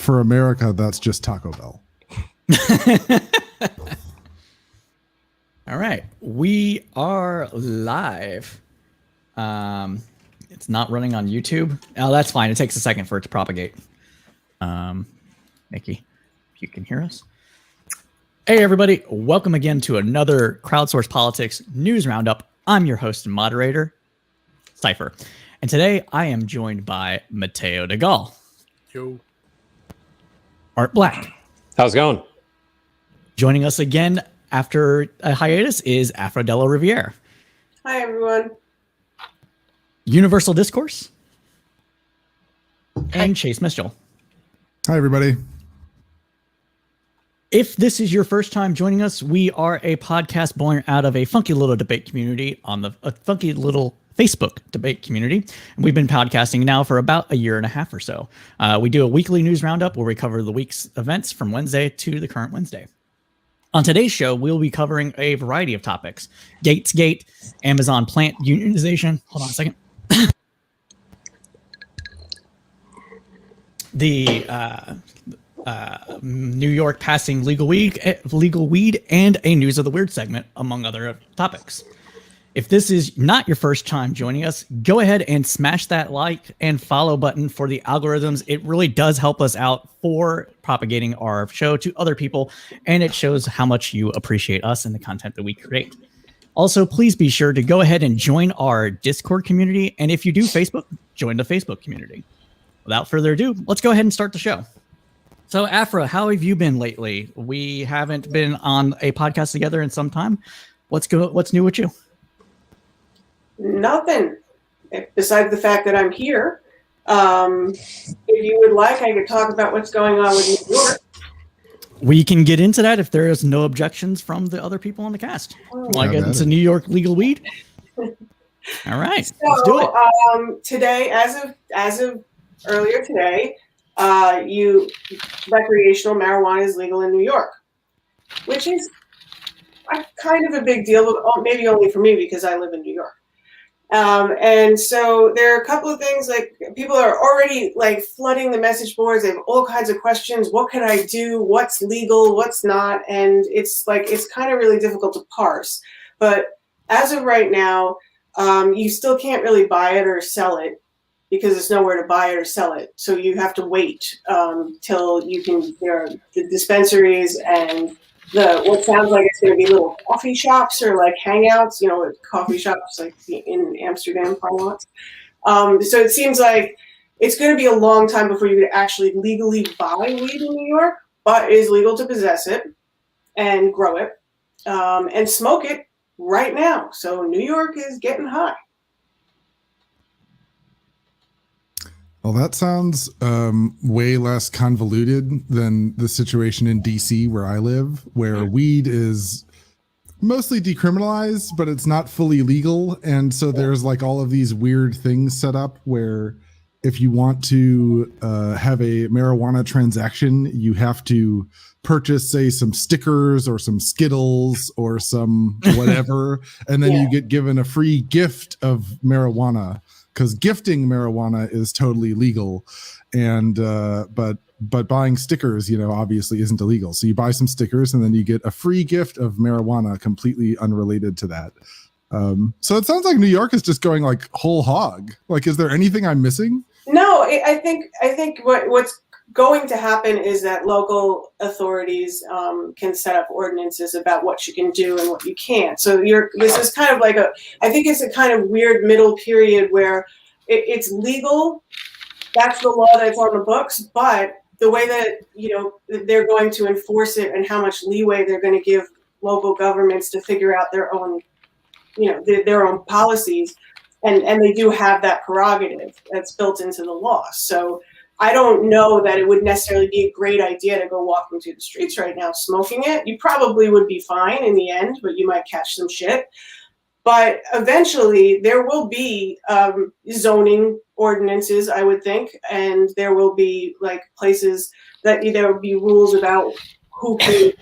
For America, that's just Taco Bell. All right, we are live. It's not running on YouTube. Oh, that's fine. It takes a second for it to propagate. Nikki, if you can hear us. Hey, everybody. Welcome again to another Crowdsourced Politics News Roundup. I'm your host and moderator, Cypher. And today I am joined by Mateo DeGaulle. Yo. Art Black. How's it going? Joining us again after a hiatus is Afrodella Riviere. Hi, everyone. Universal Discourse. And Chase Mitchell. Hi, everybody. If this is your first time joining us, we are a podcast born out of a funky little debate community on a funky little Facebook debate community. And we've been podcasting now for about a year and a half or so. We do a weekly news roundup where we cover the week's events from Wednesday to the current Wednesday. On today's show, we'll be covering a variety of topics. GaetzGate, Amazon plant unionization. Hold on a second. The New York passing legal weed, and a news of the weird segment, among other topics. If this is not your first time joining us, go ahead and smash that like and follow button for the algorithms. It really does help us out for propagating our show to other people, and it shows how much you appreciate us and the content that we create. Also, please be sure to go ahead and join our Discord community, and if you do Facebook, join the Facebook community. Without further ado, let's go ahead and start the show. So, Afra, how have you been lately? We haven't been on a podcast together in some time. What's new with you? Nothing, besides the fact that I'm here. If you would like, I could talk about what's going on with New York. We can get into that if there is no objections from the other people on the cast. Want to get into New York legal weed? All right, so, let's do it. Today, as of earlier today, recreational marijuana is legal in New York, which is kind of a big deal, but maybe only for me because I live in New York. And so there are a couple of things, like people are already like flooding the message boards. They have all kinds of questions. What can I do? What's legal? What's not? And it's kind of really difficult to parse. But as of right now, you still can't really buy it or sell it because there's nowhere to buy it or sell it. So you have to wait till you can, there are the dispensaries and what sounds like it's going to be little coffee shops or like hangouts, coffee shops like in Amsterdam parlance. So it seems like it's going to be a long time before you could actually legally buy weed in New York, but it is legal to possess it and grow it and smoke it right now. So New York is getting high. Well, that sounds way less convoluted than the situation in DC where I live, where weed is mostly decriminalized, but it's not fully legal. And so there's like all of these weird things set up where if you want to have a marijuana transaction, you have to purchase, say, some stickers or some Skittles or some whatever, and then you get given a free gift of marijuana. Because gifting marijuana is totally legal, and but buying stickers, obviously isn't illegal. So you buy some stickers, and then you get a free gift of marijuana, completely unrelated to that. So it sounds like New York is just going like whole hog. Like, is there anything I'm missing? No, I think what's going to happen is that local authorities can set up ordinances about what you can do and what you can't. So this is kind of like I think it's a kind of weird middle period where it's legal. That's the law that's on the books, but the way that, they're going to enforce it and how much leeway they're going to give local governments to figure out their own, their own policies. And they do have that prerogative that's built into the law. So I don't know that it would necessarily be a great idea to go walking through the streets right now smoking it. You probably would be fine in the end, but you might catch some shit. But eventually there will be zoning ordinances, I would think, and there will be like places that there will be rules about who can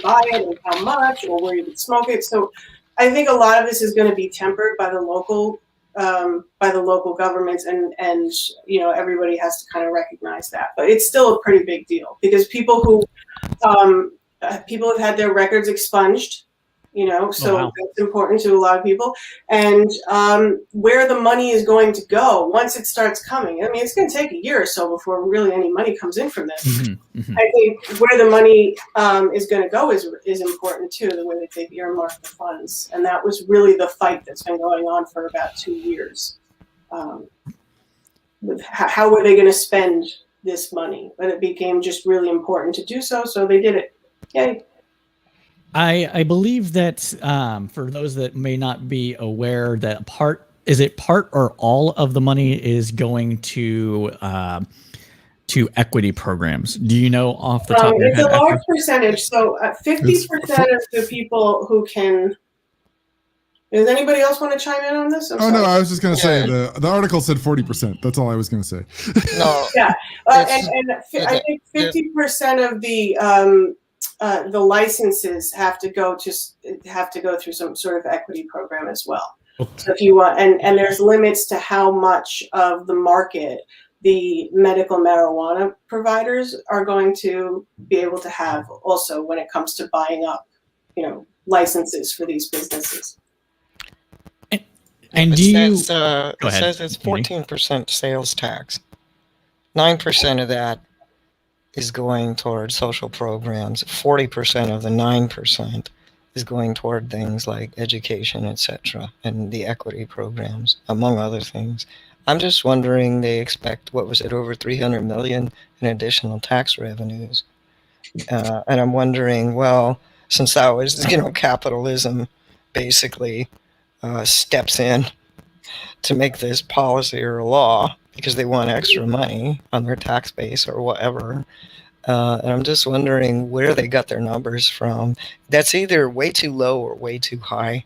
buy it and how much or where you can smoke it. So I think a lot of this is going to be tempered by the local by the local governments, and everybody has to kind of recognize that. But it's still a pretty big deal because people have had their records expunged, so wow. that's important to a lot of people. And where the money is going to go once it starts coming. I mean, it's going to take a year or so before really any money comes in from this. I think where the money is going to go is important too, the way that they've earmarked the funds. And that was really the fight that's been going on for about 2 years. With how were they going to spend this money? But it became just really important to do so, so they did it. Yay. I believe that for those that may not be aware, that part or all of the money is going to equity programs. Do you know off the top of your head? It's a large percentage. So 50% of the people who can. Does anybody else want to chime in on this? No, I was just going to say the article said 40%. That's all I was going to say. No. Yeah, and I think 50% of the licenses have to go through some sort of equity program as well. Okay. So if you want, and there's limits to how much of the market the medical marijuana providers are going to be able to have also when it comes to buying up, licenses for these businesses. And it go ahead, says it's 14% sales tax. 9% of that is going toward social programs. 40% of the 9% is going toward things like education, etc., and the equity programs, among other things. I'm just wondering, they expect, over 300 million in additional tax revenues. And I'm wondering, well, since that was, capitalism basically steps in to make this policy or a law because they want extra money on their tax base or whatever. And I'm just wondering where they got their numbers from. That's either way too low or way too high.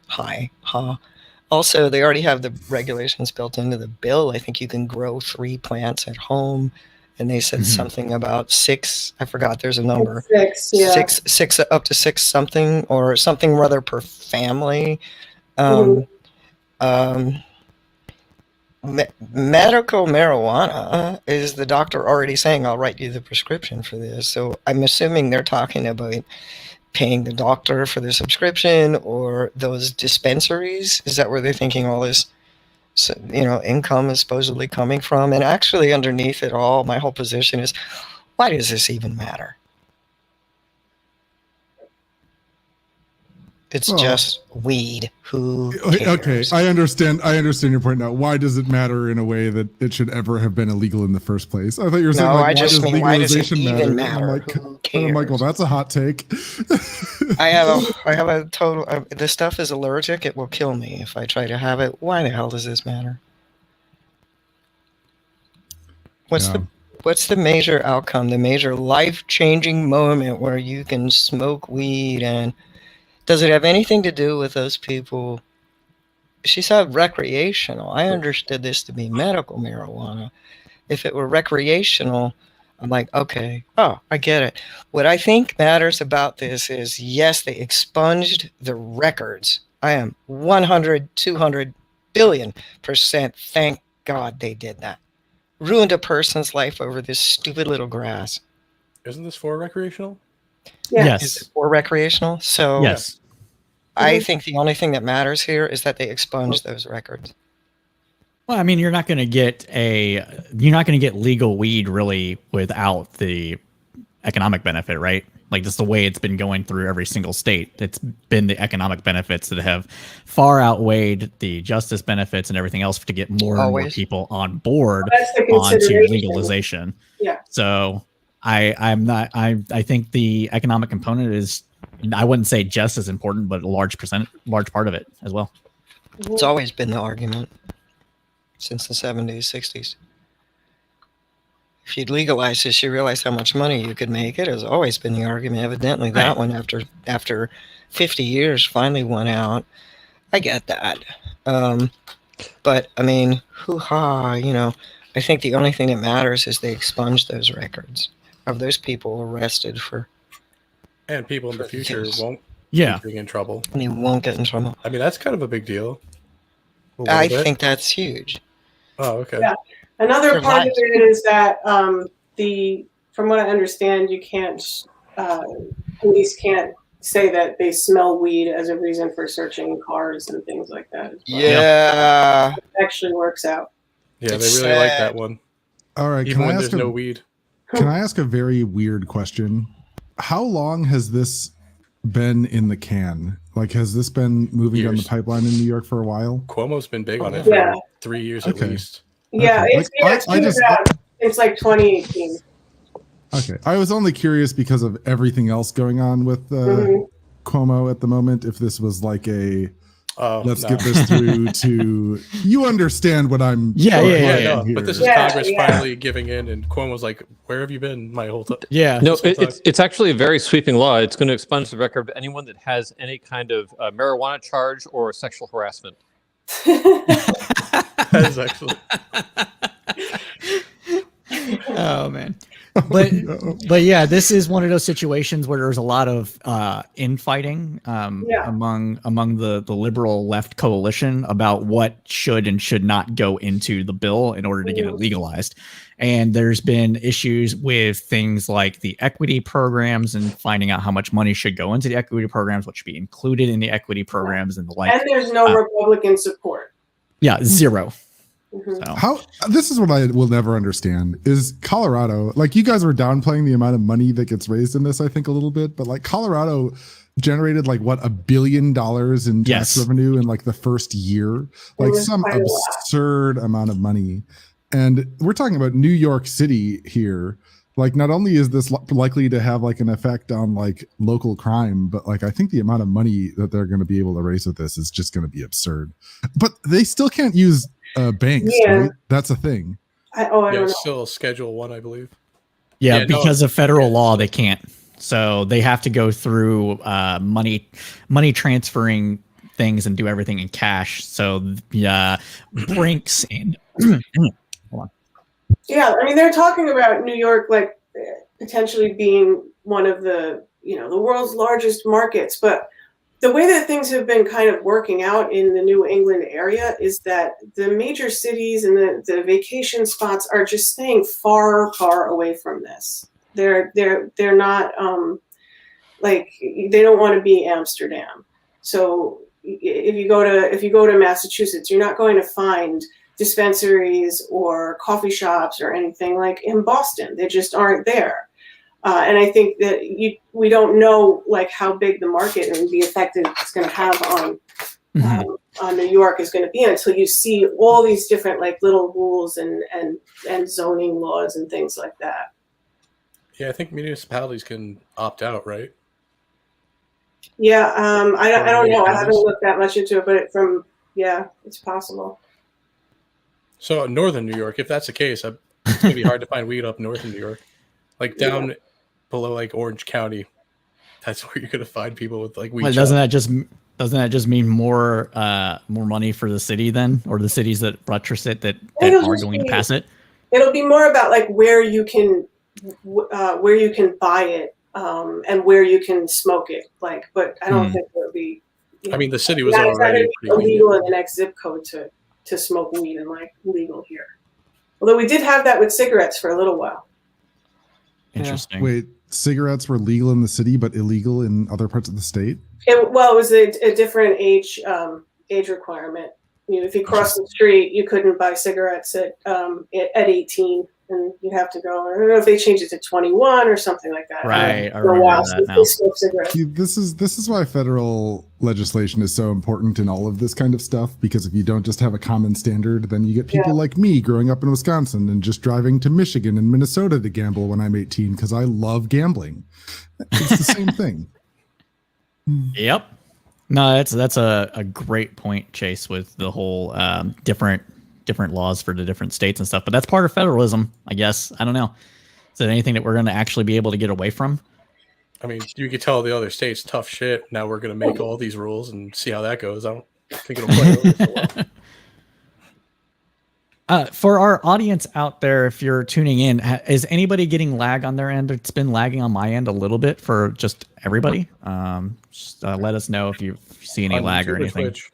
Also, they already have the regulations built into the bill. I think you can grow 3 plants at home. And they said something about 6. I forgot. There's a number. 6, yeah. 6 up to 6 something, or something rather per family. Medical marijuana is the doctor already saying, I'll write you the prescription for this. So I'm assuming they're talking about paying the doctor for the subscription, or those dispensaries. Is that where they're thinking all this, income is supposedly coming from? And actually underneath it all, my whole position is, why does this even matter? It's just weed. Who cares? Okay, I understand your point now. Why does it matter in a way that it should ever have been illegal in the first place? I thought you were saying, I just mean, why does it even matter? matter? Who cares? I'm like, well, that's a hot take. I have a total. This stuff is allergic. It will kill me if I try to have it. Why the hell does this matter? What's the major outcome? The major life-changing moment where you can smoke weed? And does it have anything to do with those people? She said recreational. I understood this to be medical marijuana. If it were recreational, I'm like, okay, I get it. What I think matters about this is, yes, they expunged the records. I am 100, 200 billion% thank God they did that. Ruined a person's life over this stupid little grass. Isn't this for recreational? Yeah. Yes. Is it for recreational? So Yes. I think the only thing that matters here is that they expunged those records. Well, I mean, you're not going to get legal weed really without the economic benefit, right? Like, just the way it's been going through every single state. It's been the economic benefits that have far outweighed the justice benefits and everything else to get more and more people on board onto legalization. Yeah. So I think the economic component is, I wouldn't say just as important, but a large part of it as well. It's always been the argument since the 70s, 60s. If you'd legalize this, you realize how much money you could make. It has always been the argument. Evidently, that one, after 50 years, finally won out. I get that. But, I mean, hoo-ha, I think the only thing that matters is they expunged those records of those people arrested for... And people in the future won't be in trouble. And they won't get in trouble. I mean, that's kind of a big deal. A little I bit? think that's huge. Oh, okay. Yeah. Another For part of life. it is that from what I understand, you can't, police can't say that they smell weed as a reason for searching cars and things like that as well. Yeah. It actually works out. Yeah, It's they really like sad. that one. All right, Even when there's no weed. can I ask a very weird question? How long has this been in the can? Like, has this been moving down the Years. pipeline in New York for a while? Cuomo's been big on it Yeah. for 3 years at Okay. least. Yeah, Okay. it's, Like, it's been about since like 2018. Okay, I was only curious because of everything else going on with Mhm. Cuomo at the moment. If this was like a Oh, let's no. get this through to you understand what I'm Yeah, implying yeah, Yeah, no, here. but this is Yeah, Congress yeah. finally giving in, and Cuomo's like, "Where have you been my whole time?" Yeah. No, This whole time. it's actually a very sweeping law. It's going to expunge the record of anyone that has any kind of marijuana charge or sexual harassment. That is actually. Oh man. But yeah, this is one of those situations where there's a lot of infighting Yeah. among the liberal left coalition about what should and should not go into the bill in order to get it legalized. And there's been issues with things like the equity programs and finding out how much money should go into the equity programs, what should be included in the equity programs, and the like. And there's no Republican support. Yeah, zero. Mhm. So How this is what I will never understand is Colorado. Like, you guys were downplaying the amount of money that gets raised in this, I think, a little bit, but like Colorado generated like what, $1 billion in tax Yes. revenue in like the first year, like was some quite a lot. absurd amount of money. And we're talking about New York City here. Like, not only is this likely to have like an effect on like local crime, but like I think the amount of money that they're going to be able to raise with this is just going to be absurd. But they still can't use banks, Yeah. right? That's a thing. I Yeah, don't know. it's still Schedule 1, I believe. yeah, Yeah, no. because of federal law, they can't. So they have to go through money transferring things and do everything in cash. So Brinks and Yeah, I mean, they're talking about New York like potentially being one of the, the world's largest markets, but the way that things have been kind of working out in the New England area is that the major cities and the vacation spots are just staying far, far away from this. They're not like, they don't want to be Amsterdam. So if you go to Massachusetts, you're not going to find dispensaries or coffee shops or anything like in Boston. They just aren't there. And I think that we don't know like how big the market and the effect it's going to have on New York is going to be until you see all these different like little rules and zoning laws and things like that. Yeah, I think municipalities can opt out, right? Yeah, I don't know. I Counties? haven't looked that much into it, but it's possible. So Northern New York, if that's the case, it's gonna be hard to find weed up north in New York, like down below like Orange County. That's where you're gonna find people with like weed. well, doesn't that just mean more money for the city then, or the cities that buttress it that It'll are just going to be- pass it? It'll be more about like where you can buy it and where you can smoke it. Like, but I don't think it'll be. I mean, the city was it's not already gonna be pretty illegal in the next zip code to smoke weed and like legal here. Although we did have that with cigarettes for a little while. Interesting. Wait, cigarettes were legal in the city but illegal in other parts of the state? It was a different age requirement. If you crossed the street, you couldn't buy cigarettes at 18, and you'd have to go. I don't know if they changed it to 21 or something like that. Right, I For a remember while that since now. they smoked cigarettes. See, this is why federal legislation is so important in all of this kind of stuff, because if you don't just have a common standard, then you get people like me growing up in Wisconsin and just driving to Michigan and Minnesota to gamble when I'm 18 because I love gambling. It's the same thing. Yep. No, that's a great point, Chase, with the whole different laws for the different states and stuff. But that's part of federalism, I guess. I don't know. Is it anything that we're going to actually be able to get away from? I mean, you could tell the other states tough shit. Now we're gonna make all these rules and see how that goes. I don't think it'll play over for a while. For our audience out there, if you're tuning in, is anybody getting lag on their end? It's been lagging on my end a little bit for just everybody. Just let us know if you see any On lag or YouTube anything. Twitch.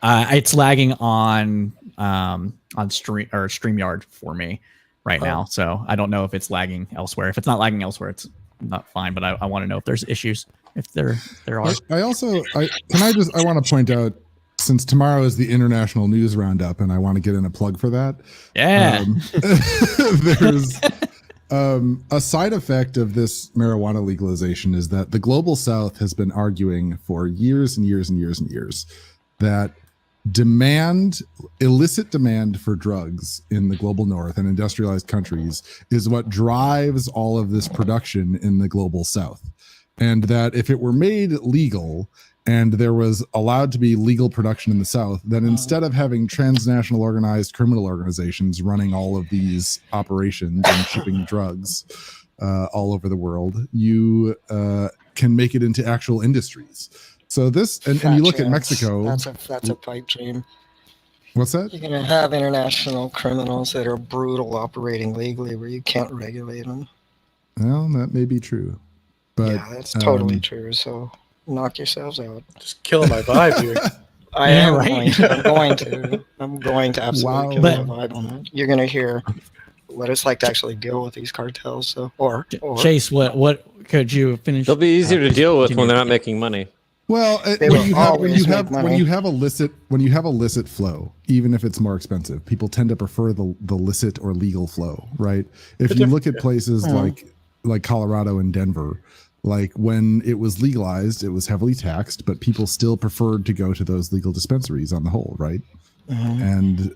It's lagging on StreamYard for me right now, so I don't know if it's lagging elsewhere. If it's not lagging elsewhere, it's not fine. But I want to know if there's issues. If there are. I want to point out, since tomorrow is the International News Roundup, and I want to get in a plug for that. Yeah. There's a side effect of this marijuana legalization is that the Global South has been arguing for years and years and years and years that illicit demand for drugs in the global north and industrialized countries is what drives all of this production in the global south. And that if it were made legal and there was allowed to be legal production in the south, then instead of having transnational organized criminal organizations running all of these operations and shipping drugs all over the world, you can make it into actual industries. So this, and you look at Mexico. That's a pipe dream. What's that? You're gonna have international criminals that are brutal operating legally where you can't regulate them. Well, that may be true, but yeah, that's totally true. So knock yourselves out. Just killing my vibe here. I am right. I'm going to absolutely kill But- my vibe on that. You're gonna hear what it's like to actually deal with these cartels. So, or Chase, what could you finish? They'll be easier to deal with when they're not making money. Well, They when will you have always make money. when you have illicit flow, even if it's more expensive, people tend to prefer the licit or legal flow, right? If you look at places like Colorado and Denver, like when it was legalized, it was heavily taxed, but people still preferred to go to those legal dispensaries on the whole, right? And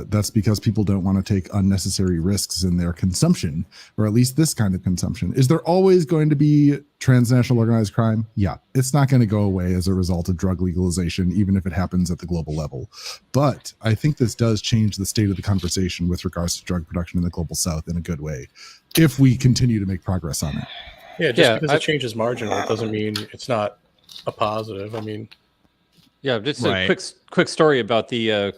that's because people don't want to take unnecessary risks in their consumption, or at least this kind of consumption. Is there always going to be transnational organized crime? Yeah, it's not going to go away as a result of drug legalization, even if it happens at the global level. But I think this does change the state of the conversation with regards to drug production in the global south in a good way, if we continue to make progress on it. Yeah, just because it changes marginal, it doesn't mean it's not a positive. I mean, yeah, just a quick story about the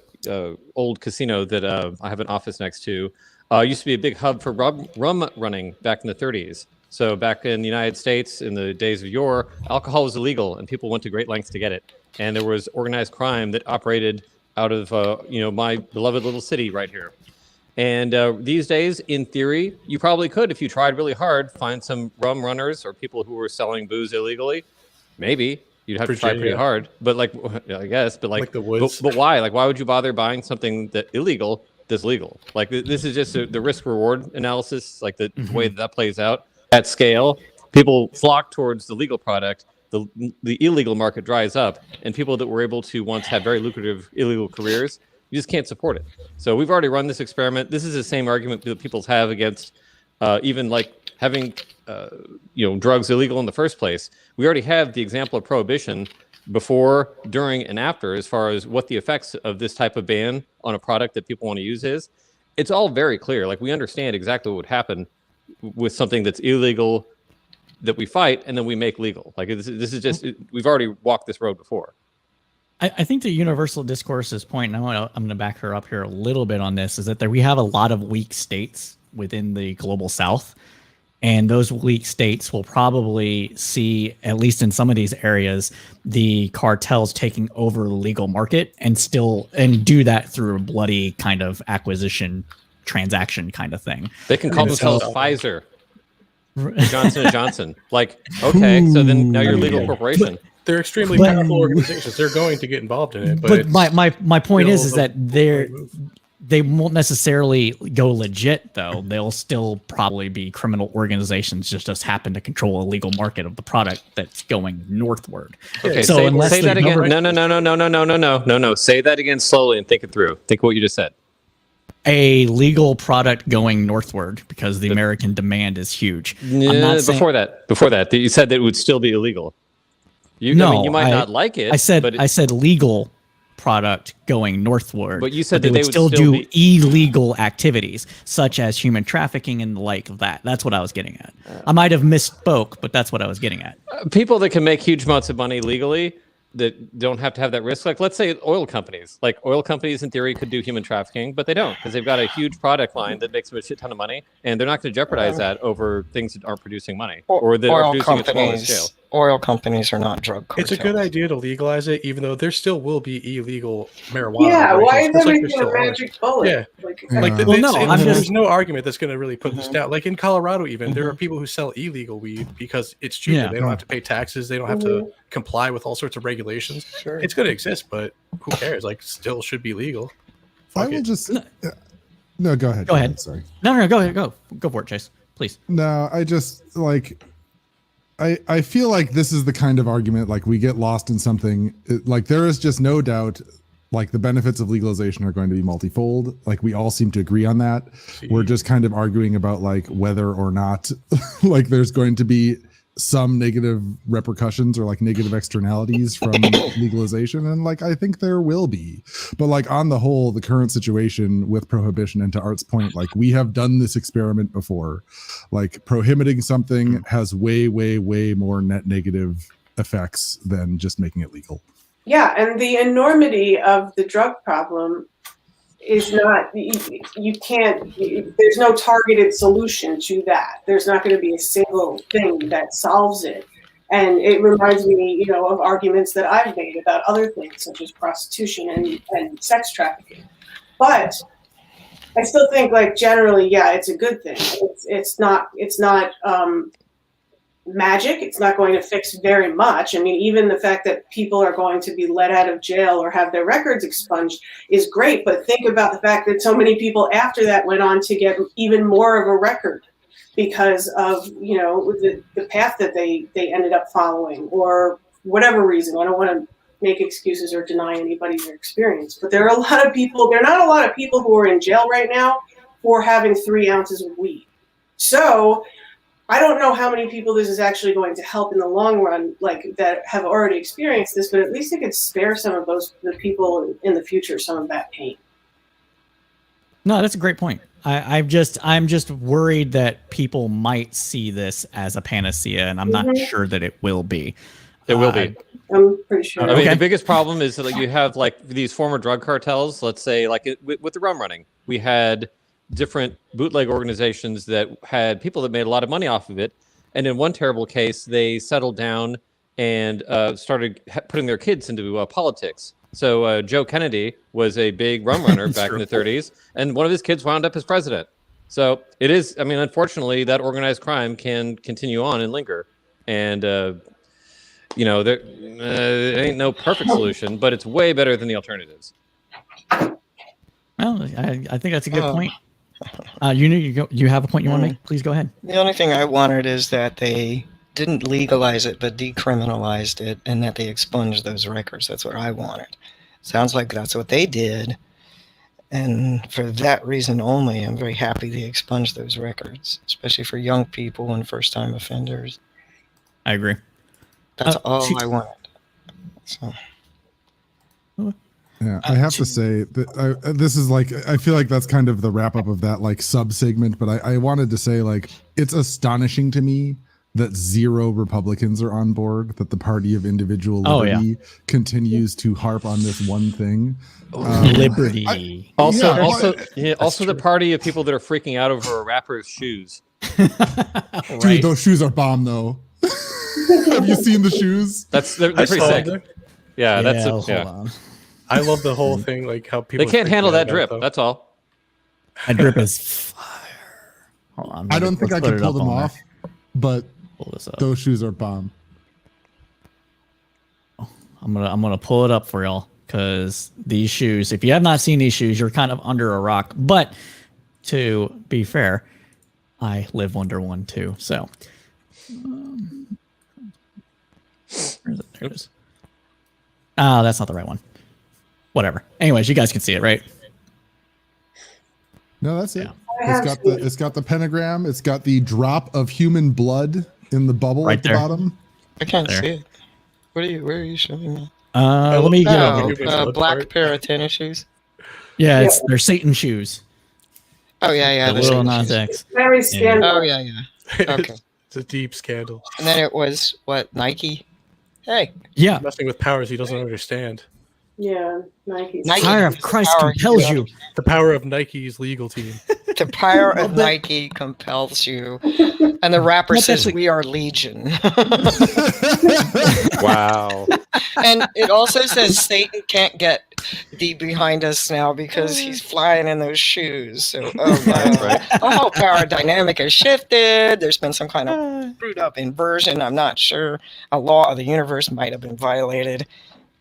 old casino that I have an office next to. Used to be a big hub for rum running back in the 30s. So back in the United States, in the days of yore, alcohol was illegal, and people went to great lengths to get it. And there was organized crime that operated out of my beloved little city right here. And these days, in theory, you probably could, if you tried really hard, find some rum runners or people who were selling booze illegally. Maybe. You'd have to try pretty hard, but I guess, but the woods. But why? Like, why would you bother buying something that's legal? Like, this is just the risk reward analysis, like the way that plays out at scale. People flock towards the legal product. The illegal market dries up, and people that were able to once have very lucrative illegal careers, you just can't support it. So we've already run this experiment. This is the same argument that people have against even like having drugs illegal in the first place. We already have the example of prohibition before, during, and after, as far as what the effects of this type of ban on a product that people want to use is. It's all very clear. Like, we understand exactly what would happen with something that's illegal that we fight and then we make legal. Like, this is just, we've already walked this road before. I think the universal discourse's point, and I'm going to back her up here a little bit on this, is that we have a lot of weak states within the global south. And those weak states will probably see, at least in some of these areas, the cartels taking over the legal market and do that through a bloody kind of acquisition transaction kind of thing. They can call themselves Pfizer, Johnson & Johnson. Like, okay, so then now you're a legal corporation. They're extremely powerful organizations. They're going to get involved in it. But my point is that they won't necessarily go legit, though. They'll still probably be criminal organizations, just happen to control a legal market of the product that's going northward. Okay, so say that again. No. Say that again slowly and think it through. Think what you just said. A legal product going northward because the American demand is huge. Before that, you said that it would still be illegal. You might not like it. I said legal product going northward, but you said they that would still do illegal activities such as human trafficking and the like of that. That's what I was getting at. I might have misspoke, but that's what I was getting at. People that can make huge amounts of money legally that don't have to have that risk, like let's say oil companies. Like, oil companies in theory could do human trafficking, but they don't, because they've got a huge product line that makes them a shit ton of money, and they're not going to jeopardize that over things that aren't producing money or that are producing at a smaller scale. oil companies are not drug cartels. It's a good idea to legalize it, even though there still will be illegal marijuana. Yeah, why is operations, just like there everything still a are. magic bullet? Yeah. Like, Like Yeah. Well, no, I'm there's just- no argument that's going to really put this Mhm. down. Like in Colorado, even there are Mhm. people who sell illegal weed because it's cheaper. Yeah. They don't have to pay taxes. They don't have Mhm. to comply with all sorts of regulations. Sure. It's going to exist, but who cares? Like, still should be legal. I Fuck will it. just no. Go ahead. Go ahead. Sorry. No, go ahead. Go for it, Chase. Please. No, I just like. I feel like this is the kind of argument like we get lost in something. Like there is just no doubt. Like the benefits of legalization are going to be multifold. Like we all seem to agree on that. We're just kind of arguing about like whether or not like there's going to be some negative repercussions or like negative externalities from legalization, and like I think there will be, but like on the whole, the current situation with prohibition, and to Art's point, like we have done this experiment before. Like prohibiting something has way more net negative effects than just making it legal. yeah, and the enormity of the drug problem is not, you can't, there's no targeted solution to that. There's not going to be a single thing that solves it. And it reminds me, of arguments that I've made about other things such as prostitution and sex trafficking. But I still think, like, generally, yeah, it's a good thing. It's not magic. It's not going to fix very much. I mean, even the fact that people are going to be let out of jail or have their records expunged is great. But think about the fact that so many people after that went on to get even more of a record because of, the path that they ended up following or whatever reason. I don't want to make excuses or deny anybody's experience, but there are not a lot of people who are in jail right now for having 3 ounces of weed. So I don't know how many people this is actually going to help in the long run, like that have already experienced this, but at least it could spare some of the people in the future some of that pain. No, that's a great point. I'm just worried that people might see this as a panacea, and I'm not sure that it will be. It will be. I'm pretty sure. I mean, Okay. the biggest problem is that like, you have like these former drug cartels. Let's say, like with the rum running, we had different bootleg organizations that had people that made a lot of money off of it, and in one terrible case, they settled down and started putting their kids into politics. So Joe Kennedy was a big rum runner back in the 30s, and one of his kids wound up as president. So it is. I mean, unfortunately, that organized crime can continue on and linger, and there ain't no perfect solution, but it's way better than the alternatives. Well, I think that's a good point. You have a point you want to make? Please go ahead. The only thing I wanted is that they didn't legalize it, but decriminalized it, and that they expunged those records. That's what I wanted. Sounds like that's what they did. And for that reason only, I'm very happy they expunged those records, especially for young people and first-time offenders. I agree. That's all she- I wanted. So. Yeah, I have to say that this is like, I feel like that's kind of the wrap up of that like sub segment, but I wanted to say like, it's astonishing to me that 0 Republicans are on board, that the party of individual liberty continues to harp on this one thing. Liberty. Also, yeah, also the party of people that are freaking out over a rapper's shoes. Dude, those shoes are bomb though. Have you seen the shoes? They're I pretty saw sick. them. Yeah, that's hold yeah. on. I love the whole thing, like how people They can't freak handle out that about drip. them. That's all. That drip is fire. Hold on. I don't think I Let's put can it pull up them on there. off, but Pull this up. those shoes are bomb. I'm gonna pull it up for y'all because these shoes. If you have not seen these shoes, you're kind of under a rock. But to be fair, I live under one too. So, where is it? There it is. Ah, that's not the right one. Whatever. Anyways, you guys can see it, right? No, that's it. Yeah. It's got the pentagram. It's got the drop of human blood in the bubble Right at the there. bottom. I can't There. see it. Where are you showing me? Let me get over. Human Oh, blood black part. pair of tennis shoes. Yeah, they're Satan shoes. Oh yeah, The the little same Nas shoes. X. Very scandalous. Oh yeah. Okay. It's a deep scandal. And then it was what, Nike? Hey, Yeah. Messing with powers he doesn't understand. Yeah, Nike. Nike Fire has of the Christ power compels to- you. The power of Nike's legal team. The power of Nike compels you. And the rapper That's says, actually- we are legion. Wow. And it also says Satan can't get thee behind us now because he's flying in those shoes. So, oh no. Right. The whole power dynamic has shifted. There's been some kind of screwed up inversion. I'm not sure. A law of the universe might have been violated.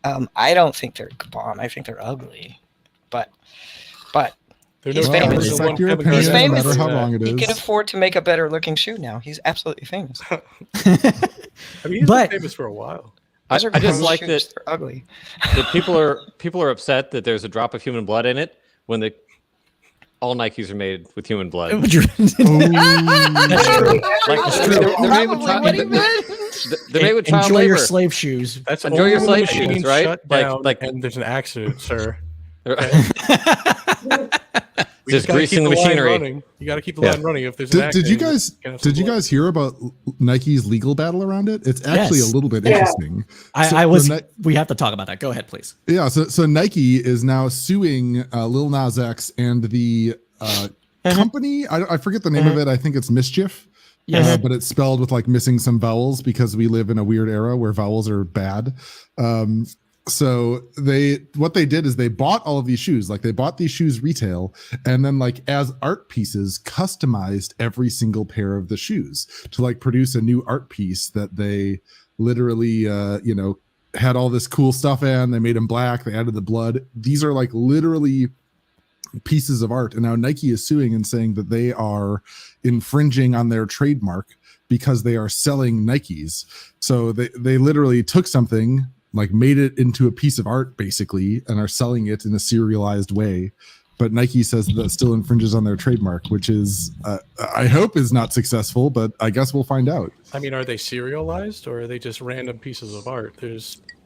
I don't think they're bomb. I think they're ugly. But They're He's no famous. different than Respect one your Kevin opinion, He's no Garnett. famous. matter how long it he can is. afford to make a better looking shoe now. He's absolutely famous. I mean, he's But- been famous for a while. I Those are just gross like shoes. that They're ugly. people are upset that there's a drop of human blood in it when all Nikes are made with human blood. Like, they're made with child, they're made with child Enjoy labor. your slave shoes. That's Enjoy your only slave when the machine's shoes, right? shut Like- down like- and there's an accident, sir. We Just gotta greasing keep the line machinery. running. You got to keep the Yeah. line running. If there's an Did you accident, guys can have some did you blood. guys hear about Nike's legal battle around it? It's actually Yes. a little bit Yeah. interesting. I So was. Ni- We have to talk about that. Go ahead, please. Yeah, so Nike is now suing Lil Nas X and the company. I forget the name of it. I think it's Mischief. Yes. But it's spelled with like missing some vowels because we live in a weird era where vowels are bad. So what they did is they bought all of these shoes, like they bought these shoes retail, and then like as art pieces customized every single pair of the shoes to like produce a new art piece that they literally had all this cool stuff in. They made them black, they added the blood. These are like literally pieces of art, and now Nike is suing and saying that they are infringing on their trademark because they are selling Nikes. So they literally took something, like made it into a piece of art basically, and are selling it in a serialized way. But Nike says that still infringes on their trademark, which is I hope is not successful, but I guess we'll find out. I mean, are they serialized or are they just random pieces of art?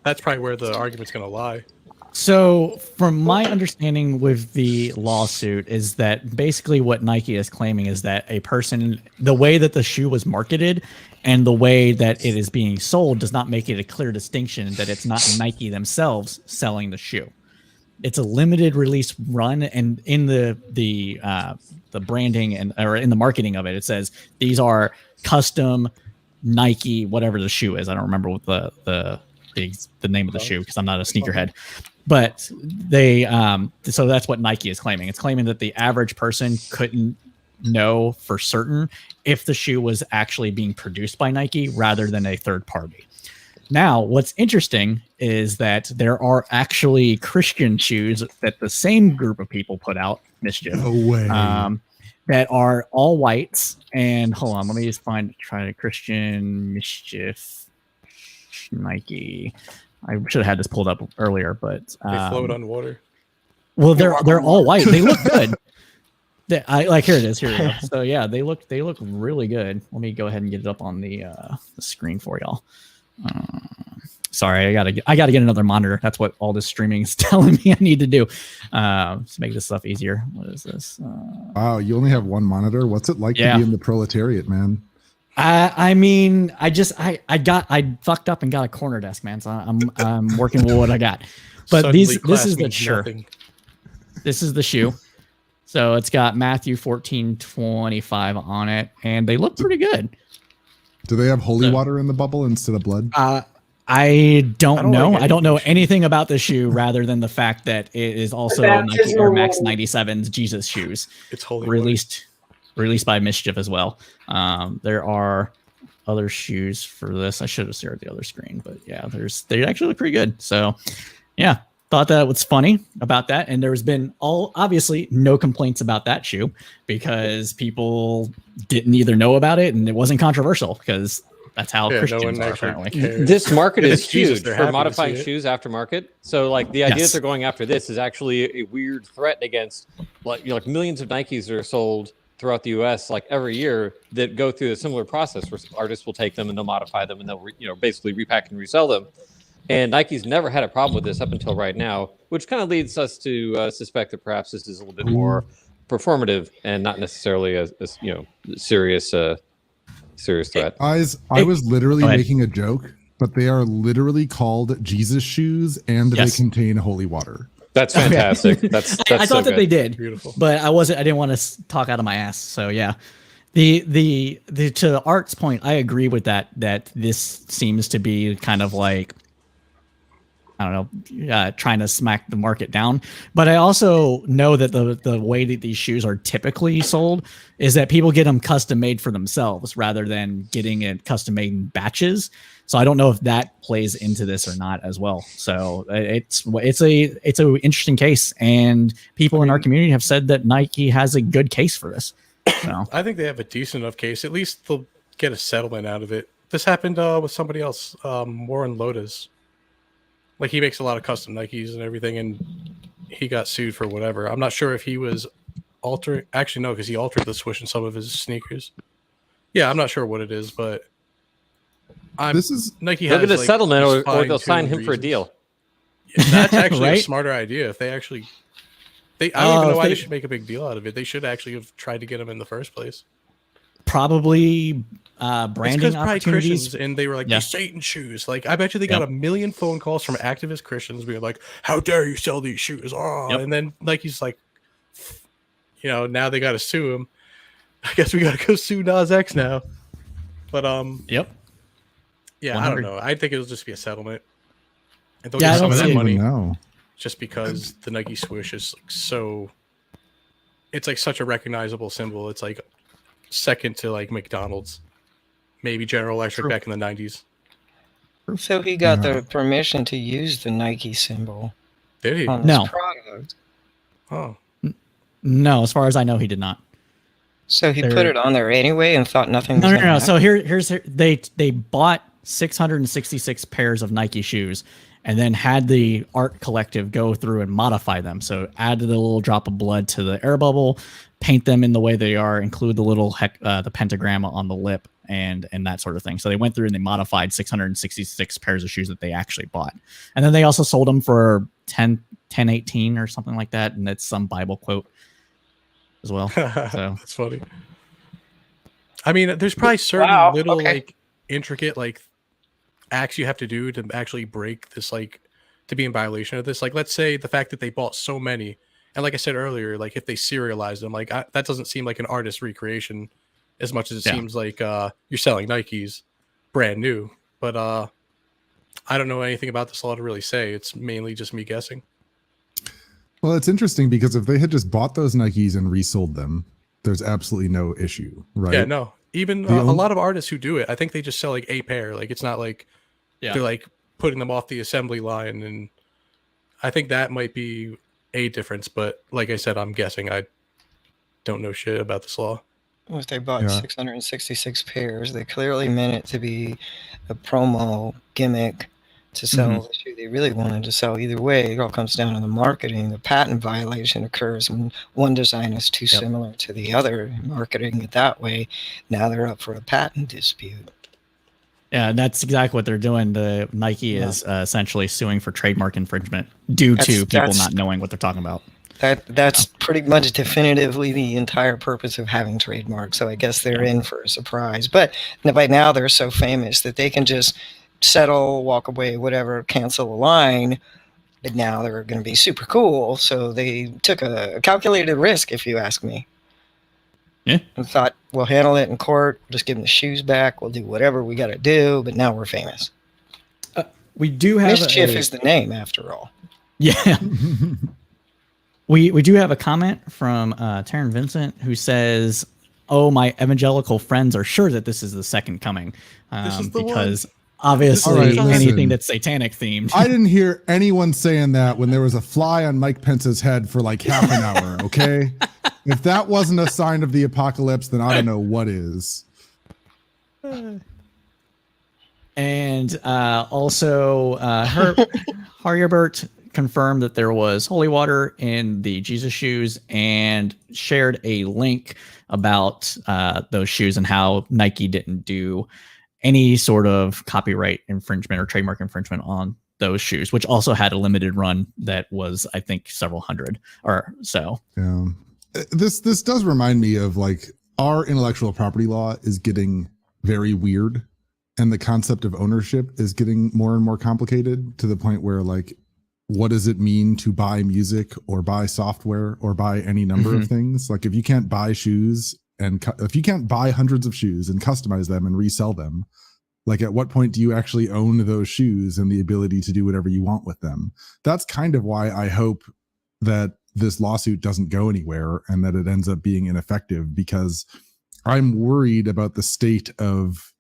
That's probably where the argument's going to lie. So, from my understanding with the lawsuit, is that basically what Nike is claiming is that a person, the way that the shoe was marketed and the way that it is being sold does not make it a clear distinction that it's not Nike themselves selling the shoe. It's a limited release run, and in the branding or in the marketing of it, it says these are custom Nike, whatever the shoe is. I don't remember what the name of the shoe because I'm not a sneakerhead. But they, so that's what Nike is claiming. It's claiming that the average person couldn't know for certain if the shoe was actually being produced by Nike rather than a third party. Now, what's interesting is that there are actually Christian shoes that the same group of people put out, Mischief, No way. that are all whites. And hold on, let me just try to Christian Mischief Nike. I should have had this pulled up earlier, but They float on water. well, they're all white. They look good. Here it is. Here we go. So yeah, they look really good. Let me go ahead and get it up on the screen for y'all. Sorry, I gotta get another monitor. That's what all this streaming is telling me I need to do to make this stuff easier. What is this? Wow, you only have one monitor. What's it like to Yeah. be in the proletariat, man? I mean, I fucked up and got a corner desk, man. So I'm working with what I got. But Suddenly this class is the means shirt. nothing. This is the shoe. So it's got Matthew 14:25 on it, and they look pretty good. Do they have holy So- water in the bubble instead of blood? I don't know. like I don't know anything. anything about the shoe rather than the fact that it is also The Nike Air baptismal Max water. 97's Jesus shoes, It's holy. released by Mischief as well. There are other shoes for this. I should have shared the other screen, but yeah, they actually look pretty good. So yeah, thought that was funny about that. And there's been obviously no complaints about that shoe because people didn't either know about it and it wasn't controversial because that's how Yeah, no Christians one are actually apparently. cares. This market If is it's Jesus, huge they're for happy to modifying see it. shoes aftermarket. So, like the idea Yes. that they're going after this is actually a weird threat against, like millions of Nikes that are sold throughout the U.S. like every year that go through a similar process where artists will take them and they'll modify them and they'll basically repack and resell them. And Nike's never had a problem with this up until right now, which kind of leads us to suspect that perhaps this is a little bit more performative and not necessarily a serious threat. I was literally Go ahead. making a joke, but they are literally called Jesus shoes and Yes. they contain holy water. That's fantastic. That's I so thought that good. they did, Beautiful. but I didn't want to talk out of my ass. So yeah, the to Art's point, I agree with that. That this seems to be kind of like, I don't know, trying to smack the market down. But I also know that the way that these shoes are typically sold is that people get them custom made for themselves rather than getting it custom made in batches. So I don't know if that plays into this or not as well. So it's a interesting case, and people in our community have said that Nike has a good case for this. So I think they have a decent enough case. At least they'll get a settlement out of it. This happened with somebody else, Warren Lotus. Like, he makes a lot of custom Nikes and everything, and he got sued for whatever. I'm not sure if he was altering. Actually, no, because he altered the swoosh in some of his sneakers. Yeah, I'm not sure what it is, but Nike They'll has get a like, settlement, or they'll fine-tuned sign him for a reasons. deal. Yeah, that's actually a Right? smarter idea. If they actually, I don't even know why they should make a big deal out of it. They should actually have tried to get him in the first place. probably It's branding because probably opportunities. Christians, and they were like, Yeah. "The Satan shoes." Like, I bet you they got Yep. a million phone calls from activist Christians being like, "How dare you sell these shoes?" Oh, Yep. and then Nike's like, now they got to sue him. I guess we got to go sue Nas X now. But Yep. yeah, 100. I don't know. I think it'll just be a settlement, and they'll Yeah, I get some don't of see that it. money No. just because the Nike swoosh is like so. It's like such a recognizable symbol. It's like second to like McDonald's, maybe General Electric True. back in the '90s. So he got Yeah. the permission to use the Nike symbol Did he? on No. his product. Oh, No, as far as I know, he did not. So he They're- put it on there anyway and thought nothing was No. gonna happen. So here's they bought 666 pairs of Nike shoes, and then had the art collective go through and modify them. So add the little drop of blood to the air bubble, paint them in the way they are, include the little the pentagram on the lip, and that sort of thing. So they went through and they modified 666 pairs of shoes that they actually bought, and then they also sold them for 1018 or something like that, and it's some Bible quote as well. So that's funny. I mean, there's probably certain Wow, little okay. like intricate like acts you have to do to actually break this, like to be in violation of this. Like, let's say the fact that they bought so many, and like I said earlier, like if they serialized them, like that doesn't seem like an artist recreation as much as it seems like you're selling Nikes brand new. But I don't know anything about this law to really say. It's mainly just me guessing. Well, it's interesting because if they had just bought those Nikes and resold them, there's absolutely no issue, right? Yeah, no. Even a lot of artists who do it, I think they just sell like a pair. Like, it's not like they're like putting them off the assembly line, and I think that might be a difference. But like I said, I'm guessing. I don't know shit about this law. If they bought Yeah. 666 pairs, they clearly meant it to be a promo gimmick to sell the shoe they really wanted to sell. Either way, it all comes down to the marketing. The patent violation occurs when one design is too similar to the other. Marketing it that way, now they're up for a patent dispute. yeah, that's exactly what they're doing. The Nike is essentially suing for trademark infringement due to people not knowing what they're talking about. That's pretty much definitively the entire purpose of having trademarks. So I guess they're in for a surprise. But by now they're so famous that they can just settle, walk away, whatever, cancel a line. But now they're going to be super cool. So they took a calculated risk, if you ask me. Yeah. And thought, we'll handle it in court. Just give them the shoes back. We'll do whatever we got to do. But now we're famous. We do have Mischief is the name, after all. Yeah. We do have a comment from Taryn Vincent, who says, "Oh, my evangelical friends are sure that this is the second coming, This is the because obviously All right, listen. anything that's satanic themed." I didn't hear anyone saying that when there was a fly on Mike Pence's head for like half an hour. Okay, if that wasn't a sign of the apocalypse, then I don't know what is. And also, Harriebert confirmed that there was holy water in the Jesus shoes and shared a link about those shoes and how Nike didn't do any sort of copyright infringement or trademark infringement on those shoes, which also had a limited run that was, I think, several hundred or so. Yeah. This does remind me of like our intellectual property law is getting very weird, and the concept of ownership is getting more and more complicated to the point where like what does it mean to buy music or buy software or buy any number of things? Like if you can't buy shoes and if you can't buy hundreds of shoes and customize them and resell them, like at what point do you actually own those shoes and the ability to do whatever you want with them? That's kind of why I hope that this lawsuit doesn't go anywhere and that it ends up being ineffective, because I'm worried about the state of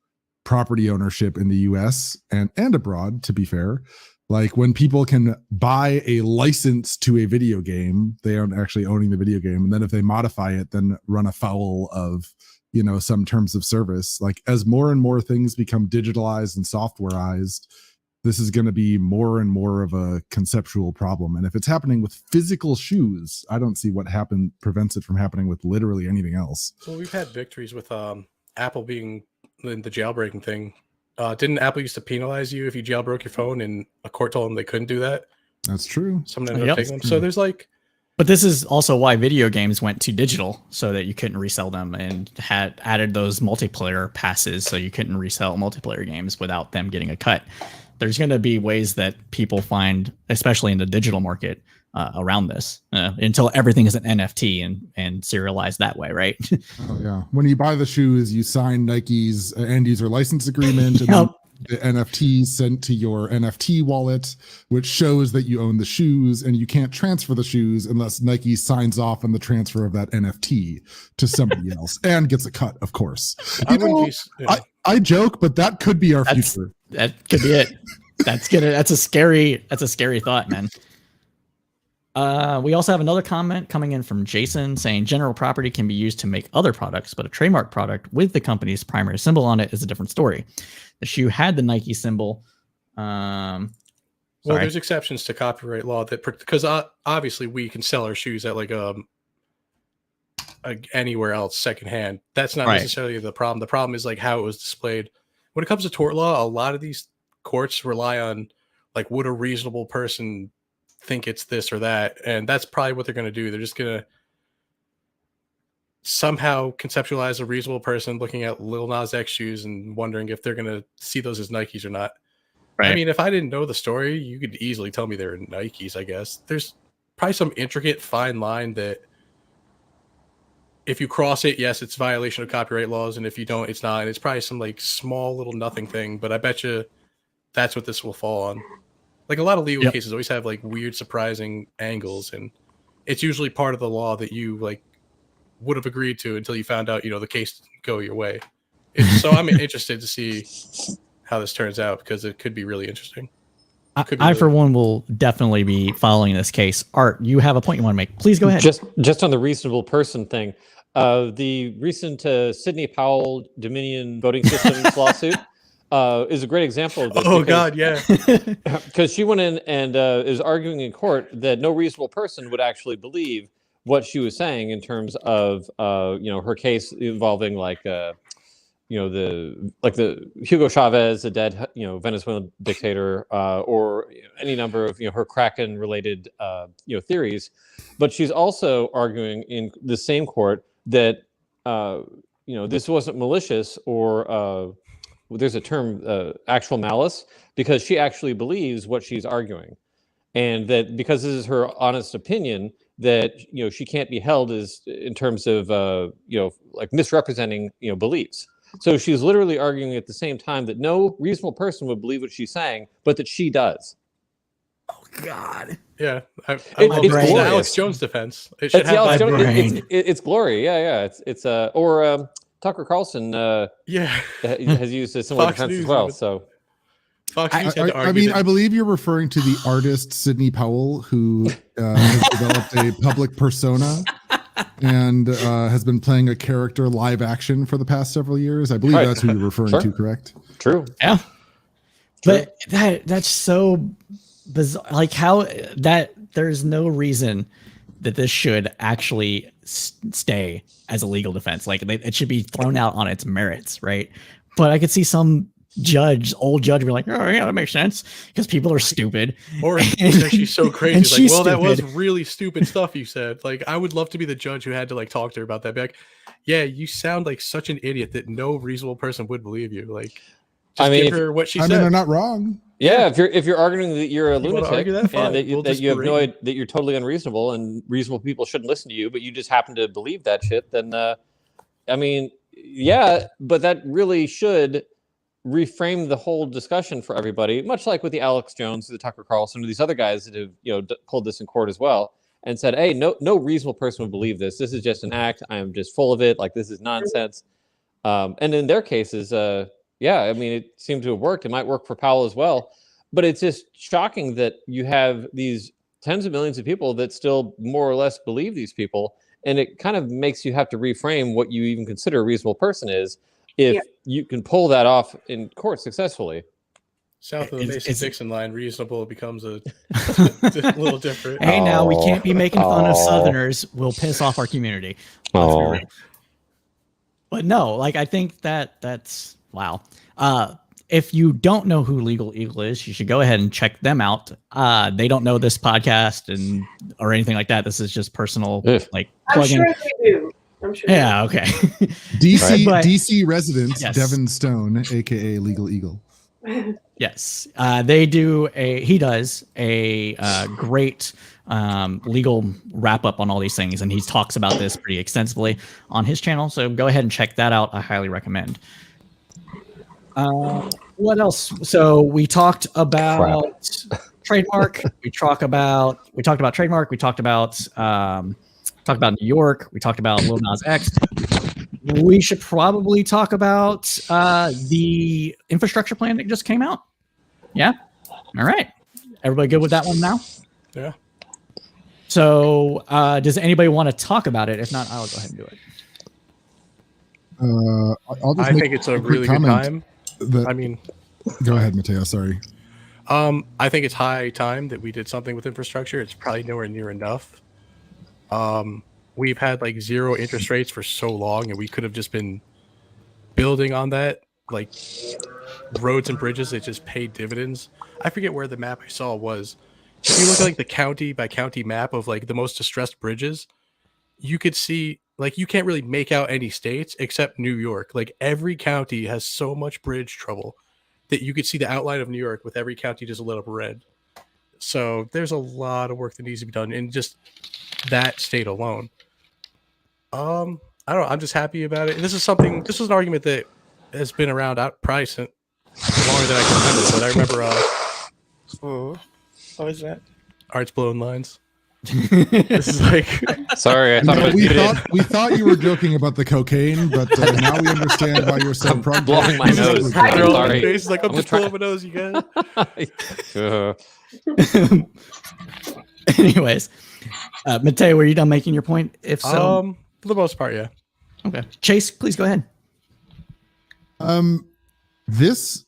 property ownership in the US and abroad, to be fair. Like when people can buy a license to a video game, they aren't actually owning the video game. And then if they modify it, then run afoul of, you know, some terms of service. Like as more and more things become digitalized and softwareized, this is going to be more and more of a conceptual problem. And if it's happening with physical shoes, I don't see what prevents it from happening with literally anything else. Well, we've had victories with Apple being in the jailbreaking thing. Didn't Apple used to penalize you if you jailbroke your phone, and a court told them they couldn't do that? That's true. Someone ended up taking them. So there's like, but this is also why video games went to digital, so that you couldn't resell them, and had added those multiplayer passes so you couldn't resell multiplayer games without them getting a cut. There's going to be ways that people find, especially in the digital market, around this until everything is an NFT and serialized that way, right? Oh, yeah. When you buy the shoes, you sign Nike's end user license agreement, and then the NFT sent to your NFT wallet, which shows that you own the shoes, and you can't transfer the shoes unless Nike signs off on the transfer of that NFT to somebody else and gets a cut, of course. I joke, but that could be our future. That could be it. That's a scary thought, man. We also have another comment coming in from Jason saying general property can be used to make other products, but a trademark product with the company's primary symbol on it is a different story. The shoe had the Nike symbol. Well, there's exceptions to copyright law that, because obviously we can sell our shoes at like anywhere else secondhand. That's not necessarily the problem. The problem is like how it was displayed. When it comes to tort law, a lot of these courts rely on like, would a reasonable person think it's this or that? And that's probably what they're going to do. They're just going to somehow conceptualize a reasonable person looking at Lil Nas X shoes and wondering if they're going to see those as Nikes or not. Right. I mean, if I didn't know the story, you could easily tell me they're Nikes, I guess. There's probably some intricate fine line that if you cross it, yes, it's violation of copyright laws. And if you don't, it's not. And it's probably some like small little nothing thing, but I bet you that's what this will fall on. Like a lot of legal cases always have like weird, surprising angles. And it's usually part of the law that you like would have agreed to until you found out, you know, the case didn't go your way. So I'm interested to see how this turns out, because it could be really interesting. I for one, will definitely be following this case. Art, you have a point you want to make. Please go ahead. Just on the reasonable person thing. The recent Sidney Powell Dominion voting systems lawsuit is a great example of this. Oh, God, yeah. Because she went in and is arguing in court that no reasonable person would actually believe what she was saying in terms of, her case involving like, the Hugo Chavez, a dead, Venezuelan dictator, or any number of, her Kraken-related, theories. But she's also arguing in the same court that, this wasn't malicious or there's a term, actual malice, because she actually believes what she's arguing. And that because this is her honest opinion, that, she can't be held as in terms of, like misrepresenting, beliefs. So she's literally arguing at the same time that no reasonable person would believe what she's saying, but that she does. Oh, God. Yeah. It's the Alex Jones defense. It should have it's glory. Yeah. It's Tucker Carlson has used a similar defense as well. So Fox News had to I argue mean, that. I believe you're referring to the artist Sidney Powell, who has developed a public persona and has been playing a character live action for the past several years. I believe that's who you're referring to, correct? True. Yeah. True. But that's so bizarre. Like how that there's no reason that this should actually stay as a legal defense. Like it should be thrown out on its merits, right? But I could see some old judge be like, oh yeah, that makes sense, because people are stupid. Or she's so crazy. Like, well, that was really stupid stuff you said. Like, I would love to be the judge who had to like talk to her about that. Be like, yeah, you sound like such an idiot that no reasonable person would believe you. Like, just give her what she said. I mean, they're not wrong. Yeah, if you're arguing that you're a You wanna lunatic argue that? Fine. and that We'll just you have berate you. that you're totally unreasonable and reasonable people shouldn't listen to you, but you just happen to believe that shit, then I mean, yeah, but that really should reframe the whole discussion for everybody, much like with the Alex Jones, the Tucker Carlson, or these other guys that have pulled this in court as well, and said, "Hey, no reasonable person would believe this. This is just an act. I am just full of it. Like this is nonsense." And in their cases, yeah, I mean, it seemed to have worked. It might work for Powell as well, but it's just shocking that you have these tens of millions of people that still more or less believe these people, and it kind of makes you have to reframe what you even consider a reasonable person is. If you can pull that off in court successfully. South of the Mason-Dixon line, reasonable becomes a little different. Hey, now we can't be making fun of Southerners. We'll piss off our community. Let's be real. But no, like I think that's wow. If you don't know who Legal Eagle is, you should go ahead and check them out. They don't know this podcast or anything like that. This is just personal, like plug-in. I'm sure they do. I'm sure. Yeah. Okay. DC resident Yes. Devin Stone, aka Legal Eagle. Yes, he does a great legal wrap up on all these things, and he talks about this pretty extensively on his channel. So go ahead and check that out. I highly recommend. What else? So we talked about trademark. We talked about trademark. We talked about New York. We talked about Lil Nas X. We should probably talk about the infrastructure plan that just came out. Yeah. All right. Everybody good with that one now? Yeah. So does anybody want to talk about it? If not, I'll go ahead and do it. I think it's a really good time. I mean, go ahead, Mateo. Sorry. I think it's high time that we did something with infrastructure. It's probably nowhere near enough. We've had like zero interest rates for so long, and we could have just been building on that. Like roads and bridges, it just paid dividends. I forget where the map I saw was. If you look at like the county by county map of like the most distressed bridges, you could see like you can't really make out any states except New York. Like every county has so much bridge trouble that you could see the outline of New York with every county just lit up red. So there's a lot of work that needs to be done in just that state alone. I don't know. I'm just happy about it. This is an argument that has been around probably since longer than I can remember. But I remember. What was that? Art's blowing lines. This is like. Sorry, I thought No, it was we thought you were joking about the cocaine, but now we understand why you're so blowing my nose. Sorry. He's like, I'm just blowing my nose, you guys. Anyways, Mateo, were you done making your point? If so, For the most part, yeah. Okay. Chase, please go ahead. This,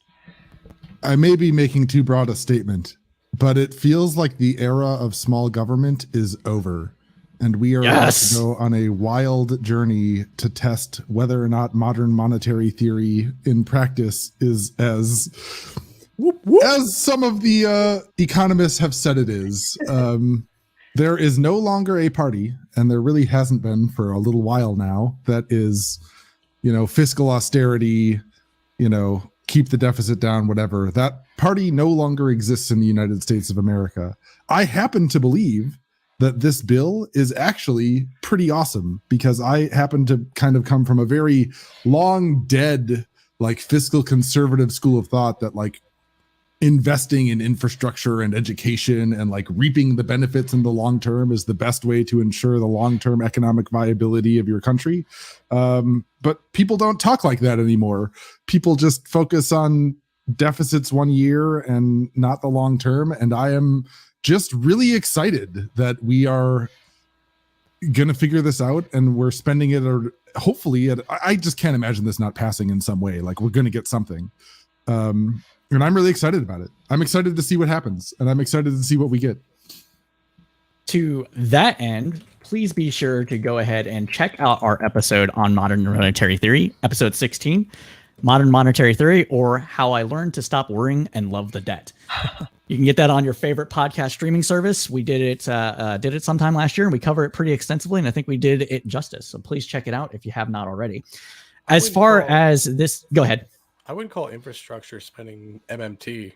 I may be making too broad a statement, but it feels like the era of small government is over. And we are about to go on a wild journey to test whether or not modern monetary theory in practice is as some of the economists have said it is. There is no longer a party, and there really hasn't been for a little while now, that is, fiscal austerity, keep the deficit down, whatever. That party no longer exists in the United States of America. I happen to believe that this bill is actually pretty awesome because I happen to kind of come from a very long dead, like fiscal conservative school of thought that like investing in infrastructure and education and like reaping the benefits in the long term is the best way to ensure the long-term economic viability of your country. But people don't talk like that anymore. People just focus on deficits one year and not the long term. And I am just really excited that we are going to figure this out and we're spending it, or hopefully I just can't imagine this not passing in some way. Like we're going to get something. And I'm really excited about it. I'm excited to see what happens, and I'm excited to see what we get. To that end, please be sure to go ahead and check out our episode on modern monetary theory, episode 16, Modern Monetary Theory, or How I Learned to Stop Worrying and Love the Debt. You can get that on your favorite podcast streaming service. We did it sometime last year, and we cover it pretty extensively, and I think we did it justice. So please check it out if you have not already. As far as this, go ahead. I wouldn't call infrastructure spending MMT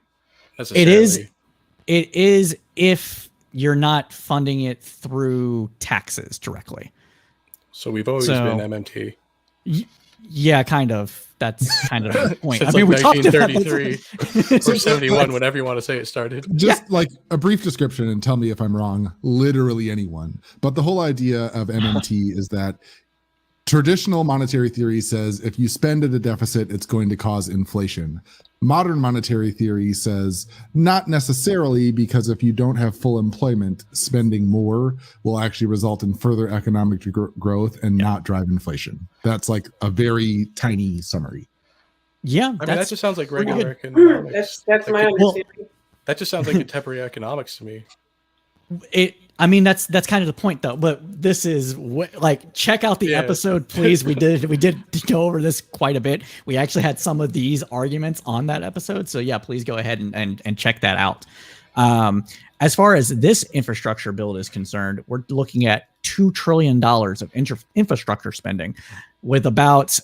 necessarily. It is if you're not funding it through taxes directly. So we've always been MMT. Yeah, kind of. That's kind of the point. Since I mean, like we talked about 1933 this. or 71, whatever you want to say it started. Just like a brief description and tell me if I'm wrong, literally anyone. But the whole idea of MMT is that traditional monetary theory says if you spend at a deficit, it's going to cause inflation. Modern monetary theory says not necessarily, because if you don't have full employment, spending more will actually result in further economic growth and not drive inflation. That's like a very tiny summary. Yeah, I mean, that just sounds like regular Hmm, economics. that's my Like, understanding. that just sounds like contemporary economics to me. I mean, that's kind of the point, though. But this is like, check out the episode, please. We did go over this quite a bit. We actually had some of these arguments on that episode, so yeah, please go ahead and check that out. As far as this infrastructure bill is concerned, we're looking at $2 trillion of infrastructure spending, with about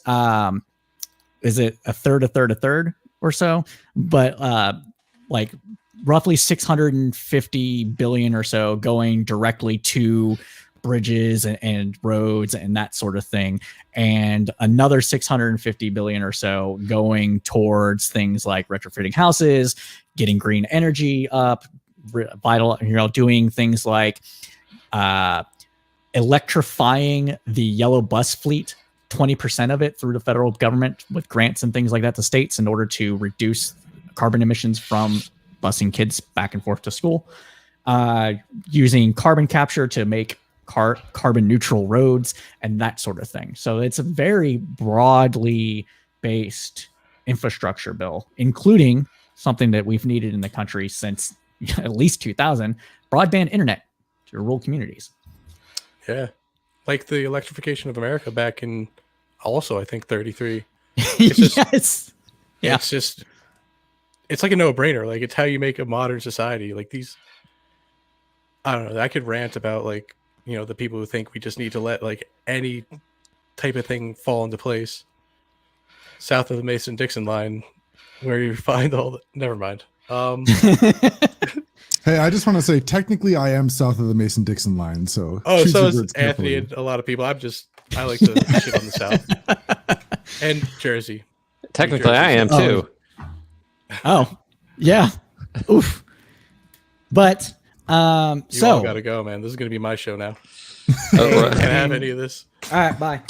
is it a third or so? But like roughly 650 billion or so going directly to bridges and roads and that sort of thing, and another 650 billion or so going towards things like retrofitting houses, getting green energy up, vital, doing things like electrifying the yellow bus fleet, 20% of it through the federal government with grants and things like that to states in order to reduce carbon emissions from busing kids back and forth to school, using carbon capture to make carbon neutral roads and that sort of thing. So it's a very broadly based infrastructure bill, including something that we've needed in the country since at least 2000, broadband internet to rural communities. Yeah. Like the electrification of America back in also, I think, 33. It's just, Yes. Yeah. It's just, it's like a no-brainer. Like, it's how you make a modern society. Like these, I don't know. I could rant about like, the people who think we just need to let like any type of thing fall into place. South of the Mason-Dixon line, where you find all the, never mind. Hey, I just want to say, technically, I am south of the Mason-Dixon line, so. Oh, choose so your is words Anthony carefully. and a lot of people. I like to shit on the South and Jersey. Technically, I am too. Oh, yeah. Oof. But You all so gotta go, man. This is gonna be my show now. Oh, right. Can't have any of this. all right, bye.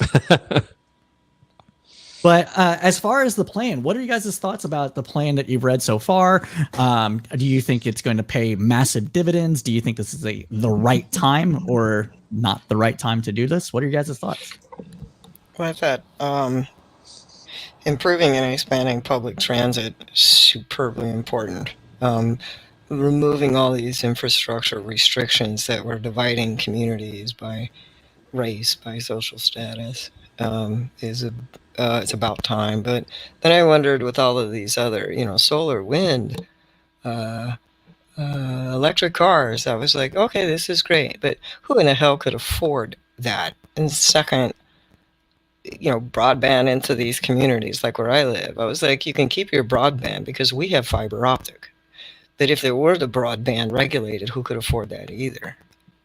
But as far as the plan, what are you guys' thoughts about the plan that you've read so far? Do you think it's going to pay massive dividends? Do you think this is the right time or not the right time to do this? What are your guys' thoughts? Well, I thought improving and expanding public transit is superbly important. Removing all these infrastructure restrictions that were dividing communities by race, by social status, it's about time. But then I wondered, with all of these other, solar, wind, electric cars, I was like, okay, this is great, but who in the hell could afford that? And second, broadband into these communities like where I live. I was like, you can keep your broadband because we have fiber optic. But if there were the broadband regulated, who could afford that either?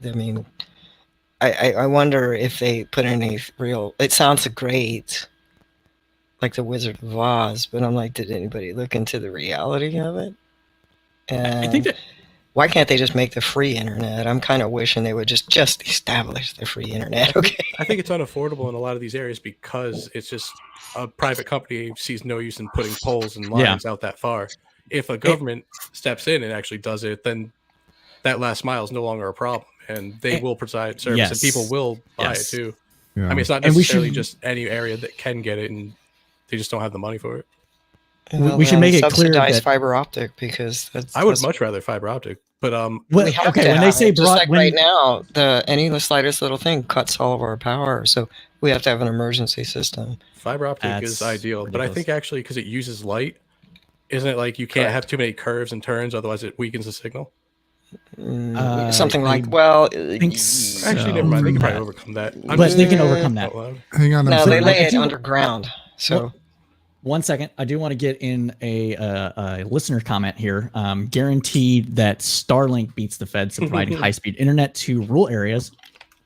I mean, I wonder if they put any real, it sounds great, like the Wizard of Oz, but I'm like, did anybody look into the reality of it? And I think that why can't they just make the free internet? I'm kind of wishing they would just establish the free internet. Okay. I think it's unaffordable in a lot of these areas because it's just a private company sees no use in putting poles and lines out that far. If a government steps in and actually does it, then that last mile is no longer a problem, and they will provide service, and people will buy it too. Yeah. I mean, it's not necessarily just any area that can get it, and they just don't have the money for it. Well, we should make it clear subsidize that fiber optic, because I would much rather fiber optic, but well, we have okay, to when they have say it. Just broad, like right now, any slightest little thing cuts all of our power, so we have to have an emergency system. fiber optic is ideal. But I think actually because it uses light, isn't it like you can't have too many curves and turns, otherwise it weakens the signal? Something like, Actually, never mind. They can probably overcome that. but they can overcome that. Hang on. No, I'm they sorry. lay it underground. So 1 second. I do want to get in a listener comment here. Guaranteed that Starlink beats the feds in providing high-speed internet to rural areas.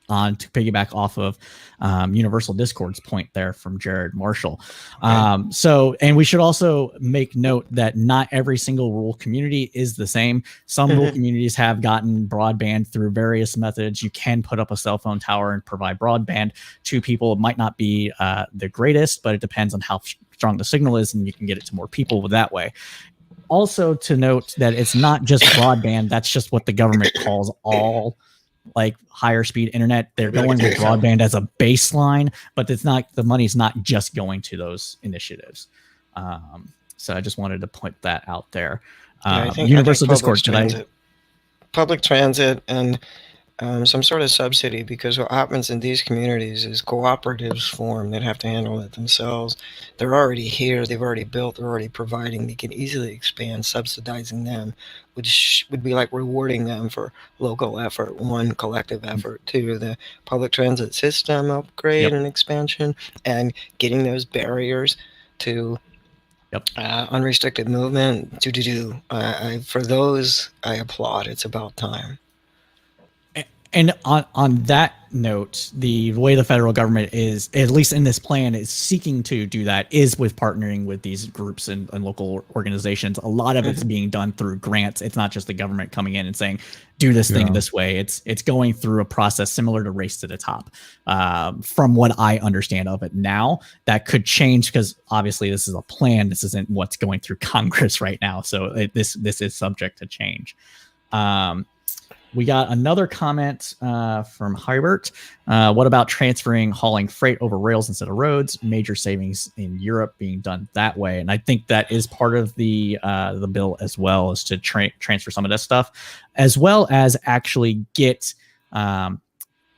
To piggyback off of Universal Discord's point there from Jared Marshall. And we should also make note that not every single rural community is the same. Some rural communities have gotten broadband through various methods. You can put up a cell phone tower and provide broadband to people. It might not be the greatest, but it depends on how strong the signal is, and you can get it to more people that way. Also to note that it's not just broadband. That's just what the government calls all like higher speed internet. They're going with broadband as a baseline, but it's not, the money's not just going to those initiatives. So I just wanted to point that out there. Universal Discord, public transit and some sort of subsidy, because what happens in these communities is cooperatives form that have to handle it themselves. They're already here, they've already built, they're already providing. They can easily expand. Subsidizing them which would be like rewarding them for local effort, one, collective effort, two, the public transit system upgrade and expansion, and getting those barriers to unrestricted movement. For those, I applaud. It's about time. And on that note, the way the federal government is, at least in this plan, is seeking to do that is with partnering with these groups and local organizations. A lot of it's being done through grants. It's not just the government coming in and saying, do this thing this way. It's going through a process similar to Race to the Top. From what I understand of it now, that could change because obviously this is a plan. This isn't what's going through Congress right now. So this is subject to change. We got another comment from Hybert. What about transferring hauling freight over rails instead of roads? Major savings in Europe being done that way. And I think that is part of the bill as well, is to transfer some of this stuff, as well as actually get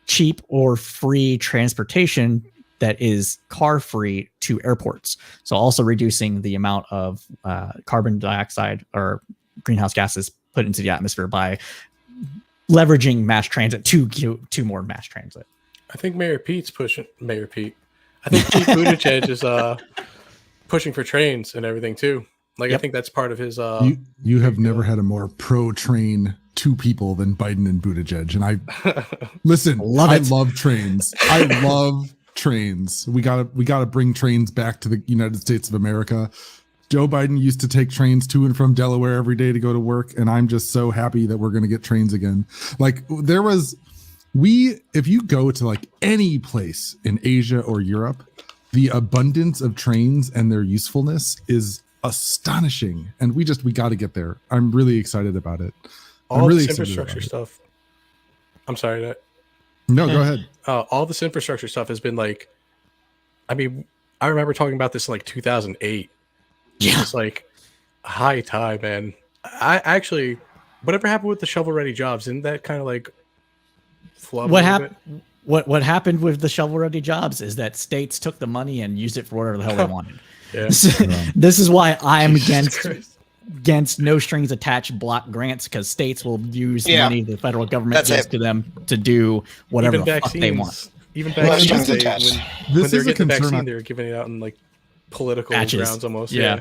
cheap or free transportation that is car free to airports. So also reducing the amount of carbon dioxide or greenhouse gases put into the atmosphere by leveraging mass transit to more mass transit. I think Mayor Pete's pushing. Mayor Pete. I think Pete Buttigieg is pushing for trains and everything too. Like I think that's part of his. You have never had a more pro train two people than Biden and Buttigieg, and I listen. I love trains. I love trains. We gotta bring trains back to the United States of America. Joe Biden used to take trains to and from Delaware every day to go to work, and I'm just so happy that we're going to get trains again. Like if you go to like any place in Asia or Europe, the abundance of trains and their usefulness is astonishing, and we got to get there. I'm really excited about it. All this infrastructure stuff. I'm sorry. No, go ahead. All this infrastructure stuff has been like, I mean, I remember talking about this in like 2008. Yeah. It's like high time, man. I actually, whatever happened with the shovel-ready jobs, didn't that kind of like flub? What happened? What happened with the shovel-ready jobs is that states took the money and used it for whatever the hell they wanted. This is why I'm against no strings attached block grants, because states will use money the federal government gives to them to do whatever the fuck they want. Even vaccines, when they're getting the vaccine, they're giving it out in like political grounds almost. Yeah.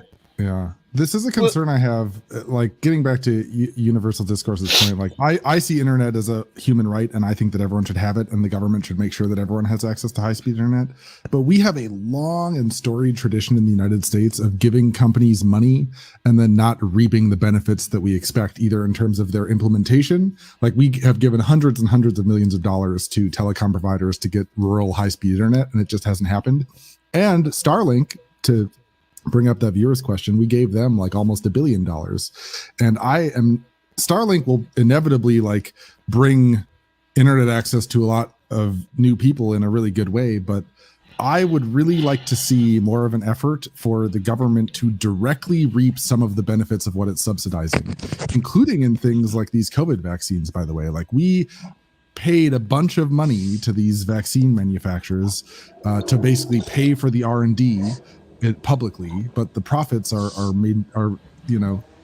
This is a concern I have, like getting back to Universal Discourse's point. Like I see internet as a human right, and I think that everyone should have it, and the government should make sure that everyone has access to high-speed internet. But we have a long and storied tradition in the United States of giving companies money and then not reaping the benefits that we expect, either in terms of their implementation. Like we have given hundreds and hundreds of millions of dollars to telecom providers to get rural high-speed internet, and it just hasn't happened. And Starlink, to bring up that viewer's question, we gave them like almost $1 billion, and Starlink will inevitably like bring internet access to a lot of new people in a really good way, but I would really like to see more of an effort for the government to directly reap some of the benefits of what it's subsidizing, including in things like these COVID vaccines, by the way. Like we paid a bunch of money to these vaccine manufacturers to basically pay for the R&D publicly, but the profits are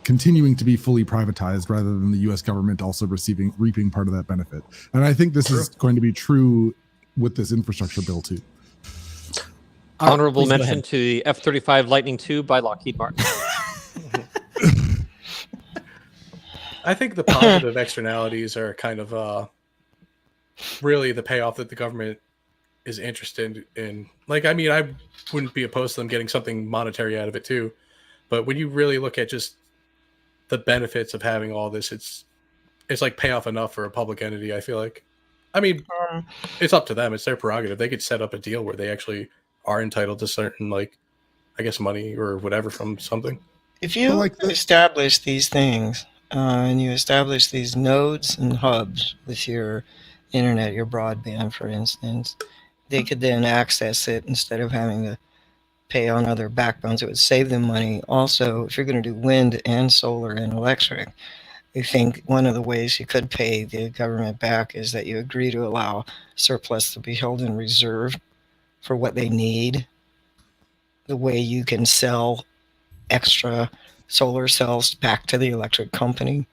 continuing to be fully privatized rather than the U.S. government also reaping part of that benefit. And I think this is going to be true with this infrastructure bill too. All right, Honorable please go mention ahead. to the F-35 Lightning II by Lockheed Martin. I think the positive externalities are kind of really the payoff that the government is interested in. Like, I mean, I wouldn't be opposed to them getting something monetary out of it too. But when you really look at just the benefits of having all this, it's like payoff enough for a public entity, I feel like. I mean, it's up to them. It's their prerogative. They could set up a deal where they actually are entitled to certain, like, I guess, money or whatever from something. If you establish these things and you establish these nodes and hubs with your internet, your broadband, for instance, they could then access it instead of having to pay on other backbones. It would save them money. Also, if you're going to do wind and solar and electric, I think one of the ways you could pay the government back is that you agree to allow surplus to be held in reserve for what they need. The way you can sell extra solar cells back to the electric company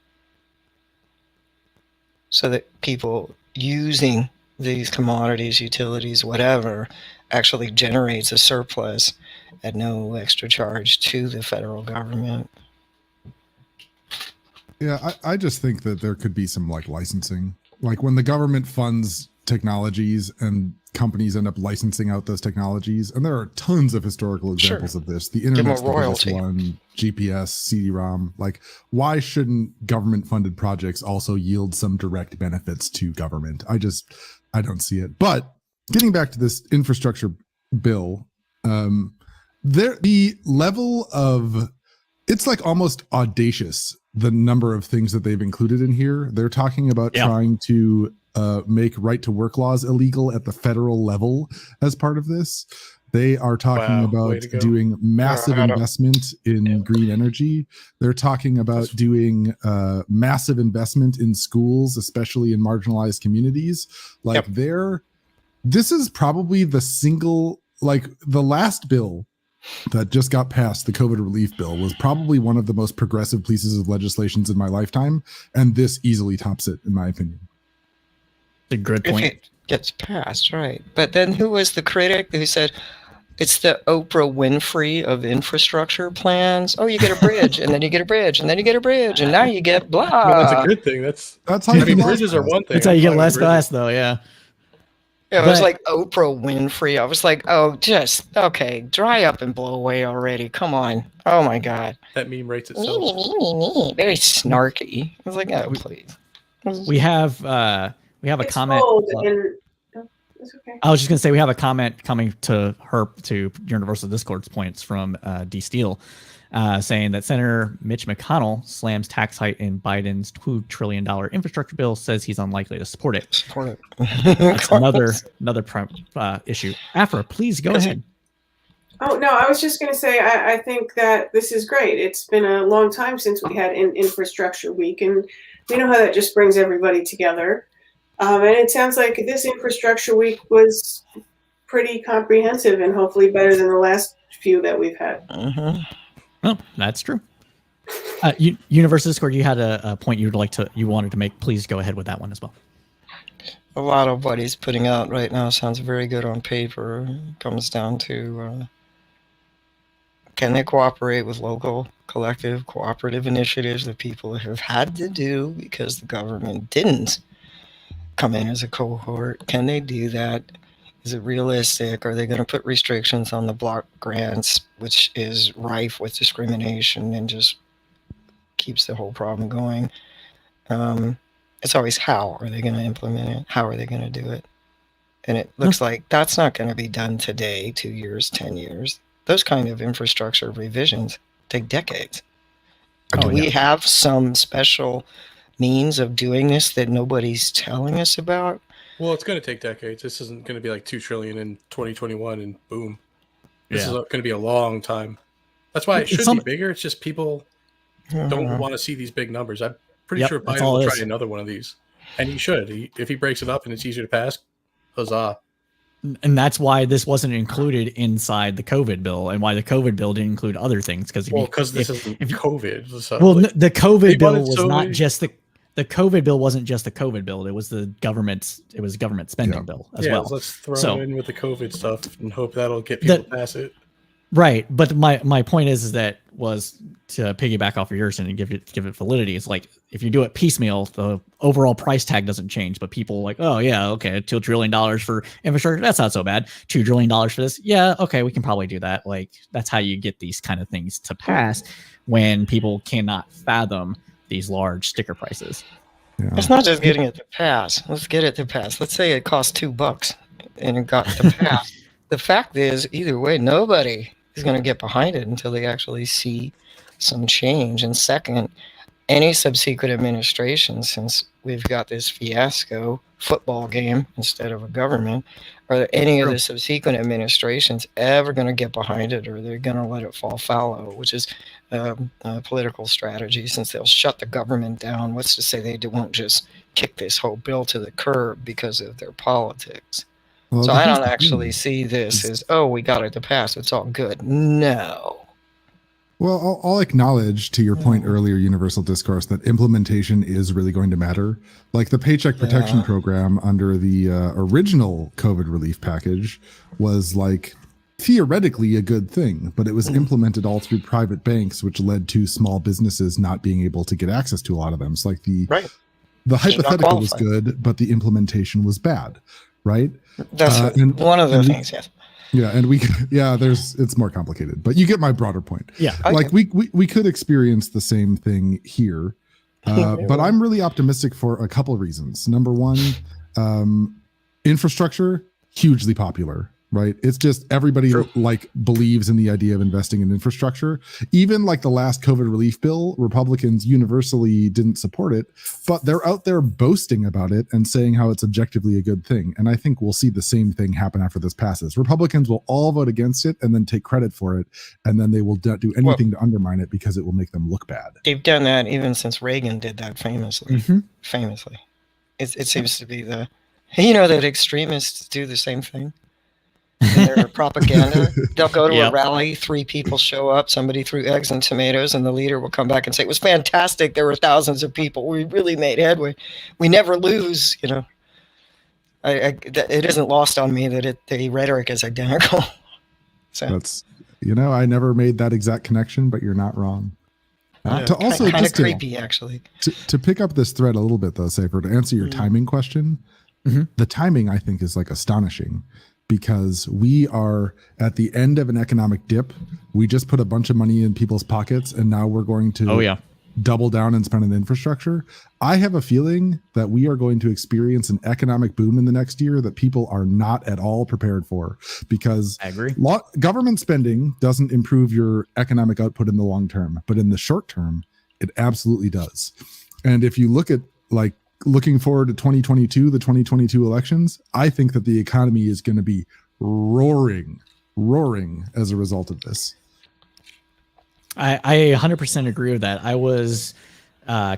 so that people using these commodities, utilities, whatever, actually generates a surplus at no extra charge to the federal government. Yeah, I just think that there could be some like licensing, like when the government funds technologies and companies end up licensing out those technologies, and there are tons of historical examples of this. The internet's the biggest one, GPS, CD-ROM. Like, why shouldn't government-funded projects also yield some direct benefits to government? I don't see it. But getting back to this infrastructure bill, the level of, it's like almost audacious, the number of things that they've included in here. They're talking about trying to make right to work laws illegal at the federal level as part of this. They are talking about doing massive investment in green energy. They're talking about doing massive investment in schools, especially in marginalized communities. Like this is probably the single, like the last bill that just got passed, the COVID relief bill, was probably one of the most progressive pieces of legislation in my lifetime. And this easily tops it, in my opinion. A good point. If it gets passed, right. But then who was the critic who said, it's the Oprah Winfrey of infrastructure plans? Oh, you get a bridge, and then you get a bridge, and then you get a bridge, and now you get blah. No, that's a good thing. That's how you bridges are one thing. That's how you get less fast, though, yeah. Yeah, it was like Oprah Winfrey. I was like, oh, just, okay, dry up and blow away already. Come on. Oh, my God. That meme rates itself. Very snarky. I was like, oh, please. We have a comment. Okay. I was just gonna say we have a comment coming to Universal Discord's points from D Steele, saying that Senator Mitch McConnell slams tax hike in Biden's $2 trillion infrastructure bill, says he's unlikely to support it. That's another issue. Afra, please go ahead. Oh, no, I was just going to say, I think that this is great. It's been a long time since we had an infrastructure week, and we know how that just brings everybody together. And it sounds like this infrastructure week was pretty comprehensive and hopefully better than the last few that we've had. Well, that's true. Universal Discord, you had a point you wanted to make. Please go ahead with that one as well. A lot of what he's putting out right now sounds very good on paper. It comes down to can they cooperate with local collective cooperative initiatives that people have had to do because the government didn't come in as a cohort? Can they do that? Is it realistic? Are they going to put restrictions on the block grants, which is rife with discrimination and just keeps the whole problem going? It's always how are they going to implement it? How are they going to do it? And it looks like that's not going to be done today, 2 years, 10 years. Those kind of infrastructure revisions take decades. Do we have some special means of doing this that nobody's telling us about? Well, it's going to take decades. This isn't going to be like $2 trillion in 2021 and boom. This is going to be a long time. That's why it should be bigger. It's just people don't want to see these big numbers. I'm pretty sure Biden will try another one of these, and he should. If he breaks it up and it's easier to pass, huzzah. And that's why this wasn't included inside the COVID bill, and why the COVID bill didn't include other things. Because this isn't COVID. So the COVID bill was not just the COVID bill wasn't just the COVID bill; it was the government's. It was a government spending bill as well. Let's throw So- in with the COVID stuff and hope that'll get people past it. Right, but my point is that was to piggyback off of yours and give it validity. It's like if you do it piecemeal, the overall price tag doesn't change, but people are like, oh yeah, okay, $2 trillion for infrastructure, that's not so bad. $2 trillion for this, yeah, okay, we can probably do that. Like that's how you get these kind of things to pass when people cannot fathom these large sticker prices. Yeah. It's not just getting it to pass. Let's get it to pass. Let's say it cost $2 and it got to pass. The fact is, either way, nobody is going to get behind it until they actually see some change. And second, any subsequent administration, since we've got this fiasco football game instead of a government, are any of the subsequent administrations ever going to get behind it, or they're going to let it fall fallow, which is a political strategy, since they'll shut the government down. What's to say they won't just kick this whole bill to the curb because of their politics? Well, So I here's don't the actually thing. see this as, oh, we got it to pass, it's all good. No. Well, I'll acknowledge to your point earlier, Universal Discourse, that implementation is really going to matter. Like the Paycheck Protection Yeah. Program under the original COVID relief package was like theoretically a good thing, but it was implemented all through private banks, which led to small businesses not being able to get access to a lot of them. So like the Right. hypothetical was qualified. good, but the implementation was bad, right? That's and- one of the and we- things, yes. Yeah, and it's more complicated, but you get my broader point. Yeah, Like we could experience the same thing here, but I'm really optimistic for a couple of reasons. Number one, infrastructure, hugely popular, right? It's just everybody like believes in the idea of investing in infrastructure. Even like the last COVID relief bill, Republicans universally didn't support it, but they're out there boasting about it and saying how it's objectively a good thing. And I think we'll see the same thing happen after this passes. Republicans will all vote against it and then take credit for it, and then they will do anything to undermine it because it will make them look bad. They've done that even since Reagan did that famously. Mhm. Famously. It seems to be that extremists do the same thing. In their propaganda, they'll go to a Yep. rally, 3 people show up, somebody threw eggs and tomatoes, and the leader will come back and say, it was fantastic, there were thousands of people, we really made headway, we never lose. It isn't lost on me that the rhetoric is identical. So That's, I never made that exact connection, but you're not wrong. To also kind of just to- creepy, actually. to pick up this thread a little bit though, Safer, to answer your timing question, the timing I think is like astonishing, because we are at the end of an economic dip. We just put a bunch of money in people's pockets, and now we're going to double down and spend on infrastructure. I have a feeling that we are going to experience an economic boom in the next year that people are not at all prepared for, because I agree. Government spending doesn't improve your economic output in the long term, but in the short term, it absolutely does. And if you look at like looking forward to 2022, the 2022 elections, I think that the economy is going to be roaring as a result of this. I 100% agree with that. I was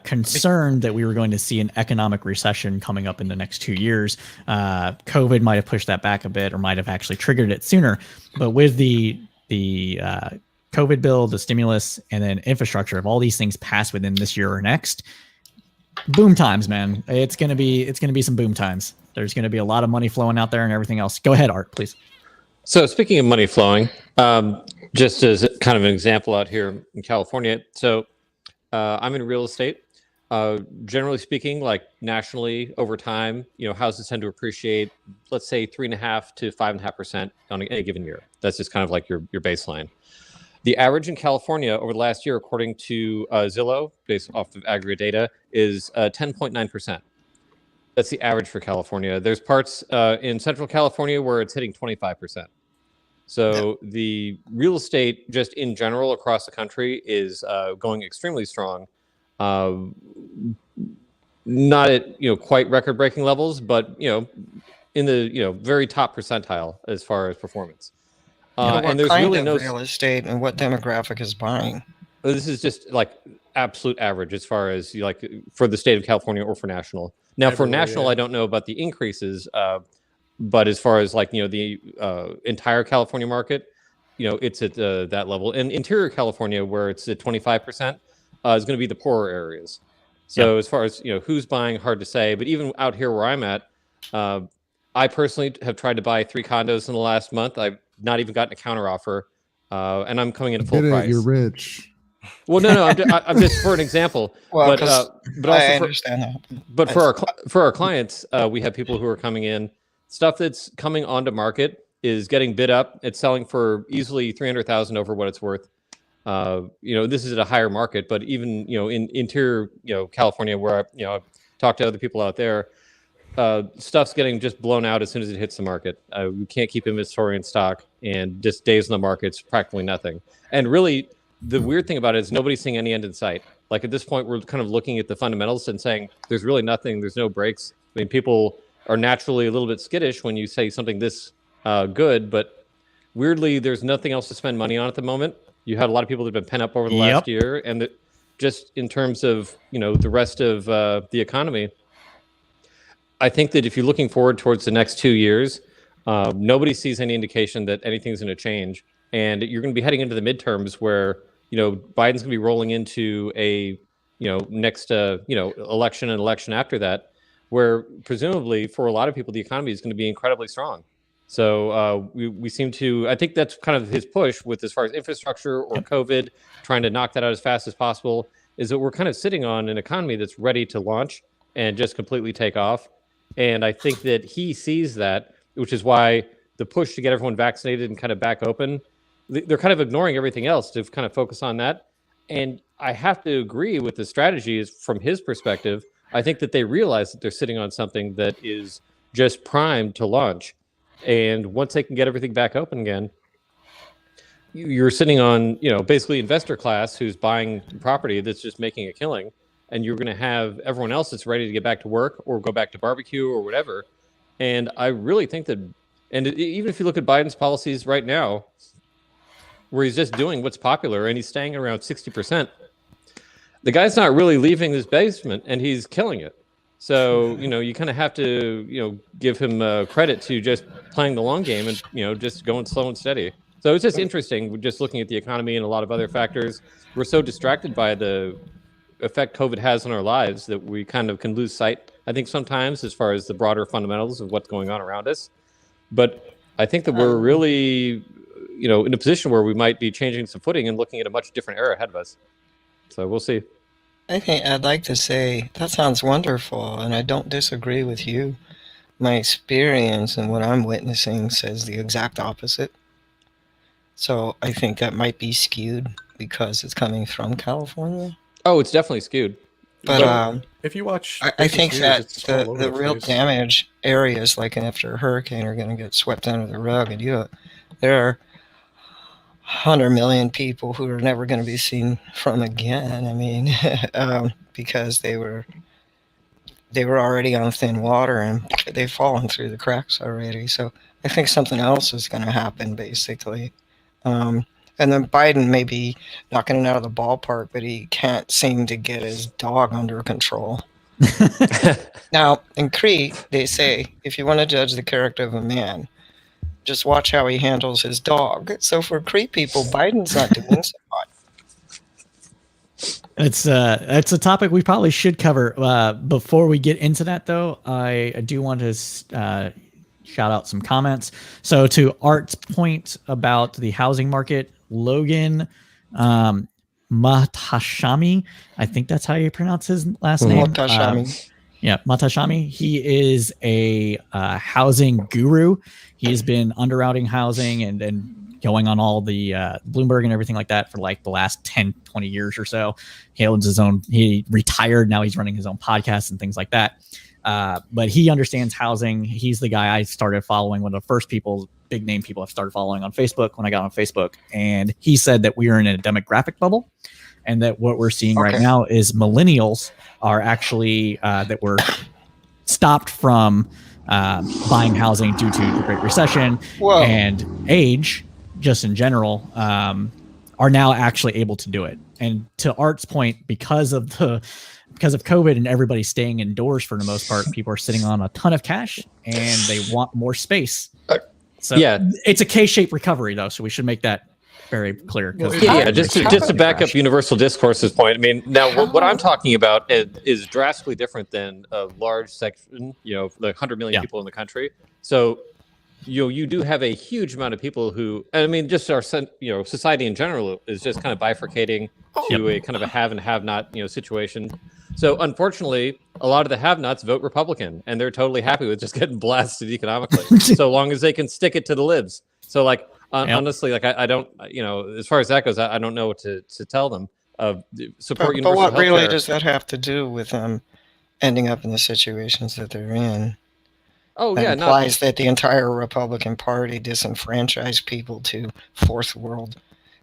concerned that we were going to see an economic recession coming up in the next 2 years. COVID might have pushed that back a bit, or might have actually triggered it sooner. But with the COVID bill, the stimulus, and then infrastructure, if all these things pass within this year or next, boom times, man. It's gonna be some boom times. There's gonna be a lot of money flowing out there and everything else. Go ahead, Art, please. So speaking of money flowing, just as kind of an example out here in California. So I'm in real estate. Generally speaking, like nationally over time, houses tend to appreciate, let's say 3.5% to 5.5% on any given year. That's just kind of like your baseline. The average in California over the last year, according to Zillow, based off of aggregate data, is 10.9%. That's the average for California. There's parts in Central California where it's hitting 25%. So the real estate, just in general across the country, is going extremely strong. Not at quite record-breaking levels, but in the very top percentile as far as performance. What and there's kind really of no real estate and what demographic is buying? This is just like absolute average as far as like for the state of California or for national. Now for national, I don't know about the increases, but as far as like the entire California market, it's at that level. And interior California, where it's at 25%, is going to be the poorer areas. So as far as who's buying, hard to say. But even out here where I'm at, I personally have tried to buy 3 condos in the last month. I've not even gotten a counter offer, and I'm coming in at full Get it, price. you're rich. Well, no, I'm just for an example. Well, but 'cause but also I for, understand that. but for our clients, we have people who are coming in. Stuff that's coming onto market is getting bid up. It's selling for easily 300,000 over what it's worth. This is at a higher market, but even in interior California, where I've talked to other people out there, stuff's getting just blown out as soon as it hits the market. We can't keep inventory in stock, and just days on the market's practically nothing. And really, the weird thing about it is nobody's seeing any end in sight. Like at this point, we're kind of looking at the fundamentals and saying there's really nothing. There's no breaks. I mean, people are naturally a little bit skittish when you say something this good, but weirdly, there's nothing else to spend money on at the moment. You had a lot of people that have been pent up over the last year, and that just in terms of the rest of the economy, I think that if you're looking forward towards the next 2 years, nobody sees any indication that anything's going to change, and you're going to be heading into the midterms where Biden's going to be rolling into a next election and election after that, where presumably for a lot of people the economy is going to be incredibly strong. So we seem to, I think that's kind of his push with as far as infrastructure or COVID, trying to knock that out as fast as possible, is that we're kind of sitting on an economy that's ready to launch and just completely take off. And I think that he sees that, which is why the push to get everyone vaccinated and kind of back open, they're kind of ignoring everything else to kind of focus on that. And I have to agree with the strategy is from his perspective. I think that they realize that they're sitting on something that is just primed to launch. And once they can get everything back open again, you're sitting on, basically investor class who's buying property that's just making a killing. And you're going to have everyone else that's ready to get back to work or go back to barbecue or whatever. And I really think that, and even if you look at Biden's policies right now, where he's just doing what's popular and he's staying around 60%, the guy's not really leaving his basement and he's killing it. So, you kind of have to, give him credit to just playing the long game and, just going slow and steady. So it's just interesting, just looking at the economy and a lot of other factors. We're so distracted by the effect COVID has on our lives that we kind of can lose sight, I think, sometimes as far as the broader fundamentals of what's going on around us. But I think that we're really, in a position where we might be changing some footing and looking at a much different era ahead of us. So we'll see. I think I'd like to say that sounds wonderful, and I don't disagree with you. My experience and what I'm witnessing says the exact opposite. So I think that might be skewed because it's coming from California. Oh, it's definitely skewed. But if you watch, I think news, that it's all over the real place. damage areas, like after a hurricane, are going to get swept under the rug. And there are 100 million people who are never going to be seen from again. I mean, because they were already on thin water and they've fallen through the cracks already. So I think something else is going to happen, basically. And then Biden may be knocking it out of the ballpark, but he can't seem to get his dog under control. Now, in Crete, they say, if you want to judge the character of a man, just watch how he handles his dog. So for Crete people, Biden's not doing so much. It's a topic we probably should cover. Before we get into that, though, I do want to shout out some comments. So to Art's point about the housing market, Logan Matashami, I think that's how you pronounce his last name. Matashami. Yeah, Matashami. He is a housing guru. He's been underwriting housing and going on all the Bloomberg and everything like that for like the last 10, 20 years or so. He owns his own, he retired. Now he's running his own podcast and things like that. But he understands housing. He's the guy I started following, one of the first big name people I've started following on Facebook when I got on Facebook. And he said that we are in a demographic bubble and that what we're seeing right now is millennials are actually that were stopped from buying housing due to the Great Recession and age, just in general, are now actually able to do it. And to Art's point, because of COVID and everybody staying indoors for the most part, people are sitting on a ton of cash and they want more space. So yeah, it's a K-shaped recovery though, so we should make that. very clear. 'Cause Well, Yeah, just to back up Universal Discourse's point. I mean, now what I'm talking about is drastically different than a large section, like 100 million people in the country. So, you do have a huge amount of people who, I mean, just our society in general is just kind of bifurcating to a kind of a have and have not situation. So unfortunately, a lot of the have-nots vote Republican, and they're totally happy with just getting blasted economically, so long as they can stick it to the libs. So like, honestly, like I don't, as far as that goes, I don't know what to tell them. Support universal But what really healthcare. does that have to do with them ending up in the situations that they're in? Oh That yeah, implies that the entire Republican Party disenfranchised people to fourth world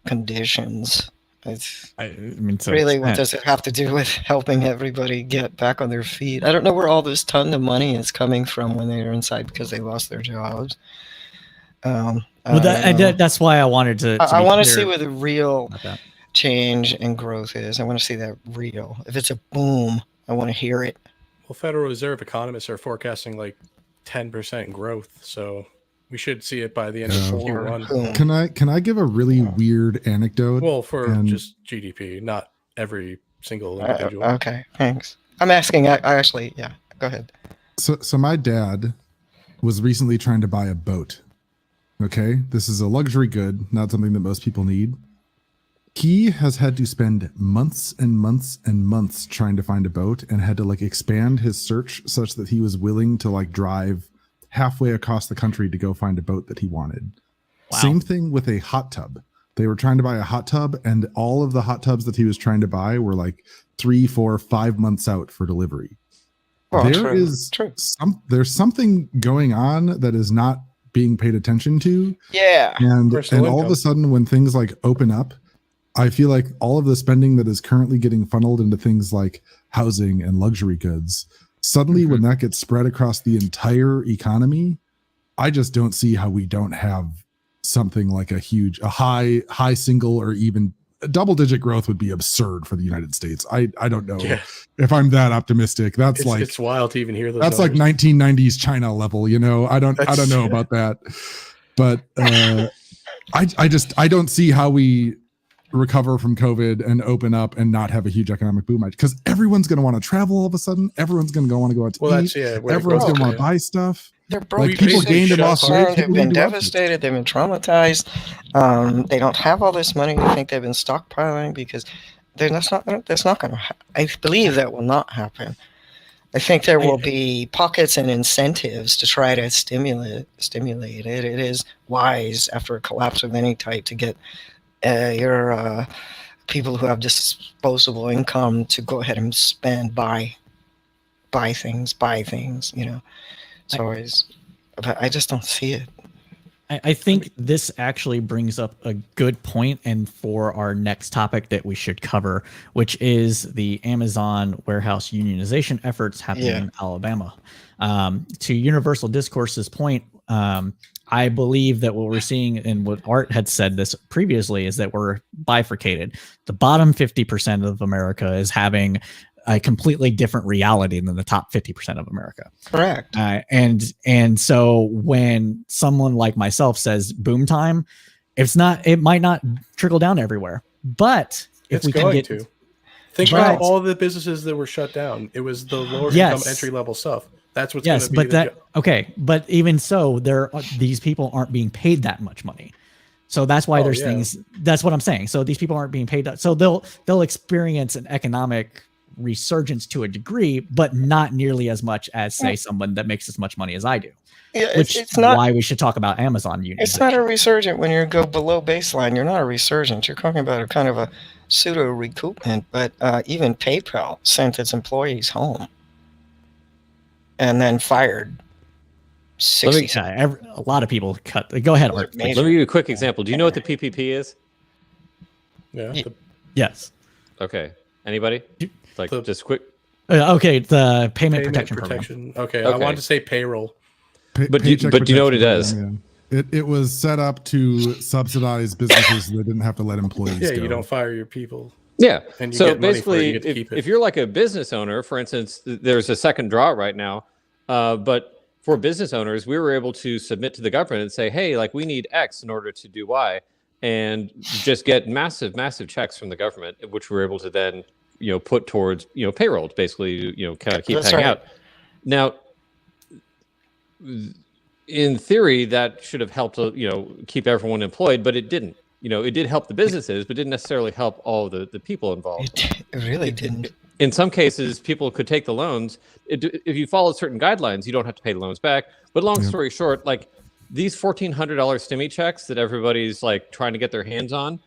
conditions. I mean, so Really, what does it have to do with helping everybody get back on their feet? I don't know where all this ton of money is coming from when they are inside because they lost their jobs. Well, that's why I wanted to. I be want to clear see where the real about that. change and growth is. I want to see that real. If it's a boom, I want to hear it. Well, Federal Reserve economists are forecasting like 10% growth, so we should see it by the end of Q1. Boom. Can I give a really weird anecdote? Well, for just GDP, not every single individual. Okay, thanks. I'm asking. I actually, yeah. Go ahead. So my dad was recently trying to buy a boat. Okay, this is a luxury good, not something that most people need. He has had to spend months and months and months trying to find a boat, and had to like expand his search such that he was willing to like drive halfway across the country to go find a boat that he wanted. Wow. Same thing with a hot tub. They were trying to buy a hot tub, and all of the hot tubs that he was trying to buy were like 3, 4, 5 months out for delivery. Well, There's something going on that is not being paid attention to. Yeah. And Personal all of income. a sudden, when things like open up, I feel like all of the spending that is currently getting funneled into things like housing and luxury goods, suddenly when that gets spread across the entire economy, I just don't see how we don't have something like a high single or even double-digit growth would be absurd for the United States. I don't know if I'm that optimistic. It's wild to even hear those. That's numbers. like 1990s China level, I don't know about that. But I don't see how we recover from COVID and open up and not have a huge economic boom, because everyone's going to want to travel all of a sudden. Everyone's going to want to go out to eat. Everyone's going to want to buy stuff. They're broke. Like people gained and lost weight. They've been devastated. They've been traumatized. They don't have all this money. They think they've been stockpiling because that's not going to. I believe that will not happen. I think there will be pockets and incentives to try to stimulate it. It is wise after a collapse of any type to get your people who have disposable income to go ahead and spend, buy things. It's always, but I just don't see it. I think this actually brings up a good point, and for our next topic that we should cover, which is the Amazon warehouse unionization efforts happening in Alabama. To Universal Discourse's point, I believe that what we're seeing, and what Art had said this previously, is that we're bifurcated. The bottom 50% of America is having a completely different reality than the top 50% of America. Correct. And so when someone like myself says boom time, it might not trickle down everywhere, but if we can get to think about all the businesses that were shut down, it was the lower income entry level stuff. That's what's going to be. But even so, these people aren't being paid that much money. So that's why there's things. That's what I'm saying. So these people aren't being paid that. So they'll experience an economic resurgence to a degree, but not nearly as much as, say, someone that makes as much money as I do. Yeah, which is why we should talk about Amazon unionization. It's not a resurgent when you go below baseline. You're not a resurgent. You're talking about a kind of a pseudo recoupment. But even PayPal sent its employees home and then fired 60. A lot of people cut. Go ahead, Art. Let me give you a quick example. Do you know what the PPP is? Yeah. Yes. Okay. Anybody? Like just quick. Okay, the payment protection program. Okay, I wanted to say payroll. But do you know what it does? It was set up to subsidize businesses so they didn't have to let employees go. You don't fire your people. Yeah. And you so get money basically, for it, you if you're like a business owner, for instance, there's a second draw right now. But for business owners, we were able to submit to the government and say, hey, like we need X in order to do Y. and just get massive checks from the government, which we're able to then put towards payroll to basically kind of keep That's hanging right. out. Now, in theory, that should have helped keep everyone employed, but it didn't. It did help the businesses, but didn't necessarily help all the people involved. It really didn't. In some cases, people could take the loans. If you followed certain guidelines, you don't have to pay the loans back. But long story short, like these $1,400 stimmy checks that everybody's like trying to get their hands on,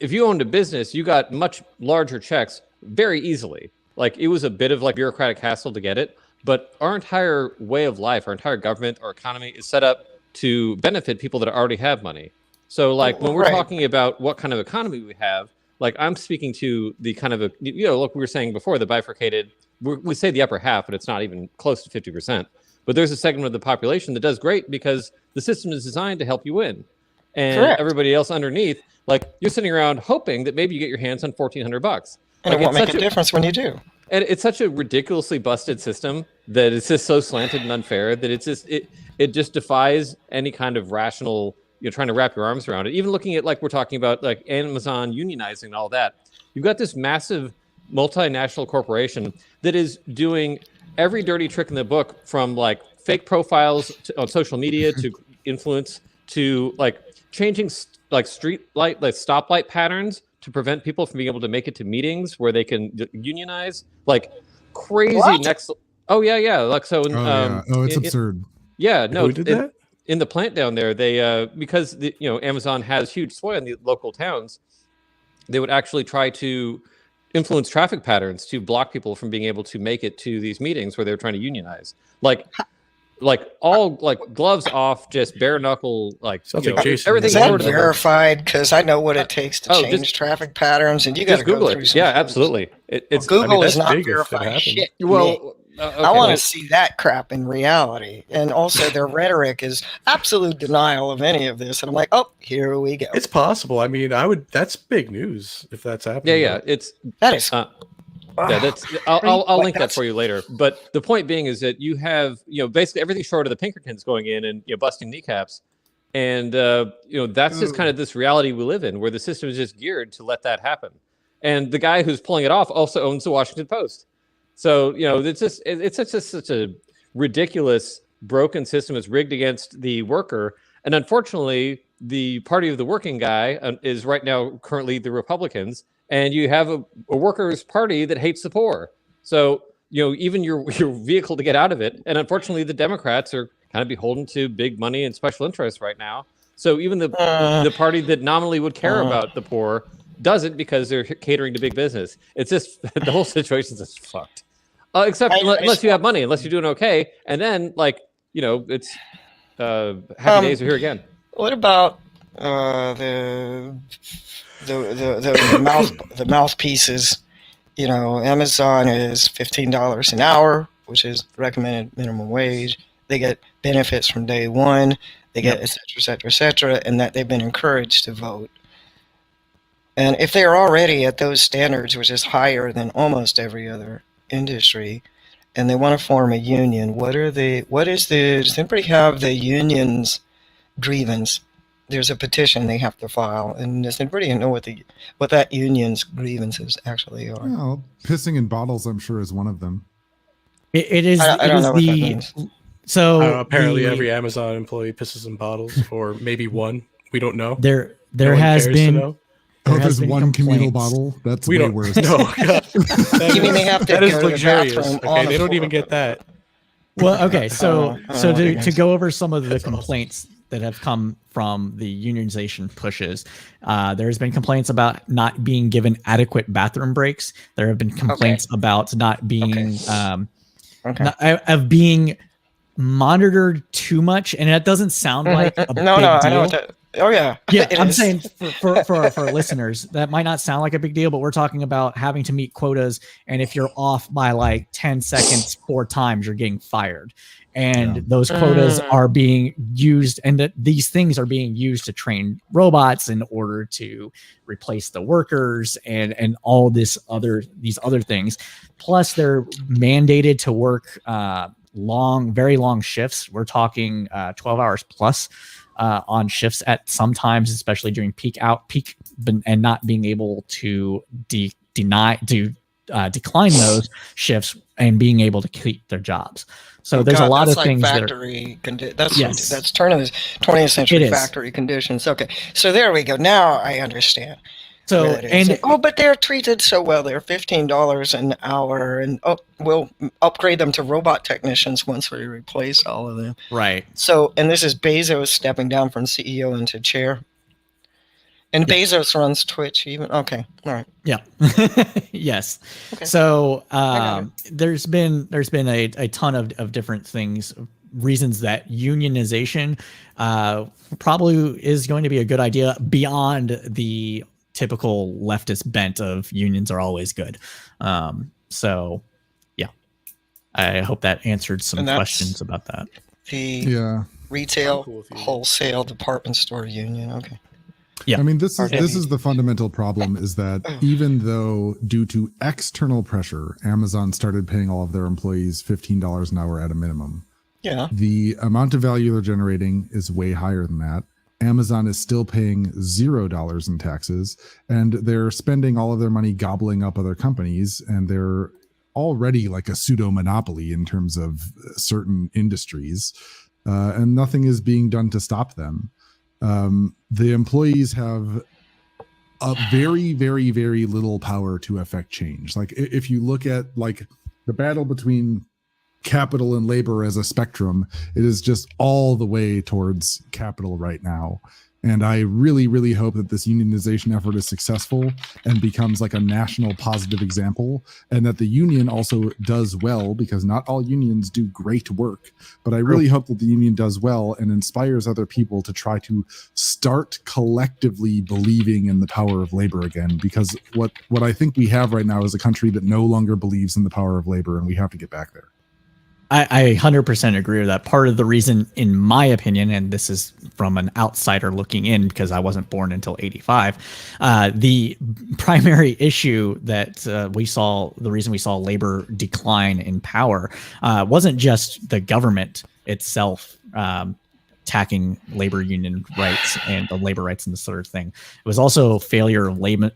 if you owned a business, you got much larger checks very easily. Like it was a bit of like bureaucratic hassle to get it, but our entire way of life, our entire government, our economy is set up to benefit people that already have money. So like when we're talking about what kind of economy we have, like I'm speaking to the kind of like we were saying before, the bifurcated, we say the upper half, but it's not even close to 50%. But there's a segment of the population that does great because the system is designed to help you win. And everybody else underneath, like you're sitting around hoping that maybe you get your hands on $1,400. And like, it won't make a difference when you do. And it's such a ridiculously busted system that it's just so slanted and unfair that it's just it just defies any kind of rational, trying to wrap your arms around it. Even looking at like we're talking about like Amazon unionizing and all that, you've got this massive multinational corporation that is doing every dirty trick in the book, from like fake profiles on social media to influence to like changing like stoplight patterns to prevent people from being able to make it to meetings where they can unionize, like crazy next. Oh yeah. Like so. It's absurd. No, who did that? In the plant down there, they because Amazon has huge sway in the local towns, they would actually try to influence traffic patterns to block people from being able to make it to these meetings where they're trying to unionize. Like all like gloves off, just bare knuckle, like Jason. everything Is that verified? Because I know what it takes to change traffic patterns, and you got to Google go through it. Yeah, absolutely. Google is that's not big if that verifying happened. shit. Well, I want to see that crap in reality. And also their rhetoric is absolute denial of any of this. And I'm like, oh, here we go. It's possible. I mean, that's big news if that's happening. Yeah. That is. That's. I'll link that for you later. But the point being is that you have basically everything short of the Pinkertons going in and busting kneecaps, and that's just kind of this reality we live in, where the system is just geared to let that happen. And the guy who's pulling it off also owns the Washington Post. So it's just such a ridiculous, broken system. It's rigged against the worker, and unfortunately, the party of the working guy is right now currently the Republicans, and you have a workers' party that hates the poor. So even your vehicle to get out of it, and unfortunately, the Democrats are kind of beholden to big money and special interests right now. So even the party that nominally would care about the poor doesn't, because they're catering to big business. It's just the whole situation's just fucked. Except unless you have money, unless you're doing okay, and then it's happy days are here again. What about the mouthpieces? Amazon is $15 an hour, which is recommended minimum wage. They get benefits from day one. They get et cetera, and that they've been encouraged to vote. And if they're already at those standards, which is higher than almost every other industry, and they want to form a union, does anybody have the union's grievance? There's a petition they have to file, and does anybody know what that union's grievances actually are? Well, pissing in bottles, I'm sure, is one of them. It is. I don't know what that means. So apparently every Amazon employee pisses in bottles, or maybe one. We don't know. There No one has cares to been. know. There's one communal bottle. That's way worse. No, God. You mean they have to That go is to the luxurious. bathroom Okay, on they the don't floor? even get that. Well, okay, so to goodness. go over some of the complaints that have come from the unionization pushes, there's been complaints about not being given adequate bathroom breaks. There have been complaints about not being of being monitored too much, and that doesn't sound like a big deal. I know what that. Oh yeah, Yeah, it I'm is. saying for our listeners, that might not sound like a big deal, but we're talking about having to meet quotas, and if you're off by like 10 seconds 4 times, you're getting fired. And those quotas are being used, and these things are being used to train robots in order to replace the workers and all these other things. Plus, they're mandated to work very long shifts. We're talking 12 hours plus. on shifts at sometimes, especially during peak, and not being able to decline those shifts and being able to keep their jobs. So there's a lot of things factory that's Yes. that's turn of the 20th It century is. factory conditions. Okay, so there we go. Now I understand. So where it is. But they're treated so well. They're $15 an hour, and we'll upgrade them to robot technicians once we replace all of them. right. So, and this is Bezos stepping down from CEO into chair. And Bezos runs Twitch even. Okay. All right. Yeah. Yes. Okay. So there's been a ton of different things, reasons that unionization probably is going to be a good idea beyond the typical leftist bent of unions are always good. So yeah, I hope that answered some questions about that. The retail wholesale department store union. Okay. Yeah. I mean, this is the fundamental problem, is that even though due to external pressure, Amazon started paying all of their employees $15 an hour at a minimum. Yeah. The amount of value they're generating is way higher than that. Amazon is still paying $0 in taxes, and they're spending all of their money gobbling up other companies, and they're already like a pseudo monopoly in terms of certain industries, and nothing is being done to stop them. The employees have a very, very, very little power to affect change. Like if you look at like the battle between capital and labor as a spectrum, it is just all the way towards capital right now. And I really, really hope that this unionization effort is successful and becomes like a national positive example, and that the union also does well, because not all unions do great work. But I really hope that the union does well and inspires other people to try to start collectively believing in the power of labor again, because what I think we have right now is a country that no longer believes in the power of labor, and we have to get back there. I 100% agree with that. Part of the reason, in my opinion, and this is from an outsider looking in because I wasn't born until 85, the primary issue that we saw, the reason we saw labor decline in power wasn't just the government itself attacking labor union rights and the labor rights and this sort of thing. It was also failure of labor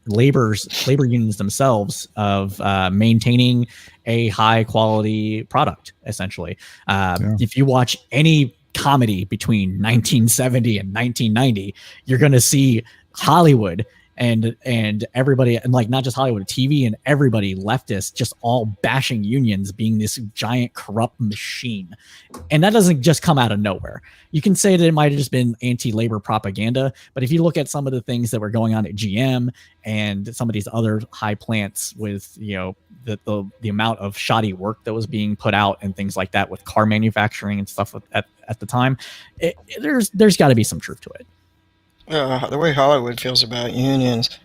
unions themselves of maintaining a high quality product, essentially. If you watch any comedy between 1970 and 1990, you're going to see Hollywood and everybody, and like not just Hollywood, TV and everybody, leftists, just all bashing unions being this giant corrupt machine. And that doesn't just come out of nowhere. You can say that it might have just been anti-labor propaganda, but if you look at some of the things that were going on at GM and some of these other high plants with, you know, the amount of shoddy work that was being put out and things like that with car manufacturing and stuff at the time, there's got to be some truth to it. The way Hollywood feels about unions,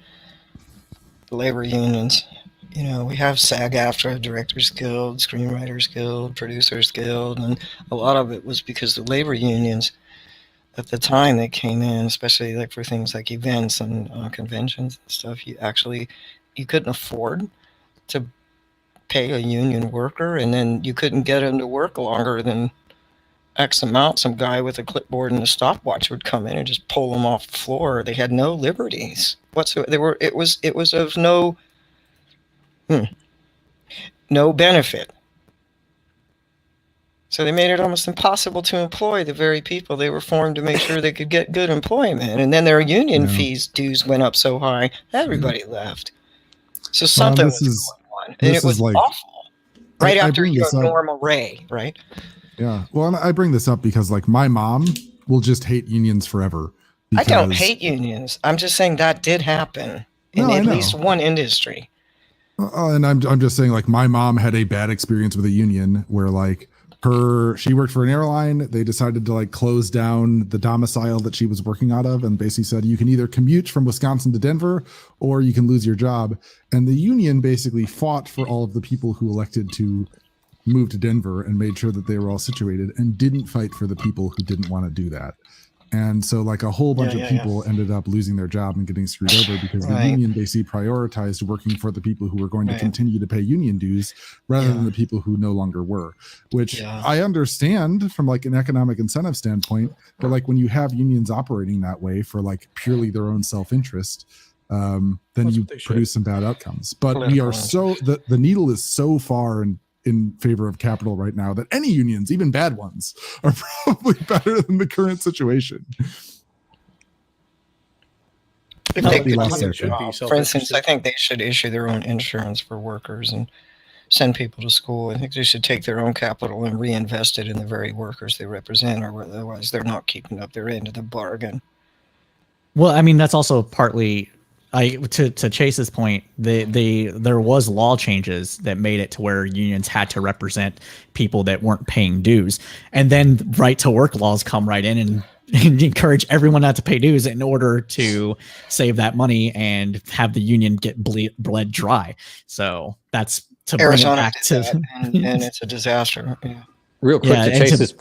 labor unions, you know, we have SAG-AFTRA, Directors Guild, Screenwriters Guild, Producers Guild, and a lot of it was because the labor unions at the time they came in, especially like for things like events and conventions and stuff, you couldn't afford to pay a union worker, and then you couldn't get them to work longer than X amount. Some guy with a clipboard and a stopwatch would come in and just pull them off the floor. They had no liberties whatsoever. It was of no benefit. So they made it almost impossible to employ the very people they were formed to make sure they could get good employment. And then their union dues went up so high, everybody left. So something was going on, and it was like awful. Right after your normal Ray, right? Yeah. Well, and I bring this up because like my mom will just hate unions forever. I don't hate unions. I'm just saying that did happen in at least one industry. And I'm just saying, like, my mom had a bad experience with a union where like she worked for an airline. They decided to like close down the domicile that she was working out of and basically said, you can either commute from Wisconsin to Denver or you can lose your job. And the union basically fought for all of the people who elected to move to Denver and made sure that they were all situated, and didn't fight for the people who didn't want to do that. And so like a whole bunch of people ended up losing their job and getting screwed over because the union basically prioritized working for the people who were going to continue to pay union dues rather than the people who no longer were, which I understand from like an economic incentive standpoint. But like when you have unions operating that way for like purely their own self-interest, then you produce some bad outcomes. But we are so the needle is so far in favor of capital right now that any unions, even bad ones, are probably better than the current situation. If they could do their job. For instance, I think they should issue their own insurance for workers and send people to school. I think they should take their own capital and reinvest it in the very workers they represent, or otherwise they're not keeping up their end of the bargain. Well, I mean, that's also partly to Chase's point, there was law changes that made it to where unions had to represent people that weren't paying dues, and then right to work laws come right in and encourage everyone not to pay dues in order to save that money and have the union get bled dry. So that's to Arizona bring it back to that, and it's a disaster. Yeah. Real quick to Chase's.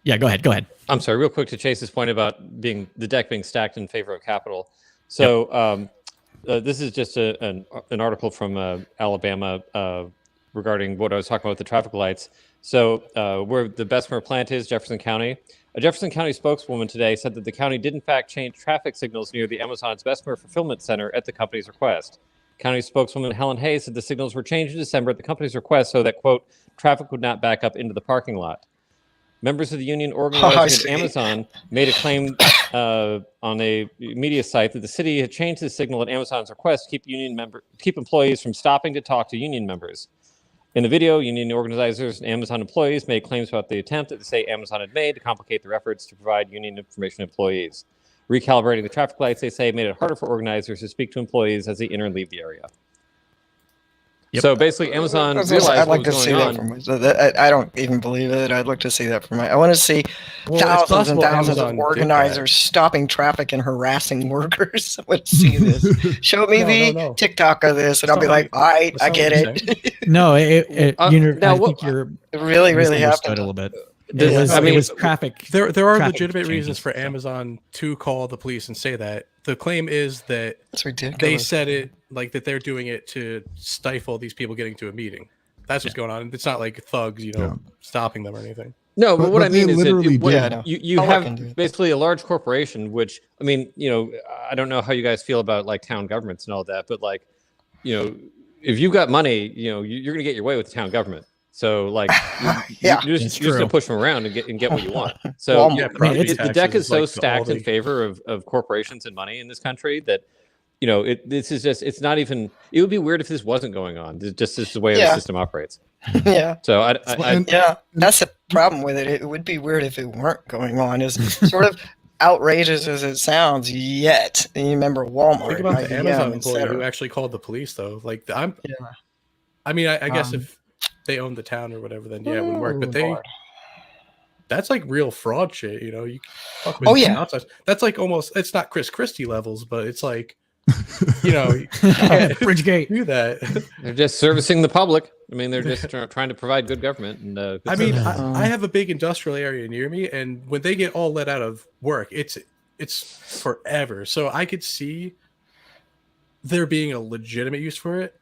Go ahead. I'm sorry. Real quick to Chase's point about the deck being stacked in favor of capital. So this is just an article from Alabama regarding what I was talking about with the traffic lights. So where the Bessemer plant is, Jefferson County. A Jefferson County spokeswoman today said that the county did in fact change traffic signals near the Amazon's Bessemer fulfillment center at the company's request. County spokeswoman Helen Hayes said the signals were changed in December at the company's request so that, quote, traffic would not back up into the parking lot. Members of the union organizing Amazon made a claim on a media site that the city had changed the signal at Amazon's request to keep employees from stopping to talk to union members. In the video, union organizers and Amazon employees made claims about the attempt that they say Amazon had made to complicate their efforts to provide union information to employees. Recalibrating the traffic lights, they say, made it harder for organizers to speak to employees as they enter and leave the area. Yep. So basically, Amazon realized I'd like what was to see going that from. I don't even believe it. I'd like to see that from. I want to see thousands and thousands of organizers stopping traffic and harassing workers. I want to see this. Show me the TikTok of this, and I'll be like, all right, I get it. No, I think you're really happened a little bit. It was traffic. There are legitimate reasons for Amazon to call the police and say that. The claim is that they said it like that they're doing it to stifle these people getting to a meeting. That's what's going on. It's not like thugs, stopping them or anything. No, but what I mean is that you have basically a large corporation, which, I mean, I don't know how you guys feel about like town governments and all that, but like, if you've got money, you're going to get your way with the town government. So like, you're just going to push them around and get what you want. So the deck is so stacked in favor of corporations and money in this country that, it's not even, it would be weird if this wasn't going on. Just is the way the system operates. Yeah. So that's the problem with it. It would be weird if it weren't going on. Is sort of outrageous as it sounds. Yet, and you remember Walmart. Think about the Amazon employee who actually called the police, though. Like I guess if they owned the town or whatever, then it wouldn't work. But that's like real fraud shit. You fuck with outside. That's like almost. It's not Chris Christie levels, but it's like. Bridgegate. Do that. They're just servicing the public. I mean, they're just trying to provide good government. And I have a big industrial area near me, and when they get all let out of work, it's forever. So I could see there being a legitimate use for it.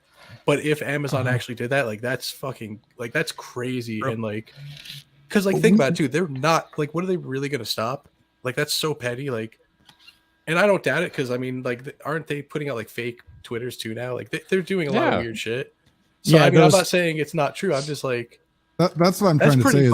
But if Amazon actually did that, like that's fucking like that's crazy. And like, because like think about it too, they're not like, what are they really gonna stop? Like that's so petty. Like. And I don't doubt it because I mean, like, aren't they putting out like fake Twitters too now? Like, they're doing a lot of weird shit. So I mean, I'm not saying it's not true. I'm just like, that's what I'm trying to say.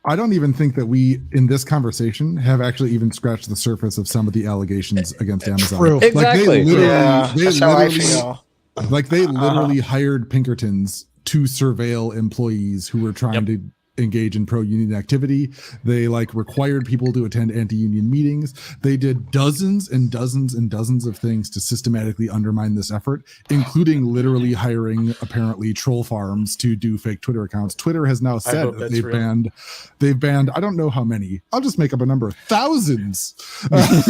I don't even think that we in this conversation have actually even scratched the surface of some of the allegations against Amazon. True. Exactly. That's how I feel. Like they literally hired Pinkertons to surveil employees who were trying to engage in pro-union activity. They like required people to attend anti-union meetings. They did dozens and dozens and dozens of things to systematically undermine this effort, including literally hiring apparently troll farms to do fake Twitter accounts. Twitter has now said that they've banned I don't know how many. I'll just make up a number. Thousands. That's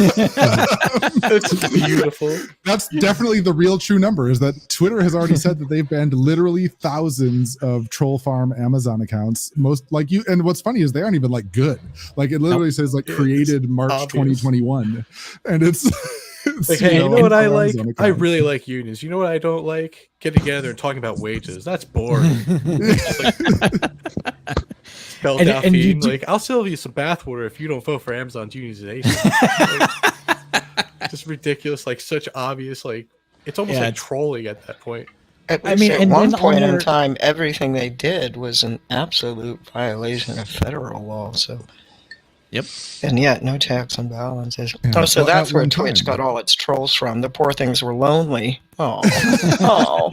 beautiful. That's definitely the real true number, is that Twitter has already said that they've banned literally thousands of troll farm Amazon accounts, most most like you. And what's funny is they aren't even like good. Like it literally says like created March obvious. 2021, and it's like, hey, you know what I like? Amazon I account. really like unions. You know what I don't like? Getting together and talking about wages. That's boring. Spelled out and you fiend, do- like, I'll sell you some bathwater if you don't vote for Amazon's unionization. Like, just ridiculous. Like such obvious. Like it's almost like trolling at that point. At I least mean, at and one then point on in their- time, everything they did was an absolute violation of federal law. So, Yep. and yet, no checks and balances. Yeah. Oh, so Well, that's at where one Twitch time. got all its trolls from. The poor things were lonely. Oh, oh,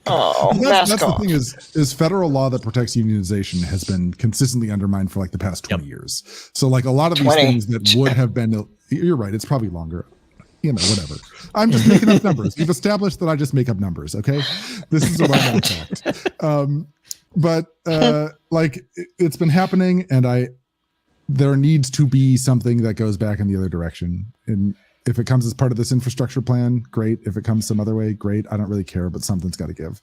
oh. That's Mask the off. thing is federal law that protects unionization has been consistently undermined for like the past 20 years. So like a lot of these 20. things that would have been, you're right, it's probably longer. You know, whatever. I'm just making up numbers. We've established that I just make up numbers. Okay, this is what I know. But like it's been happening, and there needs to be something that goes back in the other direction. And if it comes as part of this infrastructure plan, great. If it comes some other way, great. I don't really care, but something's got to give.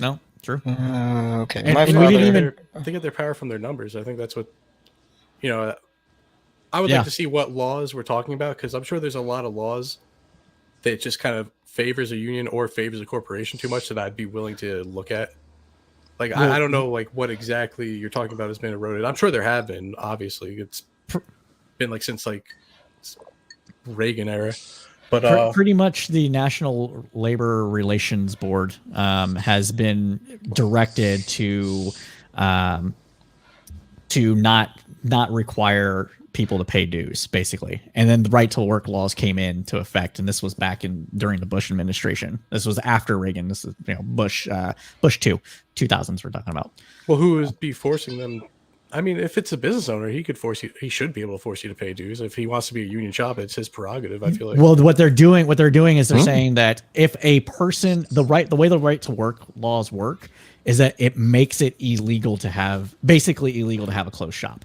No, true. Okay, And- my and we father. didn't even- They get their power from their numbers. I think that's what I would Yeah. like to see what laws we're talking about, because I'm sure there's a lot of laws that just kind of favors a union or favors a corporation too much that I'd be willing to look at. Like I don't know like what exactly you're talking about has been eroded. I'm sure there have been. Obviously, it's been like since like Reagan era. But Pretty much the National Labor Relations Board has been directed to not require people to pay dues, basically. And then the right to work laws came into effect, and this was back during the Bush administration. This was after Reagan. This is Bush 2000s we're talking about. well, who would be forcing them? I mean, if it's a business owner, he could force you. He should be able to force you to pay dues. If he wants to be a union shop, it's his prerogative. I feel like. Well, what they're doing is they're saying that if a person, the way the right to work laws work is that it makes it basically illegal to have a closed shop.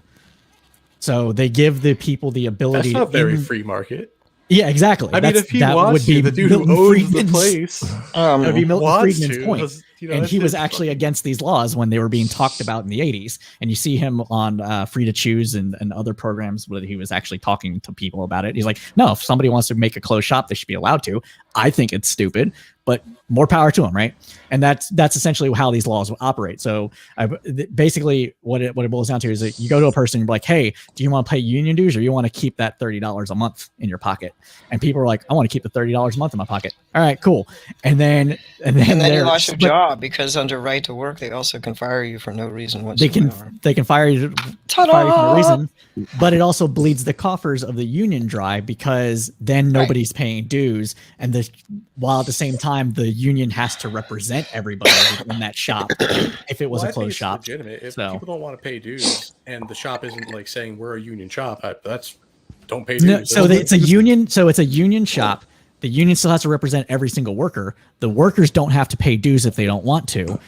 So they give the people the ability. That's not very free market. Yeah, exactly. I mean, if he wants to, the dude who Milton owns the Friedman's- place That would be Milton wants Friedman's to. point. And that's he was his actually against these laws when they were being talked about in the 80s. And you see him on Free to Choose and other programs where he was actually talking to people about it. He's like, no, if somebody wants to make a closed shop, they should be allowed to. I think it's stupid, but more power to him, right? And that's essentially how these laws operate. So basically what it boils down to is that you go to a person and you're like, hey, do you want to pay union dues or you want to keep that $30 a month in your pocket? And people are like, I want to keep the $30 a month in my pocket. All right, cool. And then you lost your job because under right to work, they also can fire you for no reason whatsoever. They can fire you for no reason, but it also bleeds the coffers of the union dry because then nobody's paying dues, and while at the same time the union has to represent everybody in that shop if it was Well, a closed shop. Legitimate. If So- people don't want to pay dues and the shop isn't like saying we're a union shop, don't pay dues. No, so it's a union. So it's a union shop. The union still has to represent every single worker. The workers don't have to pay dues if they don't want to.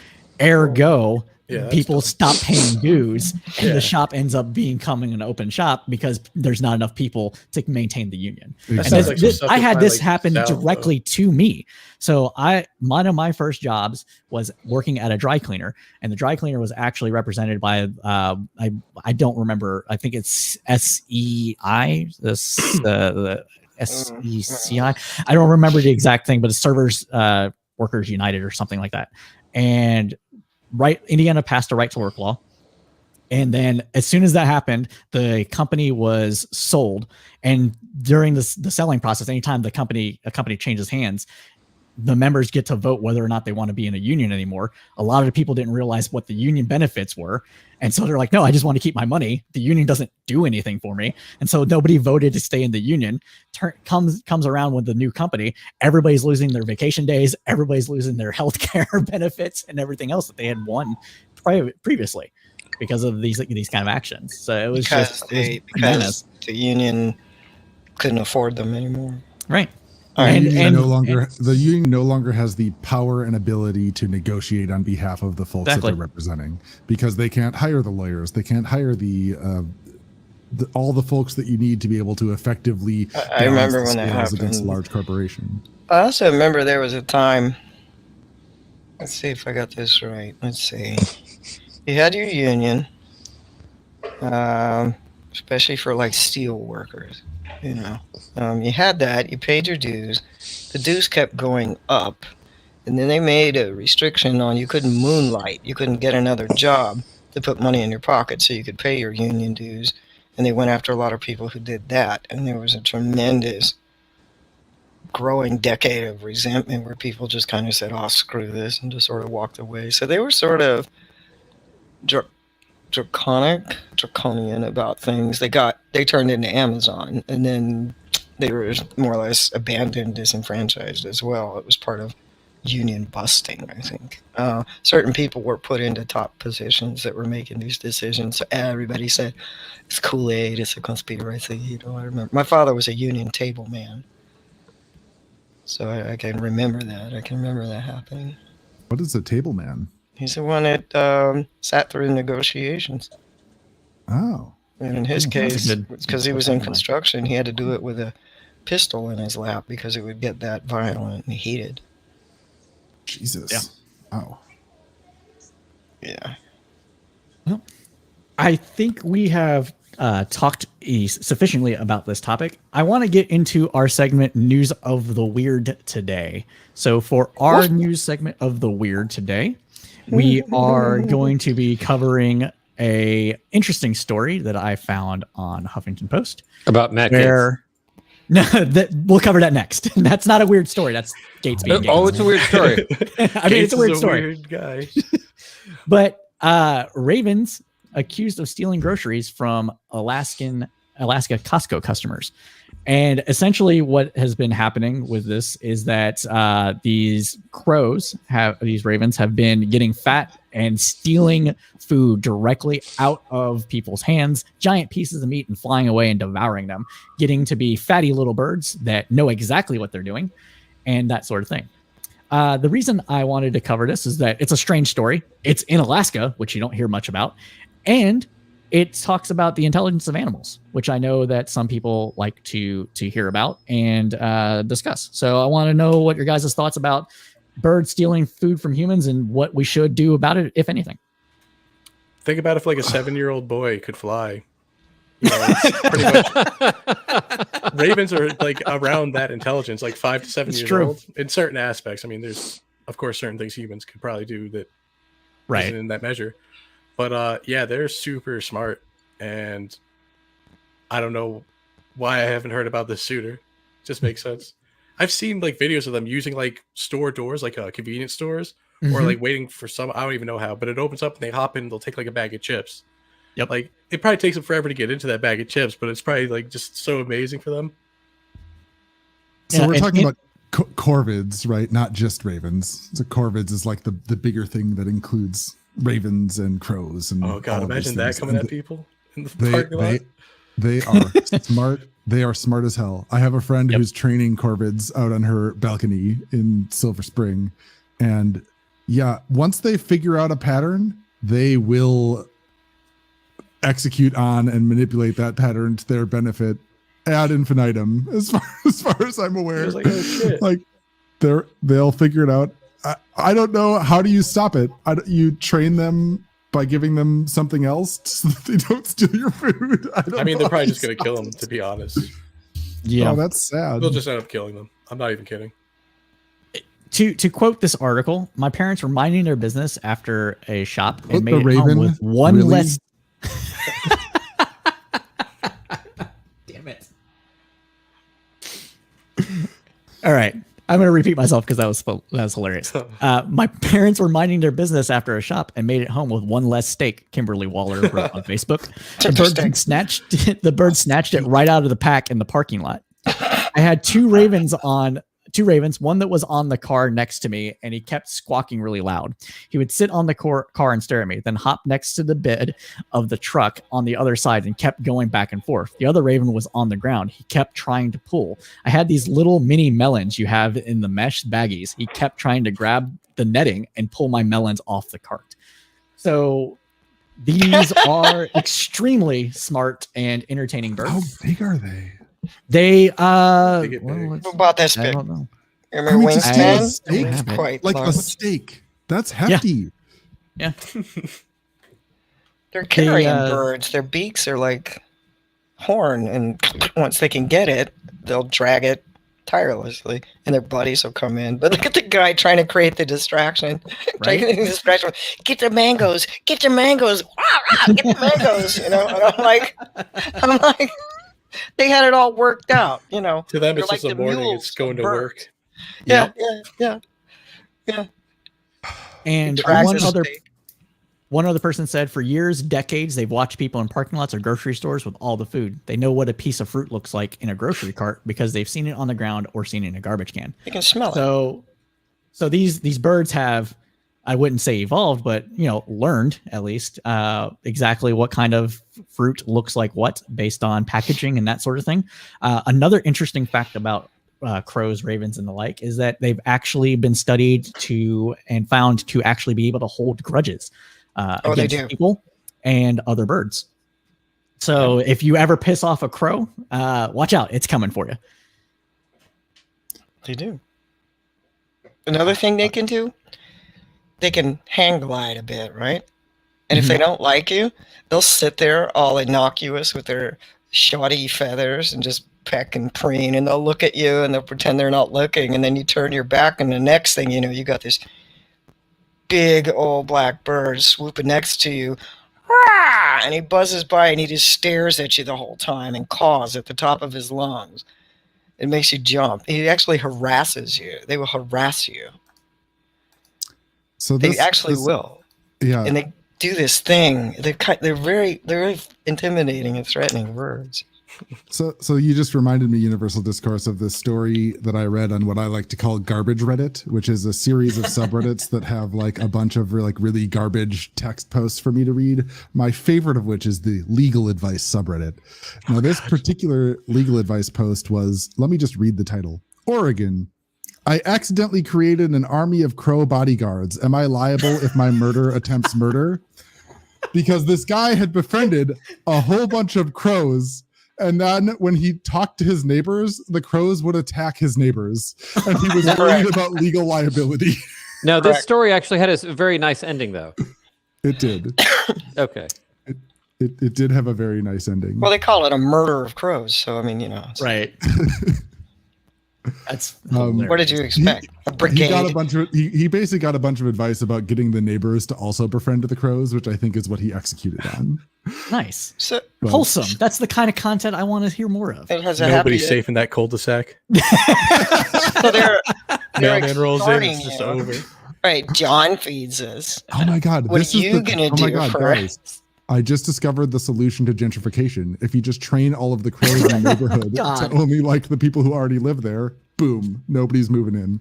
Ergo, Yeah, that's people dumb. stop paying dues, and Yeah. the shop ends up becoming an open shop because there's not enough people to maintain the union. That And sounds like some stuff I that had probably, this happen South, though. directly to me. So one of my first jobs was working at a dry cleaner, and the dry cleaner was actually represented by I don't remember. I think it's SEI, the SECI. I don't remember the exact thing, but it's Servers Workers United or something like that. And Indiana passed a right to work law. And then as soon as that happened, the company was sold. And during the selling process, anytime a company changes hands, the members get to vote whether or not they want to be in a union anymore. A lot of the people didn't realize what the union benefits were. And so they're like, no, I just want to keep my money. The union doesn't do anything for me. And so nobody voted to stay in the union. Comes around with the new company. Everybody's losing their vacation days. Everybody's losing their health care benefits and everything else that they had won previously because of these kind of actions. So it was because bananas. the union couldn't afford them anymore. Right. All The right. union no longer has the power and ability to negotiate on behalf of the folks that they're representing because they can't hire the lawyers. They can't hire all the folks that you need to be able to effectively. I remember when that against a happened. large corporation. I also remember there was a time. Let's see if I got this right. Let's see. You had your union, especially for like steel workers. You know, you had that. You paid your dues. The dues kept going up, and then they made a restriction on you couldn't moonlight. You couldn't get another job to put money in your pocket so you could pay your union dues. And they went after a lot of people who did that. And there was a tremendous growing decade of resentment where people just kind of said, "Oh, screw this," and just sort of walked away. So they were sort of draconian about things. They turned into Amazon, and then they were more or less abandoned, disenfranchised as well. It was part of union busting, I think. Certain people were put into top positions that were making these decisions. So everybody said, it's Kool-Aid, it's a conspiracy. You know, I remember my father was a union table man. So I can remember that. I can remember that happening. What is a table man? He's the one that sat through the negotiations. Oh. And in his That's case, a good- because he was in construction, he had to do it with a pistol in his lap because it would get that violent and heated. Jesus. Yeah. Wow. Yeah. I think we have talked sufficiently about this topic. I want to get into our segment News of the Weird today. So for our news segment of the Weird today, we are going to be covering a interesting story that I found on Huffington Post About Matt Gaetz. where no, we'll cover that next. That's not a weird story. That's Gates being Gates. Oh, it's a weird story. I mean, it's a weird story. Weird guy. But ravens accused of stealing groceries from Alaska Costco customers. And essentially what has been happening with this is that these ravens have been getting fat and stealing food directly out of people's hands, giant pieces of meat, and flying away and devouring them, getting to be fatty little birds that know exactly what they're doing and that sort of thing. The reason I wanted to cover this is that it's a strange story. It's in Alaska, which you don't hear much about. And it talks about the intelligence of animals, which I know that some people like to hear about and discuss. So I want to know what your guys' thoughts about birds stealing food from humans and what we should do about it, if anything. Think about if like a 7-year-old boy could fly. You know, it's pretty much ravens are like around that intelligence, like 5 to 7 It's years true. old in certain aspects. I mean, there's of course certain things humans could probably do that Right. isn't in that measure. But yeah, they're super smart, and I don't know why I haven't heard about this sooner. Just makes sense. I've seen like videos of them using like store doors, like convenience stores, or like waiting for some. I don't even know how, but it opens up and they hop in. They'll take like a bag of chips. Yep. Like it probably takes them forever to get into that bag of chips, but it's probably like just so amazing for them. So Yeah, we're and talking about corvids, right? Not just ravens. So corvids is like the bigger thing that includes ravens and crows and Oh god, all of these imagine that things. coming And at people in the parking lot. they are smart. They are smart as hell. I have a friend who's training corvids out on her balcony in Silver Spring, and yeah, once they figure out a pattern, they will execute on and manipulate that pattern to their benefit ad infinitum. As far as I'm aware, It was like, oh, shit. like they'll figure it out. I don't know, how do you stop it? You train them by giving them something else so that they don't steal your food. I mean, they're probably just gonna kill them. To be honest, Yeah. Oh, that's sad. they'll just end up killing them. I'm not even kidding. To quote this article, my parents were minding their business after a shop and Put made the it home raven, with one really? less. Damn it! All right, I'm going to repeat myself because that was hilarious. My parents were minding their business after a shop and made it home with one less steak. Kimberly Waller wrote on Facebook. The bird snatched it right out of the pack in the parking lot. I had two ravens, one that was on the car next to me, and he kept squawking really loud. He would sit on the car and stare at me, then hop next to the bed of the truck on the other side and kept going back and forth. The other raven was on the ground. He kept trying to pull. I had these little mini melons you have in the mesh baggies. He kept trying to grab the netting and pull my melons off the cart. So these are extremely smart and entertaining birds. How big are they? They They get big. About that I big. don't know. Remember just wingspan? a steak, have it. Quite like a large. steak. That's hefty. Yeah. They're carrion They, birds. Their beaks are like horn, and once they can get it, they'll drag it tirelessly, and their buddies will come in. But look at the guy trying to create the distraction. Right? Taking the distraction. Get the mangoes. Get the mangoes. Rah, rah, get the mangoes. You know, and I'm like, they had it all worked out. You know, To them, They're it's just like the the morning. mules It's going of to birds. work. Yeah, Yep. yeah. And Tracks one is other fake. One other person said, for years, decades, they've watched people in parking lots or grocery stores with all the food. They know what a piece of fruit looks like in a grocery cart because they've seen it on the ground or seen it in a garbage can. You can smell it. So these birds have, I wouldn't say evolved, but learned at least exactly what kind of fruit looks like what based on packaging and that sort of thing. Another interesting fact about crows, ravens, and the like is that they've actually been studied and found to actually be able to hold grudges They against do. people and other birds. So if you ever piss off a crow, watch out, it's coming for you. They do. Another thing they can do, they can hang glide a bit, right? And if they don't like you, they'll sit there all innocuous with their shoddy feathers and just peck and preen, and they'll look at you and they'll pretend they're not looking, and then you turn your back, and the next thing you know, you got this big old black bird swooping next to you. Rah! And he buzzes by and he just stares at you the whole time and caws at the top of his lungs. It makes you jump. He actually harasses you. They will harass you. So They actually will. Yeah. And they do this thing. They're very intimidating and threatening birds. So you just reminded me, Universal Discourse, of this story that I read on what I like to call Garbage Reddit, which is a series of subreddits that have like a bunch of really garbage text posts for me to read. My favorite of which is the legal advice subreddit. Now, this particular legal advice post was, let me just read the title. Oregon. I accidentally created an army of crow bodyguards. Am I liable if my murder attempts murder? Because this guy had befriended a whole bunch of crows. And then when he talked to his neighbors, the crows would attack his neighbors. And he was worried about legal liability. No, this Correct. story actually had a very nice ending, though. It did. Okay. It did have a very nice ending. Well, they call it a murder of crows. So, I mean, it's- Right. That's What did you expect? A brigade? He got a bunch of he basically got a bunch of advice about getting the neighbors to also befriend the crows, which I think is what he executed on. nice. So, But- Wholesome. That's the kind of content I want to hear more of. it has a Nobody's happy. safe in that cul-de-sac. So they're Mailman rolls in, extorting it's just you. over. Right, John feeds us. Oh my god! What this are is you gonna oh my do god, for guys! I just discovered the solution to gentrification. If you just train all of the crows in the neighborhood God. to only like the people who already live there, boom, nobody's moving in.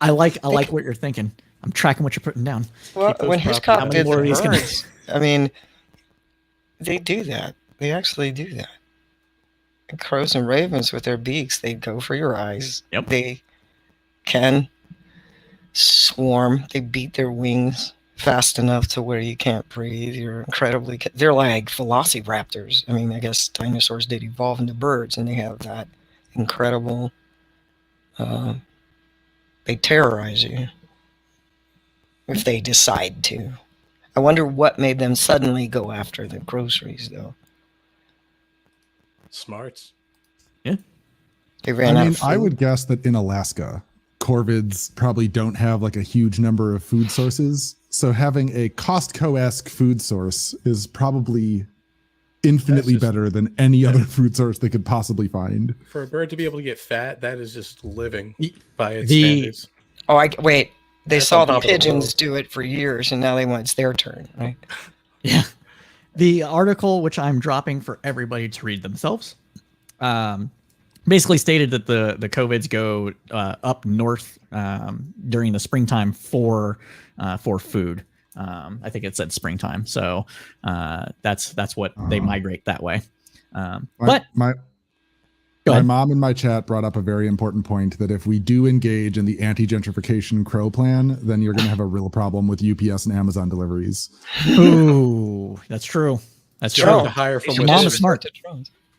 I like what you're thinking. I'm tracking what you're putting down. Well, Keep those when properties. Hitchcock How many did more the of these can- birds, I mean, they do that. They actually do that. And crows and ravens with their beaks, they go for your eyes. Yep. They can swarm. They beat their wings fast enough to where you can't breathe. They're like velociraptors. I mean, I guess dinosaurs did evolve into birds, and they have that incredible. They terrorize you if they decide to. I wonder what made them suddenly go after the groceries, though. Smarts. They ran out of food. I would guess that in Alaska, corvids probably don't have like a huge number of food sources. So having a Costco-esque food source is probably infinitely That's just- better than any other food source they could possibly find. For a bird to be able to get fat, that is just living Y- by its the- standards. Oh, wait. They That's saw on the top of the pigeons world. do it for years, and now it's their turn, right? Yeah. The article, which I'm dropping for everybody to read themselves, basically stated that the COVIDs go up north during the springtime for food. I think it said springtime, so that's what they migrate that way. But My go ahead. mom in my chat brought up a very important point that if we do engage in the anti-gentrification crow plan, then you're going to have a real problem with UPS and Amazon deliveries. Ooh, that's true. That's You true. have to hire from Your mom within. is smart.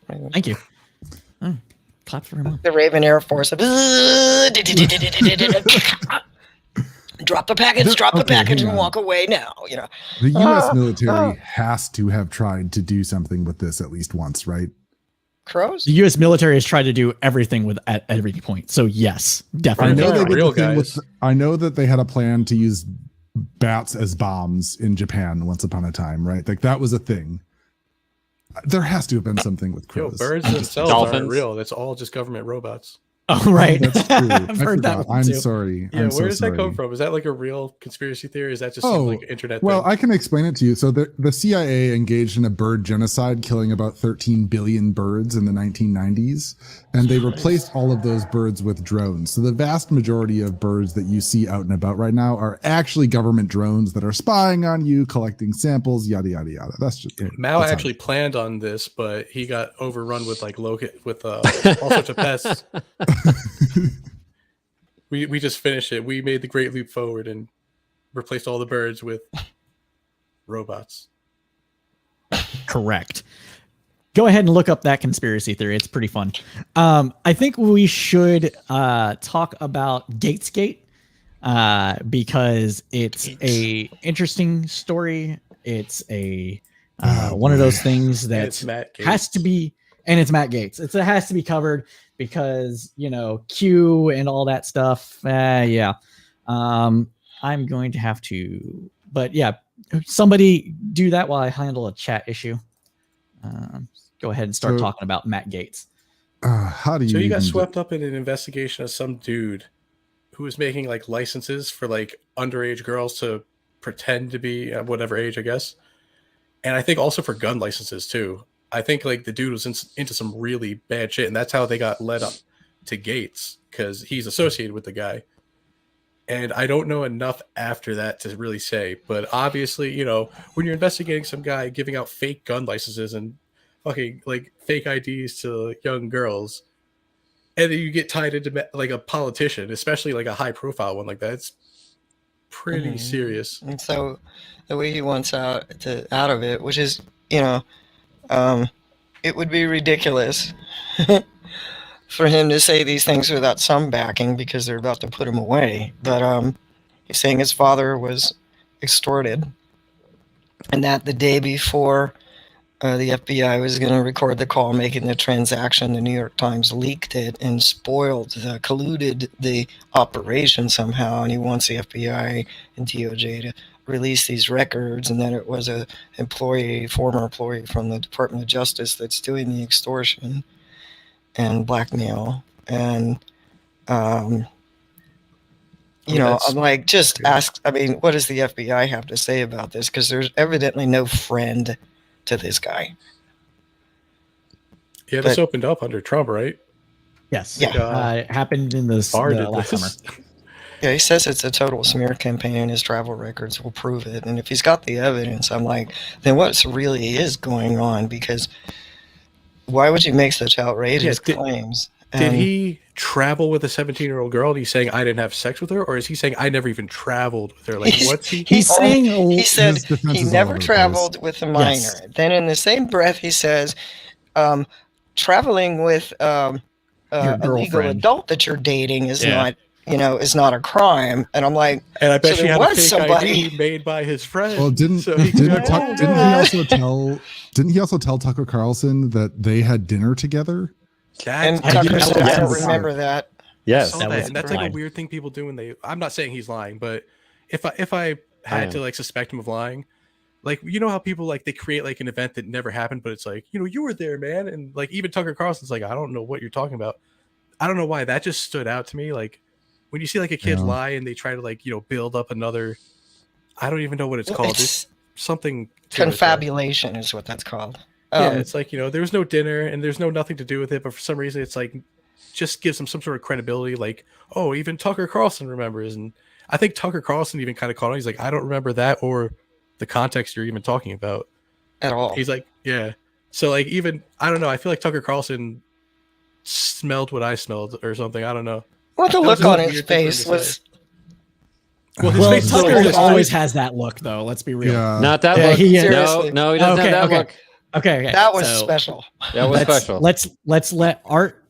Right. Thank you. Oh, clap for your mom. The Raven Air Force. Drop the package, hang and on. walk away now. The U.S. military has to have tried to do something with this at least once, right? Crows? The U.S. military has tried to do everything with at every point. So yes, I definitely. know they're they did real the thing guys. I know that they had a plan to use bats as bombs in Japan once upon a time, right? Like that was a thing. There has to have been something with Yo, crows. birds I'm just- themselves aren't Dolphins. real. That's all just government robots. Oh, right. That's true. I've I heard that forgot. one I'm too. sorry. Yeah, I'm where so does sorry. that come from? Is that like a real conspiracy theory? Is that just Oh, like an internet Well, thing? I can explain it to you. So the CIA engaged in a bird genocide, killing about 13 billion birds in the 1990s, and they replaced all of those birds with drones. So the vast majority of birds that you see out and about right now are actually government drones that are spying on you, collecting samples, yada yada yada. That's just it. Mao That's how actually it planned on this, but he got overrun with like with all sorts of pests. We just finished it. We made the great leap forward and replaced all the birds with robots. Correct. Go ahead and look up that conspiracy theory. It's pretty fun. I think we should talk about GaetzGate because it's a interesting story. It's a one of those things And that it's Matt Gaetz. has to be, and it's Matt Gaetz. It has to be covered because Q and all that stuff. Yeah, I'm going to have to. But yeah, somebody do that while I handle a chat issue. Go ahead and start So- talking about Matt Gaetz. How do you? So you got even- swept up in an investigation of some dude who was making like licenses for like underage girls to pretend to be whatever age, I guess. And I think also for gun licenses too. I think like the dude was into some really bad shit, and that's how they got led up to Gaetz because he's associated with the guy. And I don't know enough after that to really say, but obviously, when you're investigating some guy giving out fake gun licenses and fucking like fake IDs to young girls, and then you get tied into like a politician, especially like a high profile one like that, it's pretty serious. And so the way he wants out of it, which is, it would be ridiculous for him to say these things without some backing because they're about to put him away. But he's saying his father was extorted and that the day before the FBI was going to record the call making the transaction, the New York Times leaked it and colluded the operation somehow, and he wants the FBI and DOJ to release these records, and that it was a former employee from the Department of Justice that's doing the extortion and blackmail. And I'm like, just ask. I mean, what does the FBI have to say about this? Because there's evidently no friend to this guy. Yeah, this But- opened up under Trump, right? Yes. Yeah. It happened in the Barr did last this. summer. Yeah, he says it's a total smear campaign and his travel records will prove it. And if he's got the evidence, I'm like, then what really is going on? Because why would you make such outrageous Yeah, claims? Did And he travel with a 17-year-old girl and he's saying I didn't have sex with her, or is he saying I never even traveled with her? Like, He's- what's he? He's saying He said His defense he is all never over the traveled with a minor. Yes. Then in the same breath, he says, traveling with Your a legal girlfriend. adult that you're dating is Yeah. not a crime. And I'm like, And I bet So she there had a was fake somebody- ID made by his friend. Well, didn't he he also tell Tucker Carlson that they had dinner together? and I Tucker didn't said, know I that don't was- remember that. Yes. saw that that, was and that's like fine. a weird thing people do when I'm not saying he's lying, but if I had to like suspect him of lying, like how people like they create like an event that never happened, but it's like you were there, man, and like even Tucker Carlson's like I don't know what you're talking about. I don't know why that just stood out to me. Like when you see like a kid Yeah. lie and they try to like build up another, I don't even know what it's called. It's There's something to it, though. confabulation is what that's called. Yeah, it's like there was no dinner and there's nothing to do with it, but for some reason it's like just gives them some sort of credibility. Like, oh, even Tucker Carlson remembers, and I think Tucker Carlson even kind of caught on. He's like, I don't remember that or the context you're even talking about. at all. He's like, yeah. So like even I don't know. I feel like Tucker Carlson smelled what I smelled or something. I don't know. Well, the that look was a on weird his thing for him face to was. Well, his Well, face is so Tucker weird. always has that look, though. Let's be real. Yeah. Not that Yeah, look. he- no, Seriously. no, he doesn't Okay, have that okay. look. Okay. That was so special. That was let's, special. Let's let Art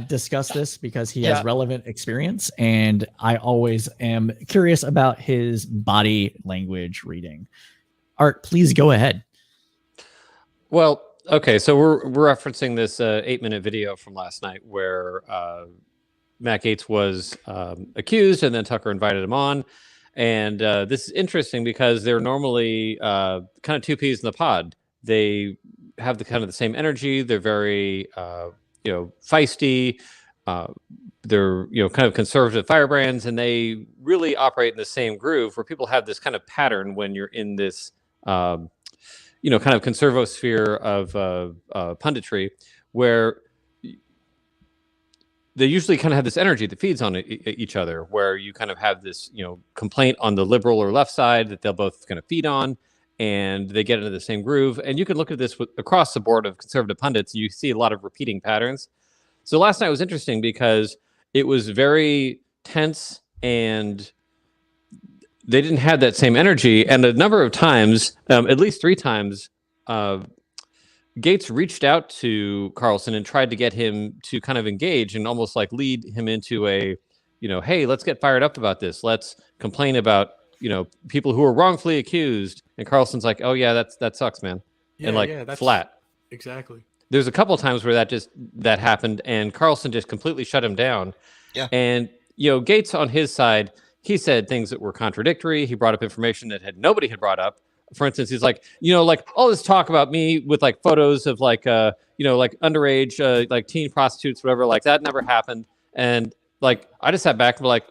discuss this because he Yeah. has relevant experience, and I always am curious about his body language reading. Art, please go ahead. Well, okay, so we're referencing this 8-minute video from last night where Matt Gaetz was accused, and then Tucker invited him on. And this is interesting because they're normally kind of two peas in the pod. They have the kind of the same energy. They're very feisty. They're kind of conservative firebrands, and they really operate in the same groove where people have this kind of pattern when you're in this kind of conservosphere of punditry, where they usually kind of have this energy that feeds on each other, where you kind of have this, complaint on the liberal or left side that they'll both kind of feed on, and they get into the same groove. And you can look at this across the board of conservative pundits. You see a lot of repeating patterns. So last night was interesting because it was very tense, and they didn't have that same energy. And a number of times, at least 3 times, Gaetz reached out to Carlson and tried to get him to kind of engage and almost like lead him into a, hey, let's get fired up about this. Let's complain about, people who are wrongfully accused. And Carlson's like, oh yeah, that sucks, man. Yeah, and that's flat. Exactly. There's a couple of times where that happened, and Carlson just completely shut him down. Yeah. And, Gaetz on his side, he said things that were contradictory. He brought up information that nobody had brought up. For instance, he's like, like all this talk about me with like photos of like underage, like teen prostitutes, whatever, like that never happened. And like, I just sat back and be like,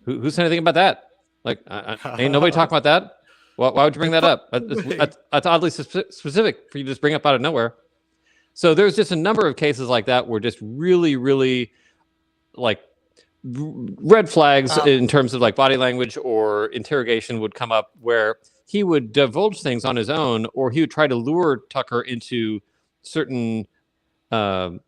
who said anything about that? Like, ain't nobody talking about that. Why would you bring that up? That's oddly specific for you to just bring up out of nowhere. So there's just a number of cases like that where just really, really like red flags in terms of like body language or interrogation would come up where he would divulge things on his own, or he would try to lure Tucker into certain, concessions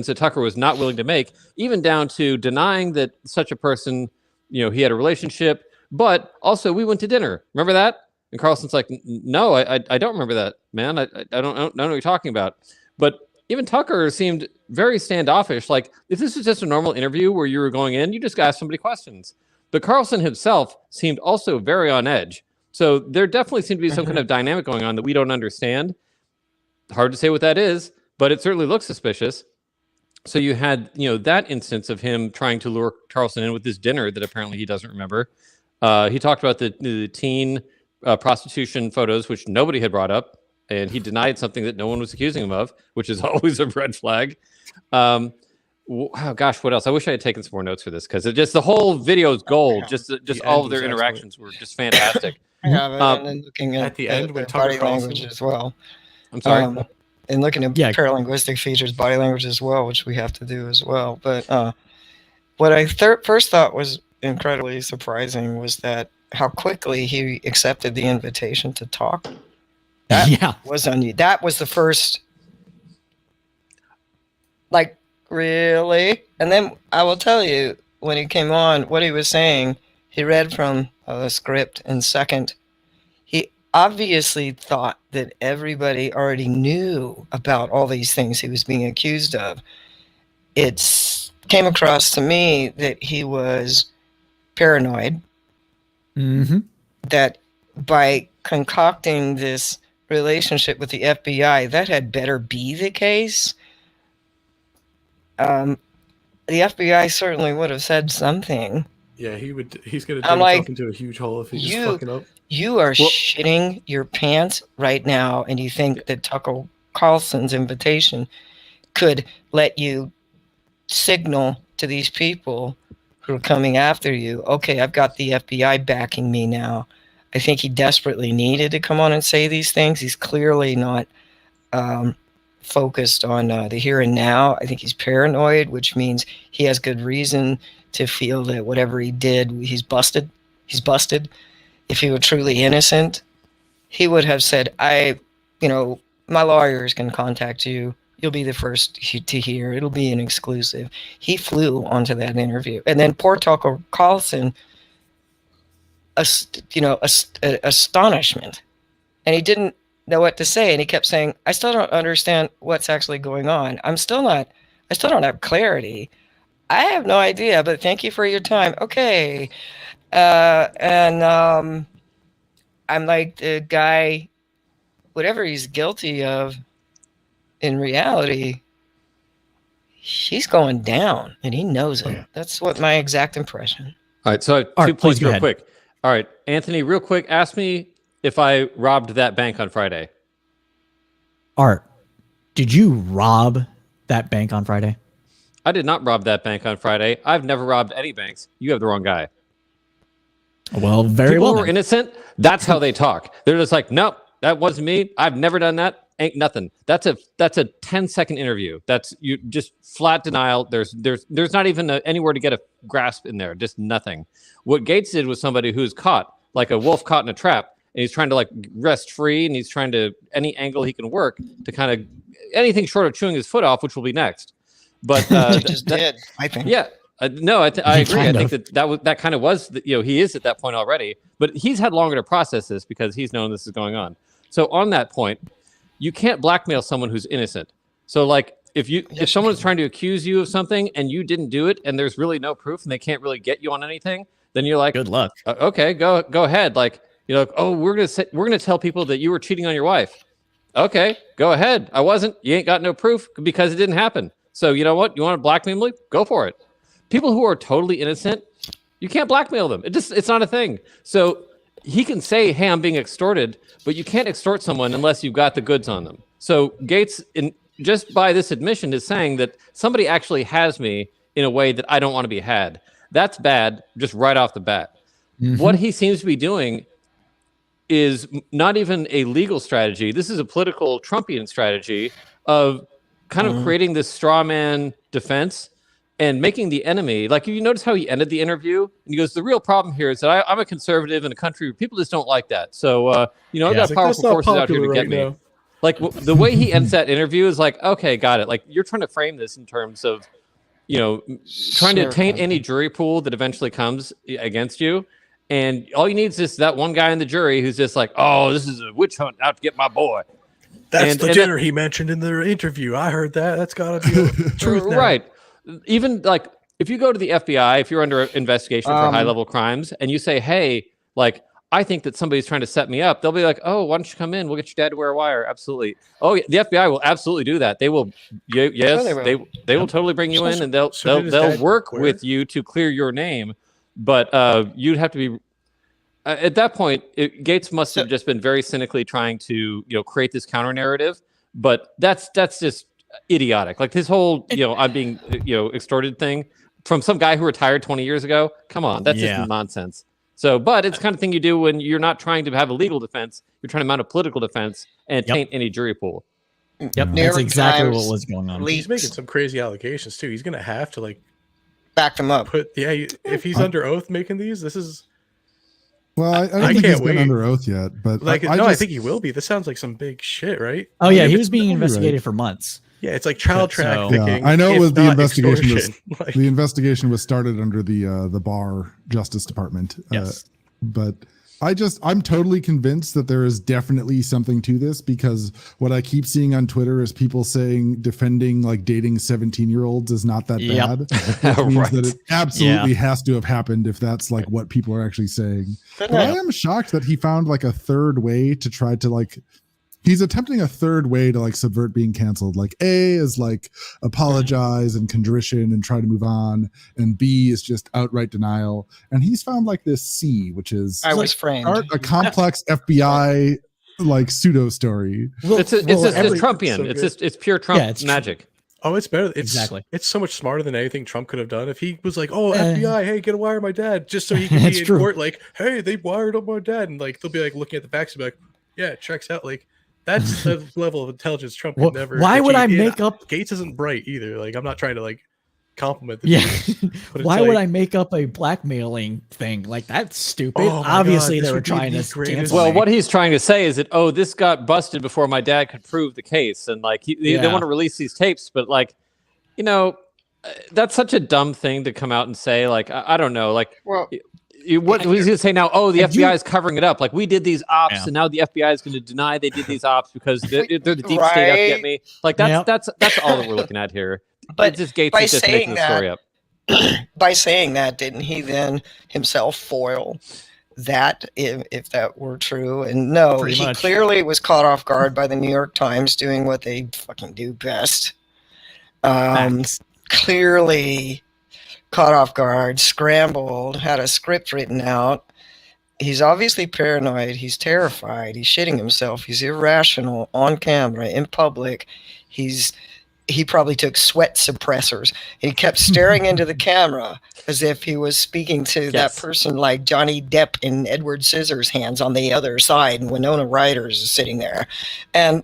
that Tucker was not willing to make, even down to denying that such a person, he had a relationship, but also we went to dinner. Remember that? And Carlson's like, no, I don't remember that, man. I don't know what you're talking about. But even Tucker seemed very standoffish. Like, if this was just a normal interview where you were going in, you just ask somebody questions. But Carlson himself seemed also very on edge. So there definitely seemed to be some kind of dynamic going on that we don't understand. Hard to say what that is, but it certainly looks suspicious. So you had, that instance of him trying to lure Carlson in with this dinner that apparently he doesn't remember. He talked about the teen prostitution photos, which nobody had brought up, and he denied something that no one was accusing him of, which is always a red flag. Oh gosh, what else? I wish I had taken some more notes for this because the whole video is gold. Just all of their interactions were just fantastic. I have it, and then looking at the end when Tucker body Carlson- language as well. I'm sorry. And looking at Yeah. paralinguistic features, body language as well, which we have to do as well. But what I first thought was incredibly surprising was that how quickly he accepted the invitation to talk. That was that was the first, like, really? And then I will tell you, when he came on, what he was saying, he read from the script, and second, he obviously thought that everybody already knew about all these things he was being accused of. It came across to me that he was paranoid, that by concocting this relationship with the FBI, that had better be the case. The FBI certainly would have said something. Yeah, he's going to dig I'm himself like, into a huge hole if he's just fucking up. You are shitting your pants right now, and you think that Tucker Carlson's invitation could let you signal to these people who are coming after you, okay, I've got the FBI backing me now. I think he desperately needed to come on and say these things. He's clearly not focused on the here and now. I think he's paranoid, which means he has good reason to feel that whatever he did, he's busted. He's busted. If he were truly innocent, he would have said, my lawyers can contact you. You'll be the first to hear. It'll be an exclusive. He flew onto that interview. And then poor Tucker Carlson, astonishment. And he didn't know what to say. And he kept saying, I still don't understand what's actually going on. I still don't have clarity. I have no idea, but thank you for your time. Okay. I'm like, the guy, whatever he's guilty of, in reality, he's going down, and he knows it. That's what my exact impression. All right, so I have Art, 2 please points go real ahead. quick. All right, Anthony, real quick, ask me if I robbed that bank on Friday. Art, did you rob that bank on Friday? I did not rob that bank on Friday. I've never robbed any banks. You have the wrong guy. Well, very People well. who are then. innocent, that's how they talk. They're just like, nope, that wasn't me. I've never done that. Ain't nothing. That's a 10-second interview. That's you just flat denial. There's not even anywhere to get a grasp in there. Just nothing. What Gaetz did was somebody who's caught, like a wolf caught in a trap, and he's trying to like rest free, and he's trying to any angle he can work to kind of anything short of chewing his foot off, which will be next. But He just did, I think. yeah. No, I agree. I kind think of. that kind of was, he is at that point already, but he's had longer to process this because he's known this is going on. So on that point, you can't blackmail someone who's innocent. So like if someone's trying to accuse you of something and you didn't do it and there's really no proof and they can't really get you on anything, then you're like, Good luck. Okay, go ahead. Like, oh, we're going to tell people that you were cheating on your wife. Okay, go ahead. I wasn't. You ain't got no proof because it didn't happen. So you know what? You want to blackmail me? Go for it. People who are totally innocent, you can't blackmail them. It's not a thing. So he can say, hey, I'm being extorted, but you can't extort someone unless you've got the goods on them. So Gaetz, just by this admission, is saying that somebody actually has me in a way that I don't want to be had. That's bad, just right off the bat. Mm-hmm. What he seems to be doing is not even a legal strategy. This is a political Trumpian strategy of kind of creating this straw man defense and making the enemy, like you notice how he ended the interview? And he goes, the real problem here is that I'm a conservative in a country where people just don't like that. So, I've got powerful forces out here to get me. Like the way he ends that interview is like, okay, got it. Like you're trying to frame this in terms of, trying to taint any jury pool that eventually comes against you. And all you need is just that one guy in the jury who's just like, oh, this is a witch hunt out to get my boy. That's the dinner he mentioned in the interview. I heard that. That's got to be the truth now. Right. Even like if you go to the FBI, if you're under investigation for high level crimes and you say, hey, like, I think that somebody's trying to set me up, they'll be like, oh, why don't you come in? We'll get your dad to wear a wire. Absolutely. Oh, yeah, the FBI will absolutely do that. They will. Yes, they will totally bring you in and they'll work with you to clear your name. But you'd have to be at that point. Gaetz must have just been very cynically trying to create this counter narrative. But that's just idiotic. Like his whole I'm being extorted thing from some guy who retired 20 years ago. Come on, that's just nonsense. So, but it's the kind of thing you do when you're not trying to have a legal defense. You're trying to mount a political defense and taint any jury pool. Yep, that's exactly what was going on. He's making some crazy allegations too. He's gonna have to like back them up. If he's under oath making these, this is. Well, I don't think he's been under oath yet, but like I think he will be. This sounds like some big shit, right? Oh yeah, he was being investigated for months. Yeah, it's like child trafficking. Yeah, I know it was the investigation. Like, the investigation was started under the Barr Justice Department. Yes. But I'm totally convinced that there is definitely something to this, because what I keep seeing on Twitter is people saying defending like dating 17-year-olds is not that bad. Which means that it absolutely has to have happened if that's like what people are actually saying. But I am shocked that he found like a third way to try to like. He's attempting a third way to like subvert being canceled. Like A is like apologize and contrition and try to move on, and B is just outright denial. And he's found like this C, which is a complex FBI like pseudo story. It's Trumpian. So it's pure Trump magic. Oh, it's better. Exactly. It's so much smarter than anything Trump could have done. If he was like, "Oh, FBI, hey, get a wire on my dad," just so he can be in court, like, "Hey, they wired up my dad," and like they'll be like looking at the facts and be like, "Yeah, it checks out." Like that's the level of intelligence Trump could never. Why would I make up? Gaetz isn't bright either. Like I'm not trying to like compliment. Why would I make up a blackmailing thing? Like that's stupid. Obviously, they were trying to cancel. Well, what he's trying to say is that this got busted before my dad could prove the case, and like they want to release these tapes, but like that's such a dumb thing to come out and say. Like I don't know. Like what he's going to say now? Oh, the I FBI do- is covering it up. Like we did these ops, Yeah. and now the FBI is going to deny they did these ops because they're the deep state out to get me. Like that's all that we're looking at here. But It's just Gates by is just making saying the story up. By saying that, didn't he then himself foil that if that were true? And no, Pretty he much. clearly was caught off guard by the New York Times doing what they fucking do best. Facts. Clearly caught off guard, scrambled, had a script written out. He's obviously paranoid. He's terrified. He's shitting himself. He's irrational on camera in public. He probably took sweat suppressors. He kept staring into the camera as if he was speaking to that person like Johnny Depp in Edward Scissorhands on the other side, and Winona Ryder is sitting there. And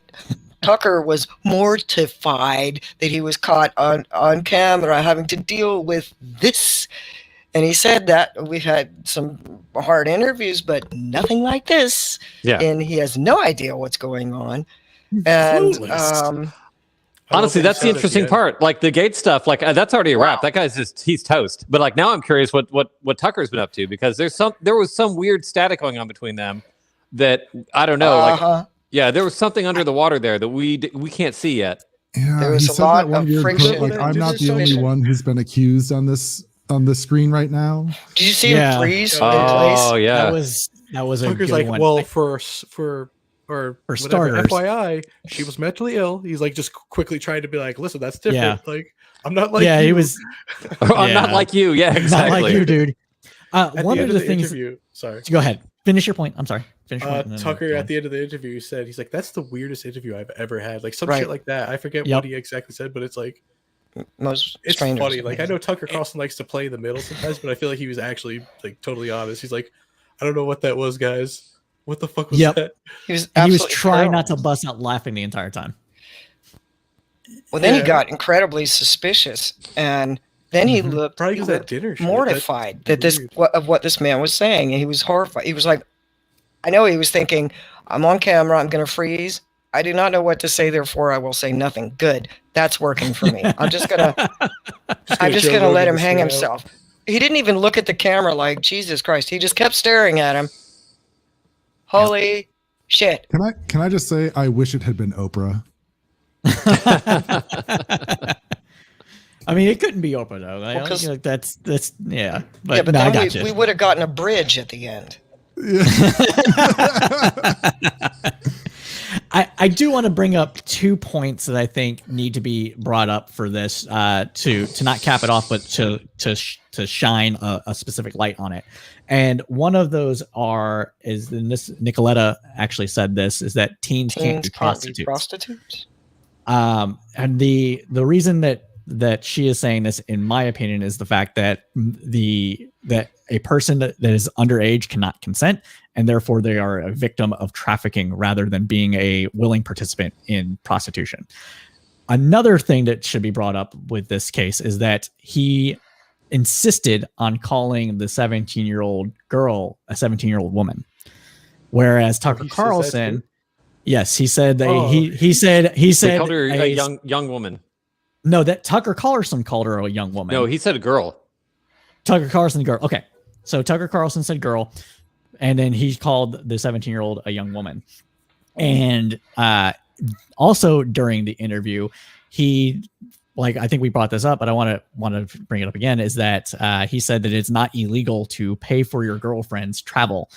Tucker was mortified that he was caught on camera having to deal with this. And he said that we've had some hard interviews, but nothing like this. Yeah. And he has no idea what's going on. And Honestly, that's the interesting part. Like the Gates stuff, like that's already a wrap. That guy's he's toast. But like now I'm curious what Tucker's been up to, because there was some weird static going on between them that I don't know. Like there was something under the water there that we can't see yet. Yeah, There was he a said lot that one of weird friction. quote, like I'm not the only one who's been accused on the screen right now. Did you see Yeah. him freeze in Oh place? yeah. That was a Tucker's good like, one. well, for whatever, starters. FYI, she was mentally ill. He's like just quickly trying to be like, listen, that's different. Yeah. Like, I'm not like yeah, you. he was I'm not like you. Yeah, exactly. not like you, dude. At One the of end the things. interview, sorry. Go ahead. Finish your point. I'm sorry. Finish your point. and then Tucker go at on. the end of the interview said, he's like, that's the weirdest interview I've ever had. Like some Right. shit like that. I forget Yep. what he exactly said, but it's like, Most it's strangers. funny. Like I know Tucker Carlson likes to play the middle sometimes, but I feel like he was actually like totally honest. He's like, I don't know what that was, guys. What the fuck was Yep. that? He was And he was absolutely trying not paralyzed. to bust out laughing the entire time. Well, then Yeah. he got incredibly suspicious, and then he looked Probably he because that looked dinner shit. mortified That's that weird. of what this man was saying, and he was horrified. He was like, I know he was thinking, I'm on camera, I'm going to freeze. I do not know what to say, therefore I will say nothing. Good, that's working for me. I'm just gonna Joe let Rogan him hang style. himself. He didn't even look at the camera like Jesus Christ. He just kept staring at him. Holy shit! Can I just say I wish it had been Oprah. I mean, it couldn't be Oprah though. Like, Well, 'cause- you know, that's yeah. But, Yeah, but no, I then got you. we would have gotten a bridge at the end. I do want to bring up 2 points that I think need to be brought up for this to not cap it off, but to shine a specific light on it. And one of those is and this Nicoletta actually said this, is that teens can't be prostitutes. And the reason that she is saying this, in my opinion, is the fact that that a person that is underage cannot consent, and therefore they are a victim of trafficking rather than being a willing participant in prostitution. Another thing that should be brought up with this case is that he insisted on calling the 17-year-old girl a 17-year-old woman, whereas Tucker he says that Carlson, too? yes, he said that Oh. he said They called her a young woman. No, that Tucker Carlson called her a young woman. No, he said a girl. Tucker Carlson, girl. Okay. So Tucker Carlson said girl, and then he called the 17-year-old a young woman. And also during the interview, he, like, I think we brought this up, but I want to bring it up again, is that he said that it's not illegal to pay for your girlfriend's travel.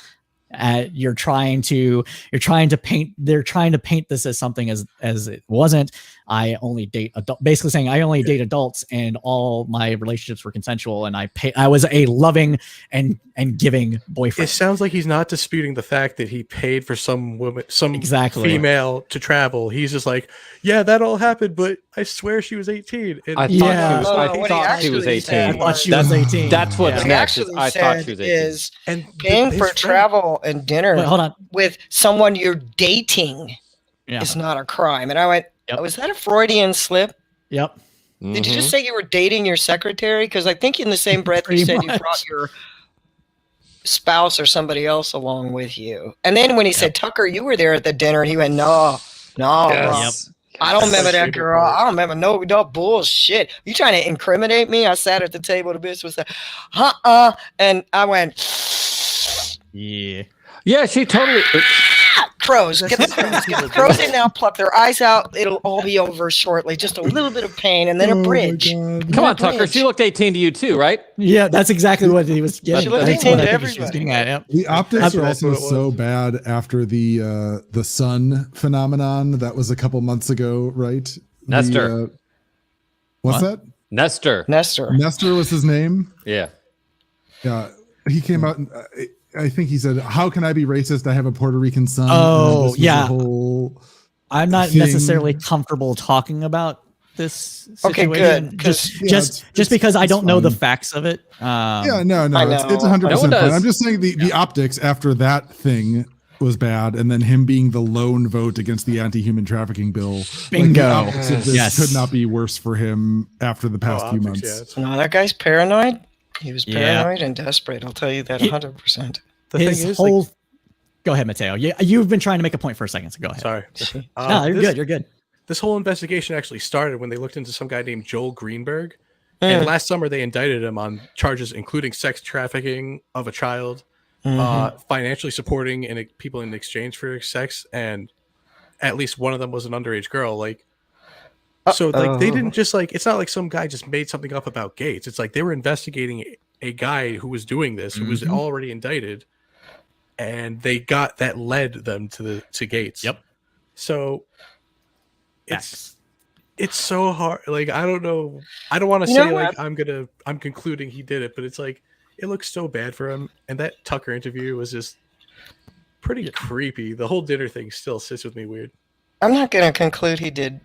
They're trying to paint this as something as it wasn't. I only date basically saying I only date adults, and all my relationships were consensual, and I was a loving and giving boyfriend. It sounds like he's not disputing the fact that he paid for some woman, some Exactly. female to travel. He's just like, yeah, that all happened, but I swear she was 18. And I thought Yeah. she was What he 18. actually I thought she That's- was 18. That's what's Yeah. He next. actually I thought she said was 18. is and paying his for friend- travel and dinner Wait, hold on. with someone you're dating Yeah. is not a crime. And I went, Yep. oh, is that a Freudian slip? Yep. Did you Mhm. just say you were dating your secretary? Because I think in the same breath you Pretty said you much. brought your spouse or somebody else along with you. And then when he said, Tucker, you were there at the dinner, he went, no, bro. Yes. I don't remember that Frustrated girl. part. I don't remember no bullshit. You trying to incriminate me? I sat at the table. The bitch was like, and I went, Yeah. Yeah, she totally. Crows, get the crows. Get the crows in now, pluck their eyes out. It'll all be over shortly. Just a little bit of pain and then a Oh my bridge. God. Come on, Tucker. She looked 18 to you too, right? Yeah, that's exactly what he was getting. She looked That's 18 what to I think she was everybody. getting at. Yep. The optics That's are what also it was. so bad after the sun phenomenon that was a couple months ago, right? Nestor. What's What? that? Nestor. Nestor was his name. Yeah. Yeah, he came out and I think he said, "How can I be racist? I have a Puerto Rican son." Oh, This was yeah. a whole I'm not thing. necessarily comfortable talking about this Okay, situation. good, Just 'cause- Yeah, just it's- because I it's don't know the fine. facts of it. Yeah, no, I it's know. 100% No one fine. does. I'm just saying the optics after that thing was bad, and then him being the lone vote against the anti-human trafficking bill. Bingo. Like, the optics of this Yes. could not be worse for him after the past few optics, months. yeah, it's- No, that guy's paranoid. He was Yeah. paranoid and desperate. I'll tell you that 100%. The His thing is, whole. Go ahead, Mateo. Yeah, you've been trying to make a point for a second, so go ahead. sorry. No, you're this, good. You're good. This whole investigation actually started when they looked into some guy named Joel Greenberg. And last summer, they indicted him on charges including sex trafficking of a child, financially supporting people in exchange for sex, and at least one of them was an underage girl. Like, so like they didn't just like, it's not like some guy just made something up about Gates. It's like they were investigating a guy who was doing this, who was already indicted, and they got that led them to Gates. Yep. So Facts. it's so hard. Like, I don't know. I don't want to You know say like what? I'm concluding he did it, but it's like it looks so bad for him. And that Tucker interview was just pretty creepy. The whole dinner thing still sits with me weird. I'm not going to conclude he did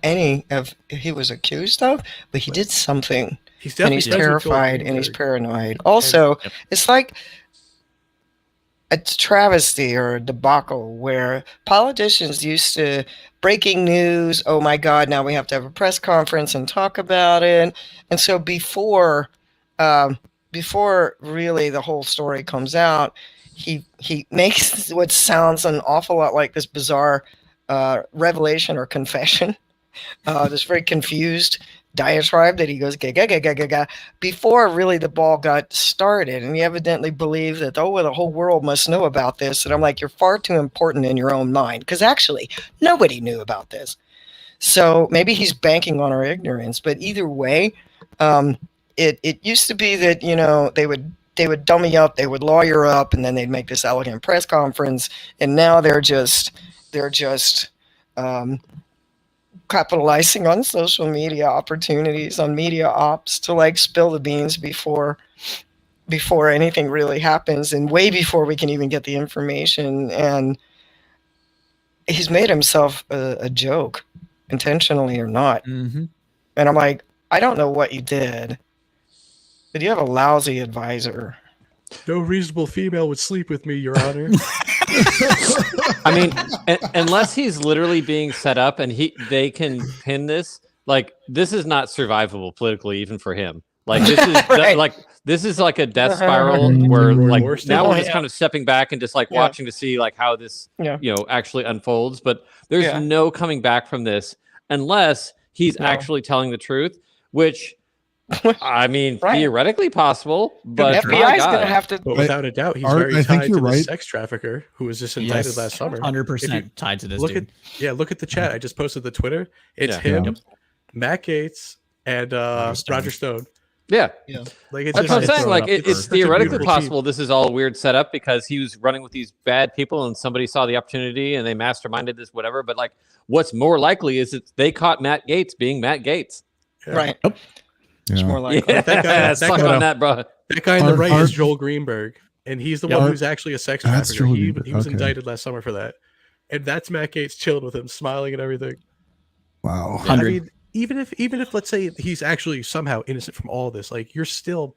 any of he was accused of, but he did something. He's And definitely he's friends with Joel terrified and he's Greenberg. paranoid. Also, Yep. it's like a travesty or a debacle where politicians used to breaking news. Oh my God! Now we have to have a press conference and talk about it. And so before really the whole story comes out, he makes what sounds an awful lot like this bizarre revelation or confession. This very confused diatribe that he goes ga, before really the ball got started, and he evidently believed that the whole world must know about this. And I'm like, you're far too important in your own mind, because actually nobody knew about this. So maybe he's banking on our ignorance. But either way, it used to be that they would dummy up, they would lawyer up, and then they'd make this elegant press conference. And now they're just capitalizing on social media opportunities, on media ops to like spill the beans before anything really happens, and way before we can even get the information. And he's made himself a joke, intentionally or not. Mm-hmm. And I'm like, I don't know what you did, but you have a lousy advisor. No reasonable female would sleep with me, Your Honor. I mean, unless he's literally being set up and they can pin this, like this is not survivable politically, even for him. Like this is Right. this is like a death spiral where like Worst now of we're all, just kind of stepping back and just like watching to see like how this actually unfolds. But there's no coming back from this unless he's actually telling the truth, which I mean, theoretically possible, but the my FBI is going to God. have to. But without a doubt, he's Art, very I think tied you're to the right. sex trafficker who was just indicted last summer. 100% tied to this Look dude. look at the chat. I just posted the Twitter. It's Yeah. him, Yeah. Matt Gaetz, and Roger Stone. Yeah. Like it's That's what I'm just saying. Like it's such a theoretically beautiful possible this is all weird setup because he was running with these bad people and somebody saw the opportunity and they masterminded this, whatever. But like, what's more likely is that they caught Matt Gaetz being Matt Gaetz. Yeah. Right. It's Yeah. more like Yeah, that guy- that suck guy- on that, bro. That guy on the right Art- is Joel Greenberg, and he's the Yeah. one who's actually a sex That's trafficker. Joel He Greenberg, was okay. indicted last summer for that, and that's Matt Gaetz chilling with him, smiling and everything. Wow. 100. I mean, even if let's say he's actually somehow innocent from all this, like you're still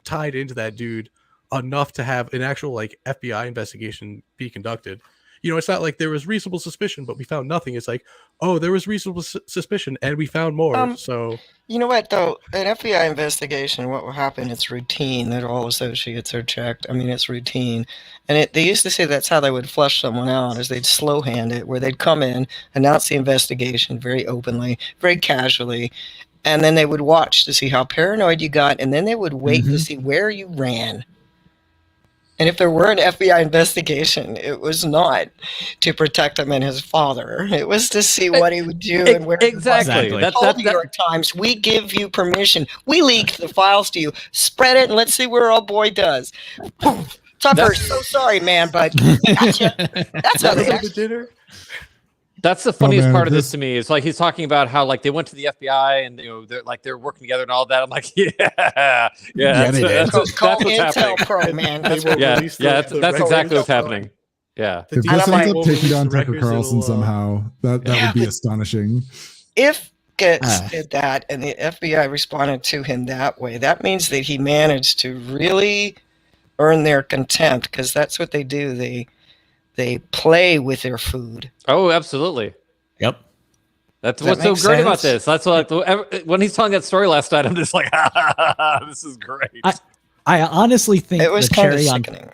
tied into that dude enough to have an actual like FBI investigation be conducted. It's not like there was reasonable suspicion, but we found nothing. It's like, oh, there was reasonable suspicion, and we found more. So You know what, though? An FBI investigation, what will happen, it's routine that all associates are checked. I mean, it's routine. And they used to say that's how they would flush someone out, is they'd slow hand it, where they'd come in, announce the investigation very openly, very casually, and then they would watch to see how paranoid you got, and then they would wait to see where you ran. And if there were an FBI investigation, it was not to protect him and his father. It was to see what he would do and where Exactly. Exactly. Told New York Times, we give you permission. We leaked the files to you. Spread it and let's see where our boy does. Tucker, so sorry, man, but gotcha. That's how they the actually. dinner. That's the funniest man, part of this- this to me. Is like he's talking about how like they went to the FBI and they're working together and all that. I'm like, yeah, that's, they did. that's Call what's happening. Intel Pro, man. That's They will Yeah, release yeah, the that's records. exactly what's happening. Yeah. The If I this don't ends mind- up taking down the Tucker records, Carlson it'll, somehow, that would be astonishing. If Gaetz did that and the FBI responded to him that way, that means that he managed to really earn their contempt, because that's what they do. They play with their food. Oh, absolutely. Yep. That's Does that what's so make great about sense? this. That's like when he's telling that story last night, I'm just like, this is great. I honestly think It was the kind of cherry on sickening.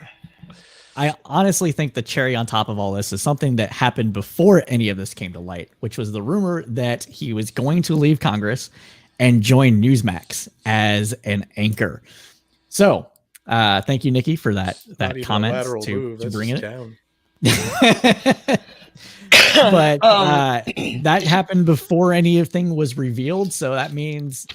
I honestly think the cherry on top of all this is something that happened before any of this came to light, which was the rumor that he was going to leave Congress and join Newsmax as an anchor. So, thank you, Nikki, for that Not even a comment lateral to move. That's bring just it. down. But that happened before anything was revealed, so that means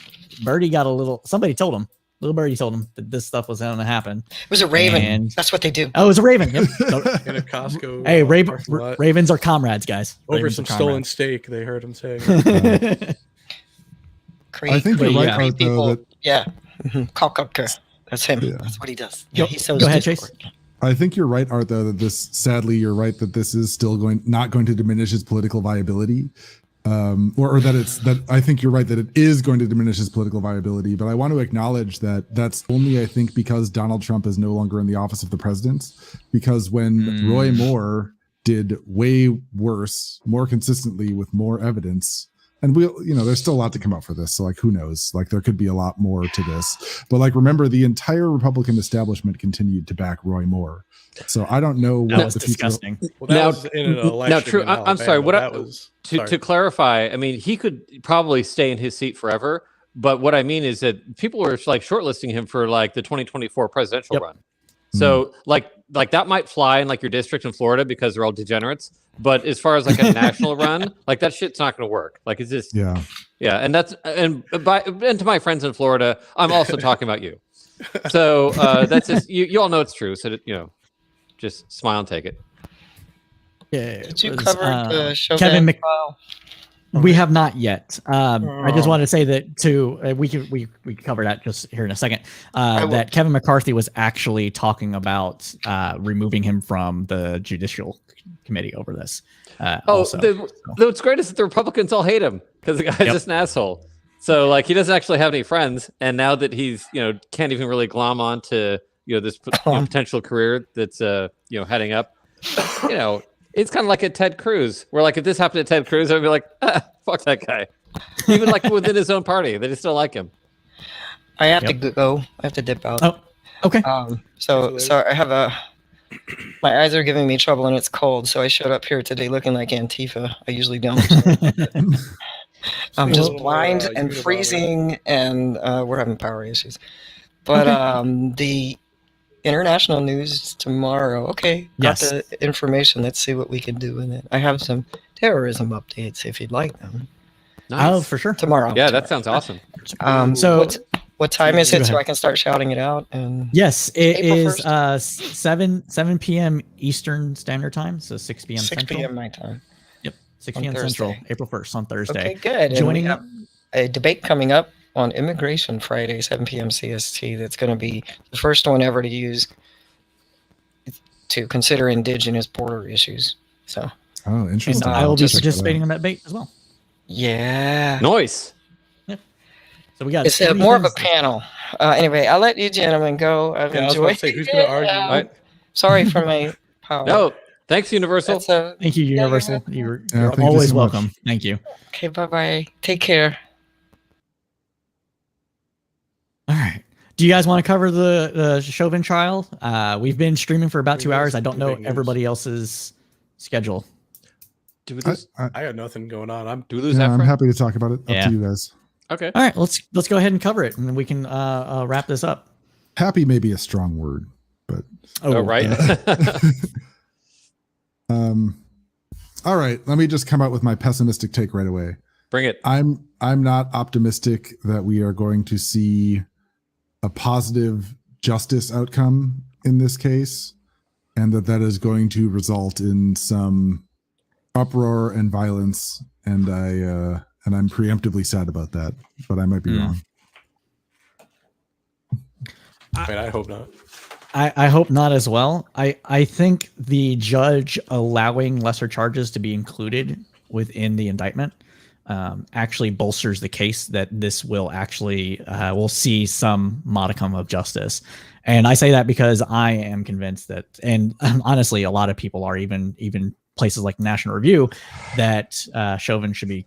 Birdie got a little. Somebody told him. Little Birdie told him that this stuff was going to happen. It was a raven. And- That's what they do. Oh, it was a raven. Yep. So- In a Costco. hey, parking lot. Ravens are comrades, guys. Over Ravens some are stolen comrades. steak, they heard him saying. Creed, I think But you're right, yeah. Art, though, people. that Yeah. Kalkupka. That's him. Yeah. That's what he does. Go- Yeah, he sows go ahead, discord. Chase. I think you're right, Art, though, that this, sadly, you're right that this is still not going to diminish his political viability. Or that I think you're right that it is going to diminish his political viability. But I want to acknowledge that that's only, I think, because Donald Trump is no longer in the office of the president. Because when Roy Moore did way worse, more consistently with more evidence, and there's still a lot to come out for this. So like, who knows? Like there could be a lot more to this, but like, remember the entire Republican establishment continued to back Roy Moore. So I don't know That what was the future. disgusting. Well, that Now- was in an election. now, true. in I'm sorry. Alabama. To clarify, I mean, he could probably stay in his seat forever. But what I mean is that people were like shortlisting him for like the 2024 presidential run. So like that might fly in like your district in Florida because they're all degenerates. But as far as like a national run, like that shit's not going to work. Like it's just Yeah. and to my friends in Florida, I'm also talking about you. So that's just you all know it's true. So just smile and take it. Yeah, Did you it was, cover the Chauvin Kevin Mc- trial? We have not yet. I just Oh. want to say that too. We can cover that just here in a second. will. That Kevin McCarthy was actually talking about removing him from the Judicial Committee over this. Also. What's great is that the Republicans all hate him because the guy's just an asshole. So like he doesn't actually have any friends, and now that he's can't even really glom on to this potential career that's heading up, it's kind of like a Ted Cruz, where like if this happened to Ted Cruz, I'd be like, fuck that guy. Even like within his own party, they just still like him. I have to go. I have to dip out. Oh, okay. So I have my eyes are giving me trouble and it's cold. So I showed up here today looking like Antifa. I usually don't. I'm just blind and Unabomber. freezing, and we're having power issues. But the international news tomorrow. Okay, got Yes. the information. Let's see what we can do with it. I have some terrorism updates if you'd like them Oh, for sure. tomorrow. Yeah, that sounds awesome. So- what time is Go it so ahead. I can start shouting it out? And Yes, it April is 7 p.m. Eastern Standard Time, so 6 p.m. 6 Central. p.m. my time. Yep, 6 on p.m. Central, Thursday. April 1st on Thursday. Okay, good. And Joining we have a debate coming up on Immigration Friday, 7 p.m. CST. That's going to be the first one ever to consider indigenous border issues. So, Oh, And interesting. I will be Just- participating in that debate as well. yeah. Nice. So we got It's three more of a things- panel. Anyway, I'll let you gentlemen go. I've Yeah, I was about enjoyed to say, who's going to argue? Yeah. Right. Sorry for my power. No, thanks, Universal. That's a, Thank you, you're Universal. welcome. You're thank you always so much. welcome. Thank you. okay, bye-bye. Take care. All right. Do you guys want to cover the Chauvin trial? We've been streaming for about 2 hours. I don't know Big news. everybody else's schedule. Do we I, lose? I, I got nothing going on. Do we lose yeah, I'm Ephraim? happy to talk about it. Up Yeah. to you guys. Okay. All right, let's go ahead and cover it, and then we can wrap this up. Happy may be a strong word. But Oh, right. All right, let me just come out with my pessimistic take right away. Bring it. I'm not optimistic that we are going to see a positive justice outcome in this case, and that is going to result in some uproar and violence. And I'm preemptively sad about that, but I might be wrong. I mean, I hope not. I hope not as well. I think the judge allowing lesser charges to be included within the indictment actually bolsters the case that this will actually will see some modicum of justice. And I say that because I am convinced that, and honestly, a lot of people are, even places like National Review, that Chauvin should be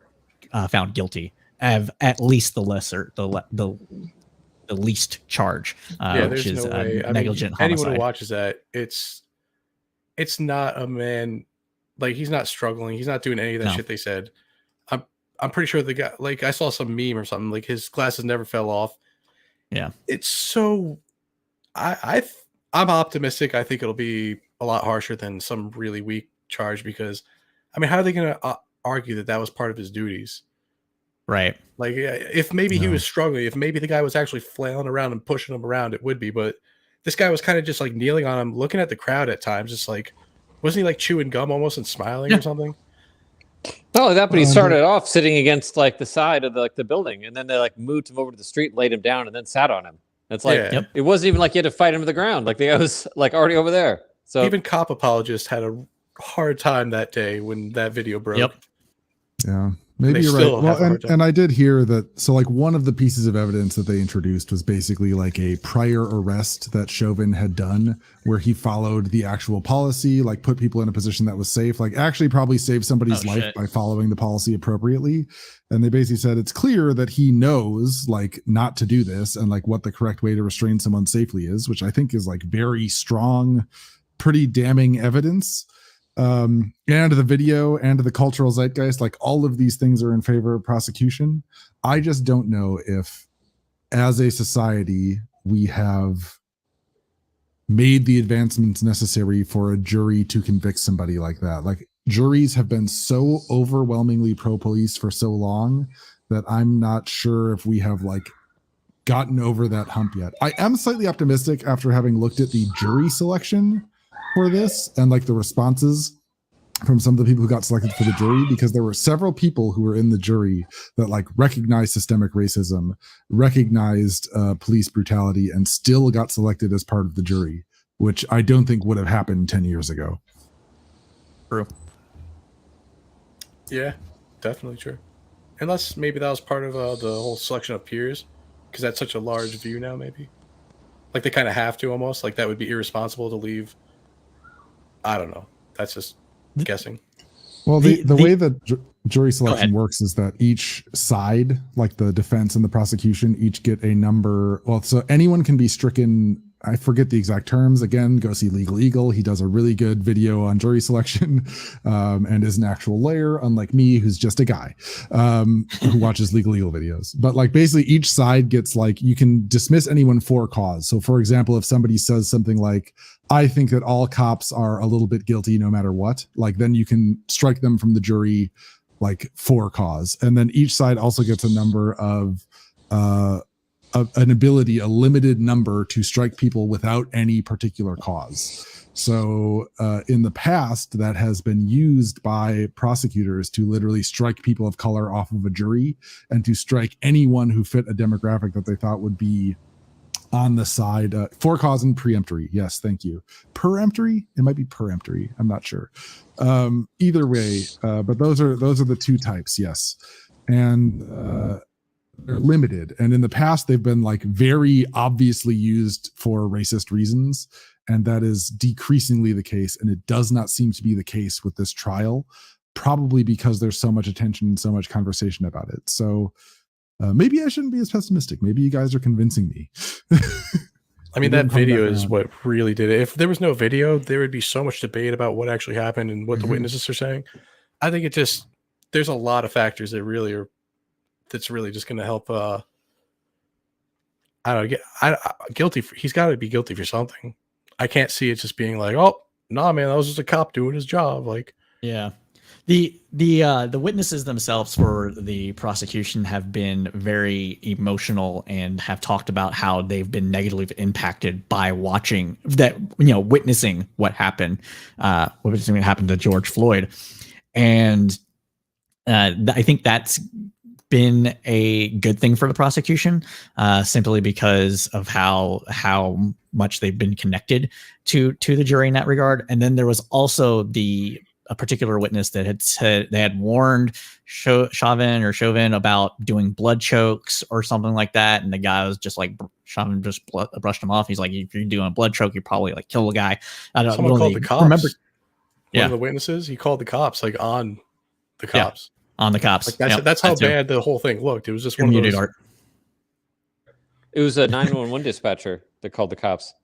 found guilty of at least the lesser, the least charge, which there's is no way. negligent I mean, homicide. anyone who watches that, it's not a man, like, he's not struggling. He's not doing any of that shit they said. I'm pretty sure the guy, like, I saw some meme or something, like his glasses never fell off. Yeah. It's so, I'm optimistic. I think it'll be a lot harsher than some really weak charge, because, I mean, how are they going to argue that that was part of his duties? Right. Like, if maybe he was struggling, if maybe the guy was actually flailing around and pushing him around, it would be. But this guy was kind of just like kneeling on him, looking at the crowd at times, just like, wasn't he like chewing gum almost and smiling or something? Not only that, but he started off sitting against like the side of the building, and then they like moved him over to the street, laid him down, and then sat on him. It's like it wasn't even like you had to fight him to the ground. Like the guy was like already over there. So even cop apologists had a hard time that day when that video broke. Yep. Yeah. Maybe you're right. Well, and I did hear that. So, like, one of the pieces of evidence that they introduced was basically like a prior arrest that Chauvin had done, where he followed the actual policy, like put people in a position that was safe, like actually probably saved somebody's life by following the policy appropriately. And they basically said it's clear that he knows, like, not to do this and like what the correct way to restrain someone safely is, which I think is like very strong, pretty damning evidence. And the video and the cultural zeitgeist, like all of these things are in favor of prosecution. I just don't know if as a society we have made the advancements necessary for a jury to convict somebody like that. Like, juries have been so overwhelmingly pro-police for so long that I'm not sure if we have like gotten over that hump yet. I am slightly optimistic after having looked at the jury selection for this and like the responses from some of the people who got selected for the jury, because there were several people who were in the jury that like recognized systemic racism, recognized police brutality, and still got selected as part of the jury, which I don't think would have happened 10 years ago. True. Yeah, definitely true. Unless maybe that was part of the whole selection of peers, because that's such a large view now, maybe. Like they kind of have to almost, like that would be irresponsible to leave. I don't know. That's just guessing. Well, the way that jury selection works is that each side, like the defense and the prosecution, each get a number. Well, so anyone can be stricken. I forget the exact terms. Again, go see Legal Eagle. He does a really good video on jury selection and is an actual lawyer, unlike me, who's just a guy who watches Legal Eagle videos. But like basically each side gets like, you can dismiss anyone for cause. So for example, if somebody says something like, I think that all cops are a little bit guilty no matter what, like then you can strike them from the jury like for cause. And then each side also gets a number of an ability, a limited number to strike people without any particular cause. So in the past, that has been used by prosecutors to literally strike people of color off of a jury and to strike anyone who fit a demographic that they thought would be on the side for cause and preemptory. Yes, thank you. Peremptory? It might be peremptory. I'm not sure. Either way, but those are the two types. Yes, and they're limited. And in the past, they've been like very obviously used for racist reasons, and that is decreasingly the case. And it does not seem to be the case with this trial, probably because there's so much attention and so much conversation about it. So. Maybe I shouldn't be as pessimistic. Maybe you guys are convincing me. I mean, that video is what really did it. If there was no video, there would be so much debate about what actually happened and what the witnesses are saying. I think there's a lot of factors that that's really just going to help. I don't know. Guilty. He's got to be guilty for something. I can't see it just being like, oh, nah, man, that was just a cop doing his job. Like, Yeah. The witnesses themselves for the prosecution have been very emotional and have talked about how they've been negatively impacted by watching that, witnessing what happened to George Floyd. And I think that's been a good thing for the prosecution, simply because of how much they've been connected to the jury in that regard. And then there was also a particular witness that had said they had warned Chauvin about doing blood chokes or something like that, and the guy was just like, Chauvin just brushed him off. He's like, if you're doing a blood choke, you probably like kill the guy. I don't someone called the cops. remember. One of the witnesses, he called the cops like on the cops. On the cops. Like that's how bad the whole thing looked. It was just one of those. Art. It was a 911 dispatcher that called the cops.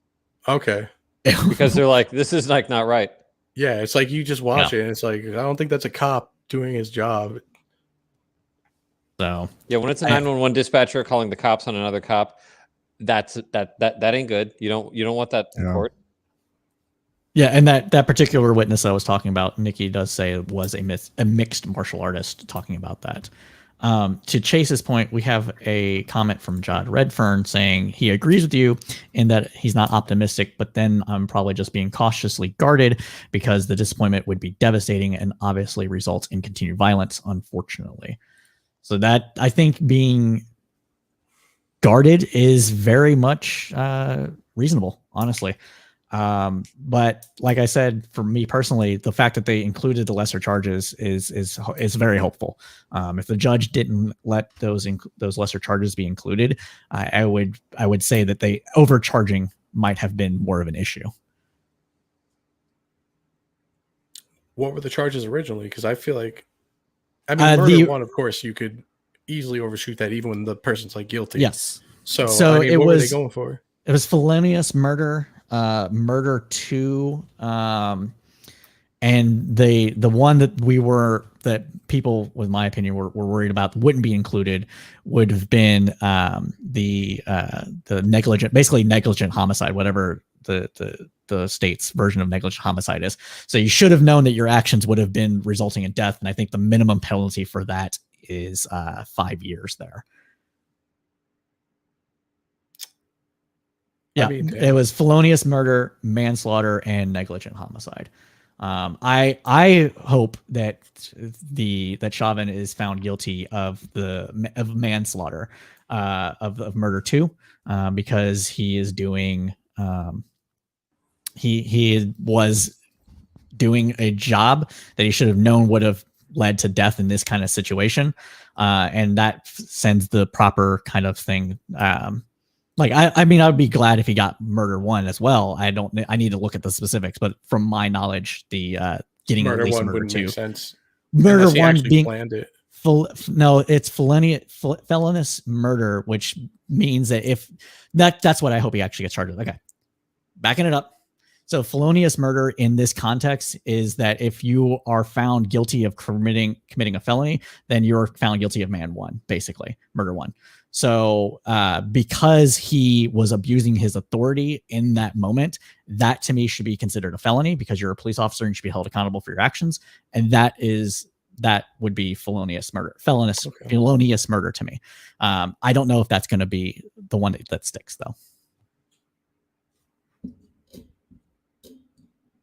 Okay. Because they're like, this is like not right. Yeah, it's like you just watch it, and it's like, I don't think that's a cop doing his job. So yeah, when it's a 911 dispatcher calling the cops on another cop, that ain't good. You don't want that in court. Yeah, and that particular witness I was talking about, Nikki does say was a mixed martial artist talking about that. To Chase's point, we have a comment from Jod Redfern saying he agrees with you in that he's not optimistic, but then I'm probably just being cautiously guarded because the disappointment would be devastating and obviously results in continued violence, unfortunately. So that, I think, being guarded is very much reasonable, honestly. But like I said, for me personally, the fact that they included the lesser charges is very hopeful. If the judge didn't let those lesser charges be included, I would say that they overcharging might have been more of an issue. What were the charges originally? Because I feel like, murder one, of course, you could easily overshoot that even when the person's like guilty. Yes. So what were they going for? It was felonious murder. Murder 2, and the one that people, with my opinion, were worried about wouldn't be included would have been the negligent homicide, whatever the state's version of negligent homicide is. So you should have known that your actions would have been resulting in death, and I think the minimum penalty for that is 5 years there. Yeah, it was felonious murder, manslaughter, and negligent homicide. I hope that Chauvin is found guilty of manslaughter, of murder 2, because he is doing he was doing a job that he should have known would have led to death in this kind of situation, and that sends the proper kind of thing. I would be glad if he got murder 1 as well. I need to look at the specifics, but from my knowledge, the getting murder at least 1 murder wouldn't 2, make sense. murder 1 being planned it. No, it's felonious murder, which means that if that's what I hope he actually gets charged with. Okay, backing it up. So felonious murder in this context is that if you are found guilty of committing a felony, then you're found guilty of murder 1. So because he was abusing his authority in that moment, that to me should be considered a felony because you're a police officer and you should be held accountable for your actions. And that would be felonious murder, felonious murder to me. I don't know if that's going to be the one that sticks though.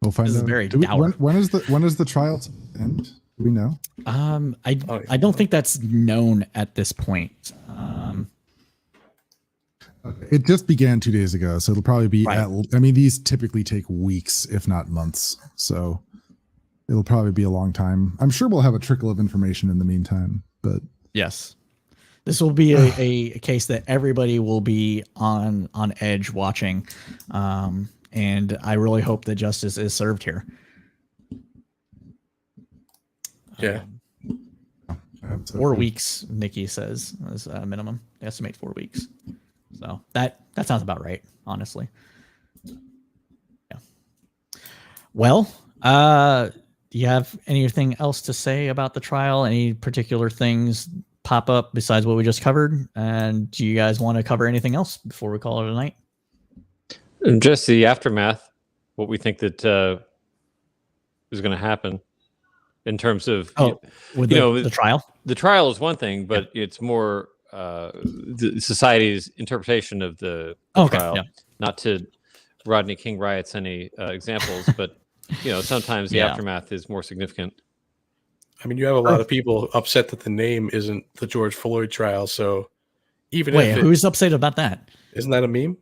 We'll find out. When is the trial end? Do we know? I don't think that's known at this point. It just began 2 days ago, so it'll probably be. Right. These typically take weeks, if not months. So it'll probably be a long time. I'm sure we'll have a trickle of information in the meantime. But yes, this will be a case that everybody will be on edge watching, and I really hope that justice is served here. Yeah. 4 weeks, Nikki says, is a minimum. They estimate 4 weeks. So that sounds about right, honestly. Yeah. Well, do you have anything else to say about the trial? Any particular things pop up besides what we just covered? And do you guys want to cover anything else before we call it a night? Just the aftermath. what we think that is going to happen in terms of with you the trial. The trial is one thing, but it's more the society's interpretation of the trial. Yeah. Not to Rodney King riots any examples, but sometimes the aftermath is more significant. I mean, you have a lot of people upset that the name isn't the George Floyd trial. So even who's upset about that? Isn't that a meme?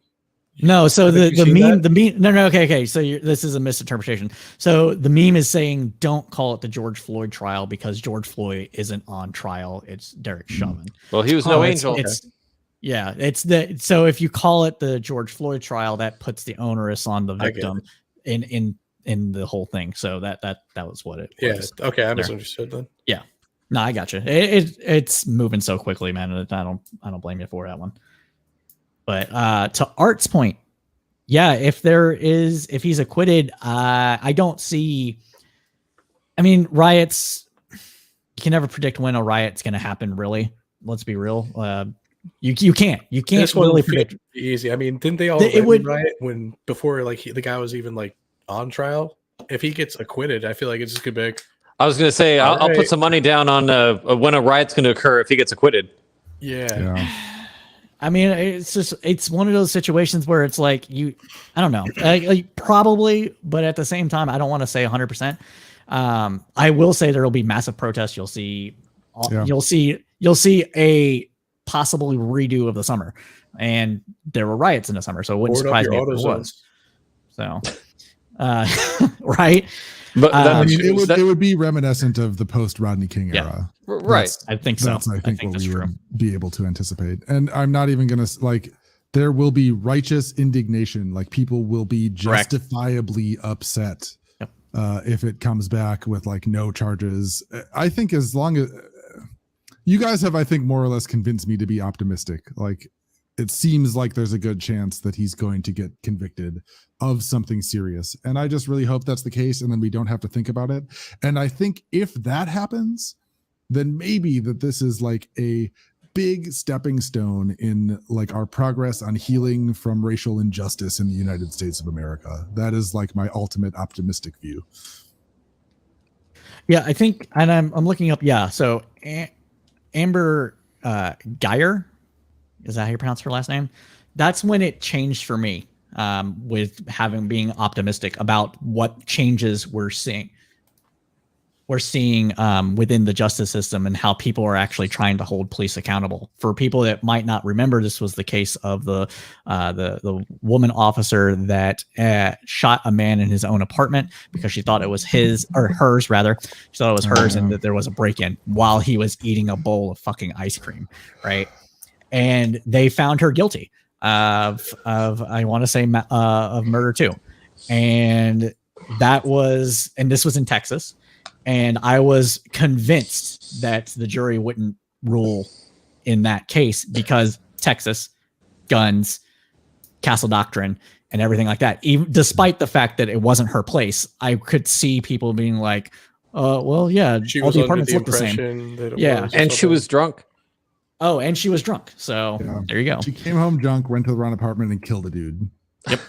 No, so the meme, no, okay. So this is a misinterpretation. So the meme is saying don't call it the George Floyd trial because George Floyd isn't on trial. It's Derek Chauvin. Well, he was no angel. So if you call it the George Floyd trial, that puts the onus on the victim in the whole thing. So that was what it was. Yeah. Okay, I misunderstood then. Yeah. No, I got you. It's moving so quickly, man. I don't blame you for that one. But to Art's point, yeah, if he's acquitted, I don't see. I mean, riots. You can never predict when a riot's going to happen. Really, let's be real. You can't really predict. Easy. I mean, didn't they all riot before the guy was even on trial? If he gets acquitted, I feel like it's just gonna be like. I was going to say I'll put some money down on when a riot's going to occur if he gets acquitted. Yeah. I mean, it's one of those situations where it's like I don't know, probably, but at the same time, I don't want to say 100%. I will say there will be massive protests. You'll see a possible redo of the summer, and there were riots in the summer, so it wouldn't surprise me if there was. So, right. But it would be reminiscent of the post Rodney King era. Right. I think so. I think what we would be able to anticipate. And I'm not even going to there will be righteous indignation. People will be justifiably upset if it comes back with no charges. I think as long as you guys have, I think more or less convinced me to be optimistic. It seems like there's a good chance that he's going to get convicted of something serious. And I just really hope that's the case. And then we don't have to think about it. And I think if that happens, then maybe that this is a big stepping stone in our progress on healing from racial injustice in the United States of America. That is my ultimate optimistic view. Yeah, I think, and I'm looking up. Yeah. So Amber Geyer, is that how you pronounce her last name? That's when it changed for me, with being optimistic about what changes we're seeing. We're seeing within the justice system and how people are actually trying to hold police accountable. For people that might not remember, this was the case of the woman officer that shot a man in his own apartment because she thought it was hers rather. She thought it was hers and that there was a break-in while he was eating a bowl of fucking ice cream, right? And they found her guilty of I want to say of murder too, and this was in Texas. And I was convinced that the jury wouldn't rule in that case because Texas, guns, castle doctrine, and everything like that. Even despite the fact that it wasn't her place, I could see people being like, well, yeah, she all was the apartments look the same. And she was drunk. Oh, and she was drunk. So there you go. She came home drunk, went to the wrong apartment, and killed a dude. Yep.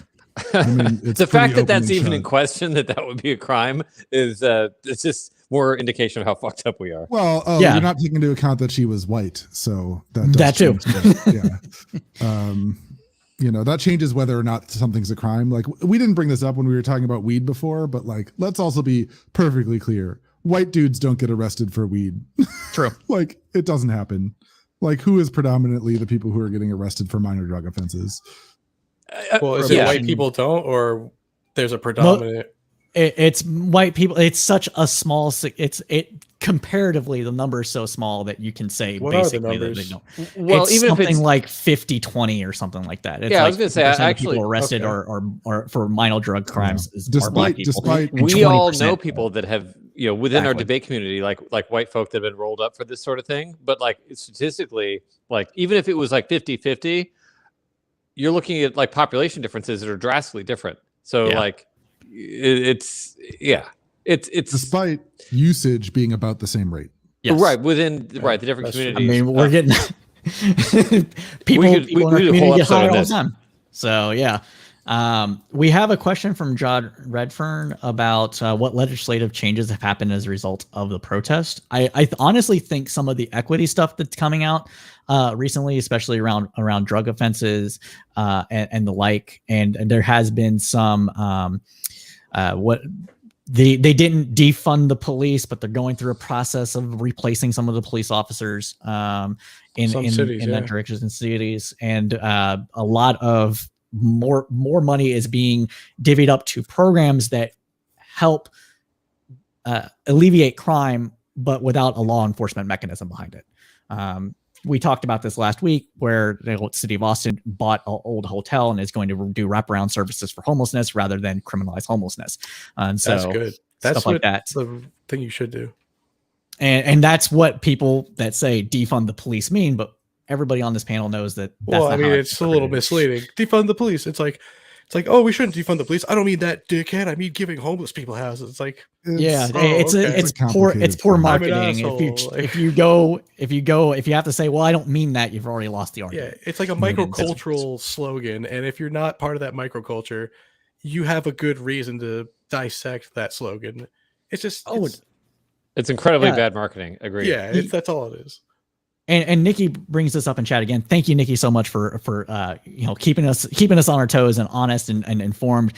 I mean, it's the fact that that's open and even shut. in question, that would be a crime, is it's just more indication of how fucked up we are. Well, you're not taking into account that she was white, so that too. Yeah. That changes whether or not something's a crime. We didn't bring this up when we were talking about weed before, but let's also be perfectly clear. White dudes don't get arrested for weed. True. It doesn't happen. Who is predominantly the people who are getting arrested for minor drug offenses? Well, is it white people don't, or there's a predominant? It's white people. It's such a small. Comparatively, the number is so small that you can say What basically are the that they don't. Well, it's even something if it's like 50-20 or something like that. It's I was going to say, actually, people arrested or for minor drug crimes are black people. We all know people that have, within our debate community, like white folk that have been rolled up for this sort of thing. But statistically, even if it was 50-50, you're looking at population differences that are drastically different. So it's despite usage being about the same rate. Yes. Right within the different communities. I mean, we're getting people in our community get higher all the time. So yeah, We have a question from John Redfern about what legislative changes have happened as a result of the protest. I honestly think some of the equity stuff that's coming out recently, especially around drug offenses and the like, and there has been some what they didn't defund the police, but they're going through a process of replacing some of the police officers in that direction in cities, and a lot of more money is being divvied up to programs that help alleviate crime, but without a law enforcement mechanism behind it. We talked about this last week, where the city of Austin bought an old hotel and is going to do wraparound services for homelessness rather than criminalize homelessness. And so that's good. That's stuff like that. The thing you should do. And that's what people that say defund the police mean, but everybody on this panel knows that. That's Well, I mean, it's a little misleading. Defund the police. It's like, oh, we shouldn't defund the police. I don't mean that, dickhead. I mean giving homeless people houses. It's like, it's poor marketing. If you have to say, well, I don't mean that, you've already lost the argument. Yeah, it's like a microcultural slogan, and if you're not part of that microculture, you have a good reason to dissect that slogan. It's just it's incredibly bad marketing. Agree. Yeah, that's all it is. And Nikki brings this up in chat again. Thank you, Nikki, so much for keeping us on our toes and honest and informed.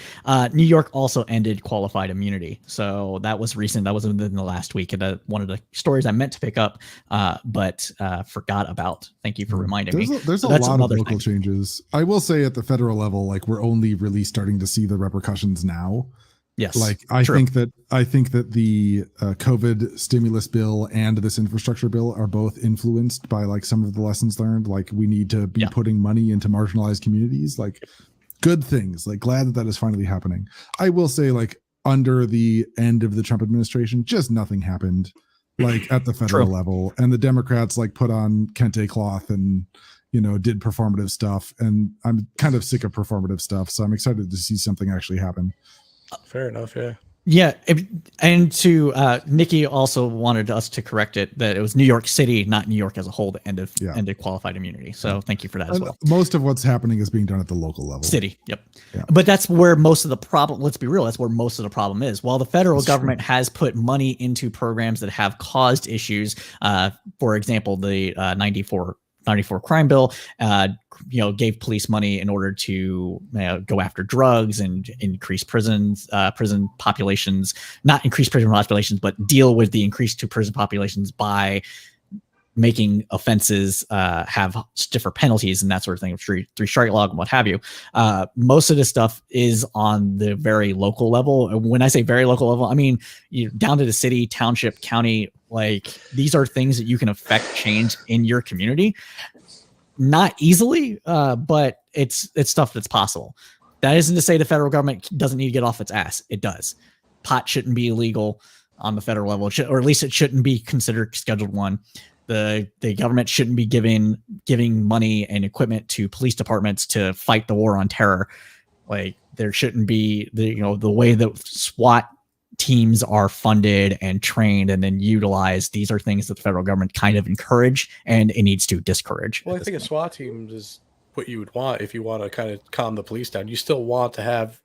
New York also ended qualified immunity, so that was recent. That was within the last week, and one of the stories I meant to pick up, but forgot about. Thank you for reminding me. There's a lot of local changes. I will say at the federal level, like we're only really starting to see the repercussions now. Yes, like I think that the COVID stimulus bill and this infrastructure bill are both influenced by like some of the lessons learned. Like we need to be putting money into marginalized communities, like good things. Like glad that is finally happening. I will say, like under the end of the Trump administration, just nothing happened, like at the federal level, and the Democrats like put on kente cloth and did performative stuff, and I'm kind of sick of performative stuff, so I'm excited to see something actually happen. Fair enough, yeah. Yeah, and to Nikki also wanted us to correct it that it was New York City, not New York as a whole, that ended qualified immunity. So thank you for that as well. Most of what's happening is being done at the local level. City, yep. Yeah. But that's where most of the problem, let's be real, that's where most of the problem is. While the federal government has put money into programs that have caused issues, for example, the 94 crime bill, gave police money in order to go after drugs and increase prison populations, not increase prison populations, but deal with the increase to prison populations by making offenses have stiffer penalties and that sort of thing, three strike law and what have you. Most of this stuff is on the very local level. When I say very local level, I mean down to the city, township, county. Like these are things that you can affect change in your community. Not easily, but it's stuff that's possible. That isn't to say the federal government doesn't need to get off its ass. It does. Pot shouldn't be illegal on the federal level, or at least it shouldn't be considered Scheduled 1. The government shouldn't be giving money and equipment to police departments to fight the war on terror. Like there shouldn't be the way that SWAT teams are funded and trained and then utilized. These are things that the federal government kind of encourage, and it needs to discourage. Well, I think a SWAT team is what you would want if you want to kind of calm the police down. You still want to have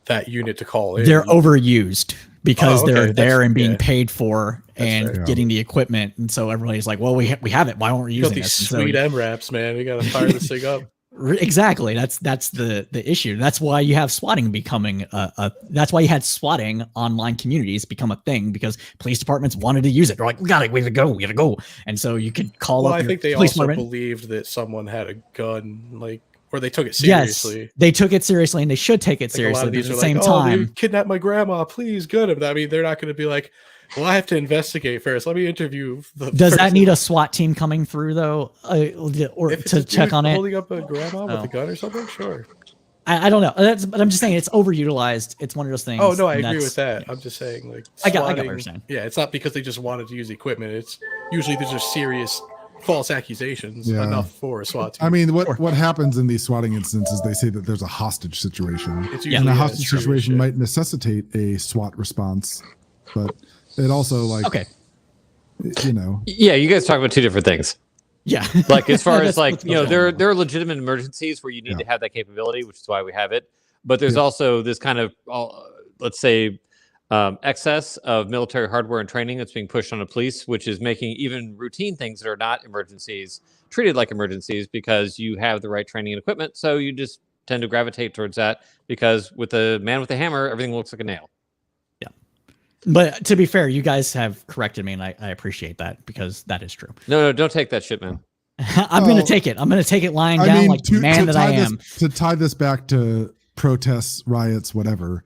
that unit to call in. They're overused because they're there and being paid for and getting the equipment, and so everybody's like, "Well, we have it. Why aren't we using these it?" Sweet MRAPs, man. We got to fire this thing up. Exactly. That's the issue. That's why you have swatting becoming that's why you had swatting online communities become a thing, because police departments wanted to use it. They're like, we gotta go. And so you could call up. I think they also believed that someone had a gun, or they took it seriously. Yes, they took it seriously, and they should take it seriously. But at the same time, they kidnapped my gramma. Please, get him. I mean, they're not going to be like, well, I have to investigate first. Let me interview the Does that need a SWAT team coming through though, or to check on it? Holding up a grandma with a gun or something? Sure. I don't know. But I'm just saying it's overutilized. It's one of those things. Oh no, I agree with that. I'm just saying, like, I got what you're saying. Yeah, it's not because they just wanted to use equipment. It's usually these are serious false accusations enough for a SWAT team. I mean, what happens in these swatting instances? They say that there's a hostage situation, and a hostage situation might necessitate a SWAT response, but it also Yeah, you guys talk about two different things. Yeah. Like as far as there are legitimate emergencies where you need to have that capability, which is why we have it. But there's Yeah. also this kind of, let's say, excess of military hardware and training that's being pushed on the police, which is making even routine things that are not emergencies treated like emergencies because you have the right training and equipment. So you just tend to gravitate towards that because with a man with a hammer, everything looks like a nail. Yeah. But to be fair, you guys have corrected me, and I appreciate that because that is true. No, don't take that shit, man. I'm going to take it. I'm going to take it lying down like the man that I am. To tie this back to protests, riots, whatever,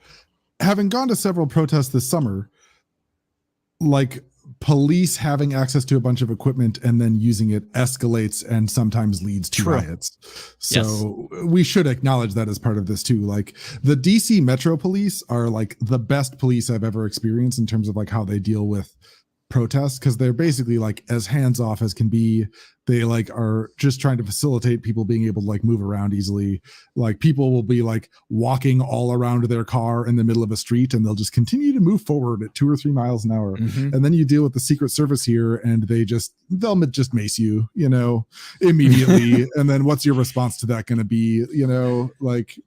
having gone to several protests this summer, like police having access to a bunch of equipment and then using it escalates and sometimes leads to riots. So we should acknowledge that as part of this too. Like the DC Metro Police are like the best police I've ever experienced in terms of like how they deal with protests, because they're basically like as hands off as can be. They like are just trying to facilitate people being able to like move around easily. Like people will be like walking all around their car in the middle of a street and they'll just continue to move forward at 2 or 3 miles an hour. And then you deal with the Secret Service here and they'll just mace you, immediately. And then what's your response to that going to be, like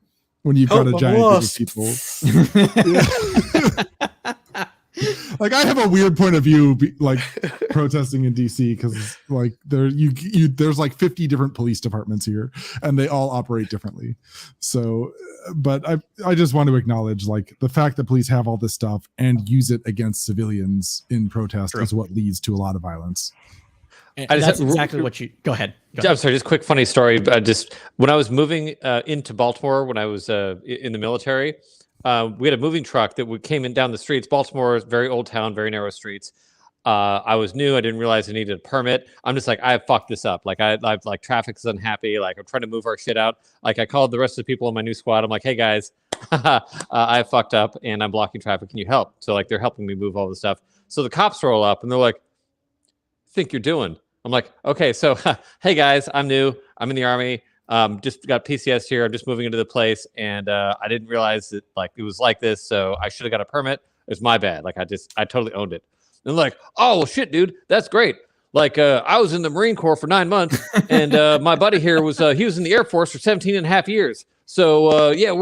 when you've got a giant group of people? Like I have a weird point of view, like protesting in DC, because like there's like 50 different police departments here, and they all operate differently. So, but I just want to acknowledge like the fact that police have all this stuff and use it against civilians in protest is what leads to a lot of violence. And that's exactly what you. Go ahead. I'm sorry. Just a quick funny story. Just when I was moving into Baltimore, when I was in the military. We had a moving truck that came in down the streets. Baltimore is a very old town, very narrow streets. I was new. I didn't realize I needed a permit. I'm just like, I fucked this up. Like I've like traffic's unhappy. Like I'm trying to move our shit out. Like I called the rest of the people in my new squad. I'm like, hey guys, I fucked up and I'm blocking traffic. Can you help? So like they're helping me move all the stuff. So the cops roll up and they're like, think you're doing? I'm like, okay, so hey guys, I'm new. I'm in the Army. Just got PCS here. I'm just moving into the place, and I didn't realize that like it was like this. So I should have got a permit. It's my bad. Like I totally owned it. And like, oh well, shit, dude, that's great. Like I was in the Marine Corps for 9 months, and my buddy here was he was in the Air Force for 17 and a half years. So yeah,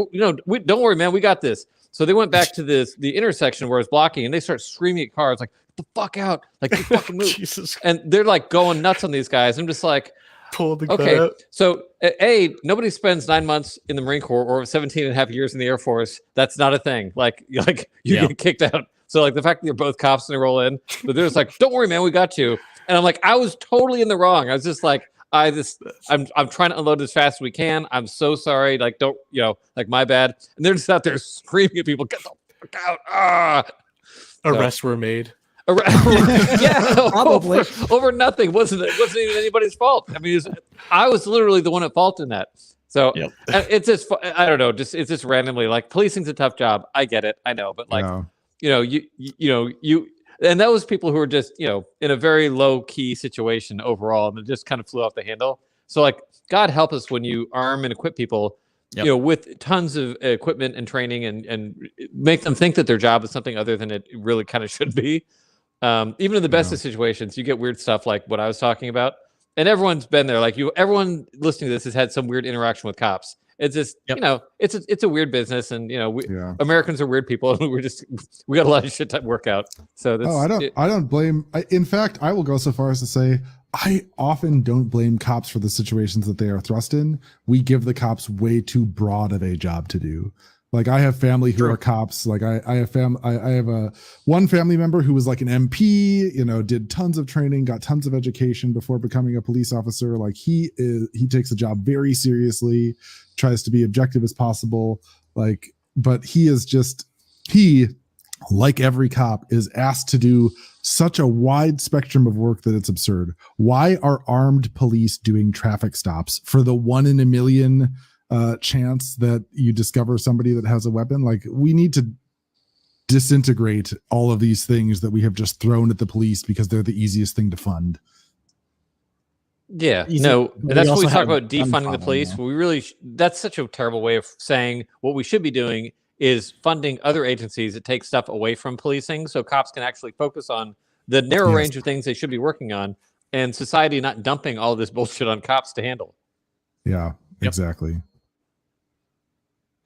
don't worry, man, we got this. So they went back to the intersection where it's blocking, and they start screaming at cars like, "The fuck out! Like you fucking move!" Jesus. And they're like going nuts on these guys. I'm just like. Pull the okay, gun out. So nobody spends 9 months in the Marine Corps or 17 and a half years in the Air Force. That's not a thing. Like you get kicked out. So like the fact that you're both cops and they roll in, but they're just like, don't worry, man, we got you. And I'm like, I was totally in the wrong. I was just like, I'm trying to unload as fast as we can. I'm so sorry. Like, don't, like my bad. And they're just out there screaming at people, get the fuck out. Arrests were made. Yeah, Probably over nothing. Wasn't even anybody's fault. I mean, I was literally the one at fault in that. So it's just, I don't know, it's just randomly like policing's a tough job. I get it, I know, but like you and that was people who were just in a very low key situation overall, and it just kind of flew off the handle. So like, God help us when you arm and equip people. With tons of equipment and training and make them think that their job is something other than it really kind of should be. Even in the best of situations, you get weird stuff like what I was talking about. And everyone's been there. Like everyone listening to this has had some weird interaction with cops. It's just, it's a weird business. And, Americans are weird people. And we got a lot of shit to work out. So that's, I don't blame. In fact, I will go so far as to say, I often don't blame cops for the situations that they are thrust in. We give the cops way too broad of a job to do. Like I have family who are cops. Like I have one family member who was like an MP, did tons of training, got tons of education before becoming a police officer. Like he takes the job very seriously, tries to be objective as possible. Like, but he, like every cop, is asked to do such a wide spectrum of work that it's absurd. Why are armed police doing traffic stops for the 1 in a million chance that you discover somebody that has a weapon? Like, we need to disintegrate all of these things that we have just thrown at the police because they're the easiest thing to fund. Yeah, no, that's what we talk about, defunding the police. We really, that's such a terrible way of saying what we should be doing is funding other agencies that take stuff away from policing so cops can actually focus on the narrow range of things they should be working on, and society not dumping all this bullshit on cops to handle. Yeah, exactly.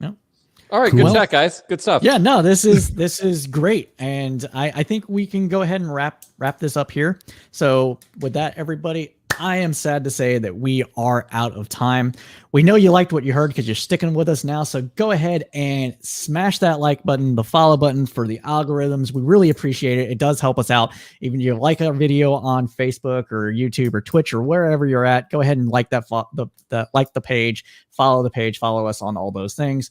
Yeah. All right, Cool. good chat, guys. Good stuff. Yeah, no, this is great, and I think we can go ahead and wrap this up here. So with that, everybody, I am sad to say that we are out of time. We know you liked what you heard because you're sticking with us now. So go ahead and smash that like button, the follow button for the algorithms. We really appreciate it. It does help us out. Even if you like our video on Facebook or YouTube or Twitch or wherever you're at, go ahead and like like the page, follow us on all those things.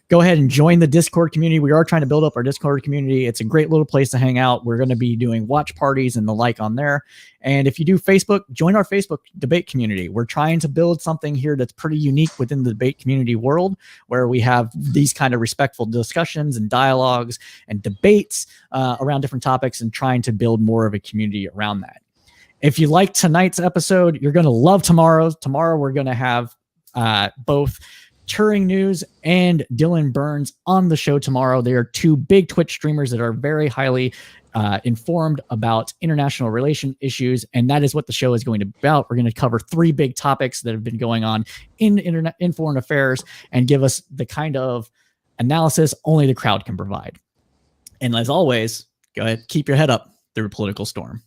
Go ahead and join the Discord community. We are trying to build up our Discord community. It's a great little place to hang out. We're going to be doing watch parties and the like on there. And if you do Facebook, join our Facebook debate community. We're trying to build something here that's pretty unique within the debate community world, where we have these kind of respectful discussions and dialogues and debates around different topics, and trying to build more of a community around that. If you like tonight's episode, you're going to love tomorrow's. Tomorrow, we're going to have both Turing News and Dylan Burns on the show tomorrow. They are two big Twitch streamers that are very highly informed about international relation issues, and that is what the show is going to be about. We're going to cover 3 big topics that have been going on in foreign affairs and give us the kind of analysis only the crowd can provide. And as always, go ahead, keep your head up through a political storm.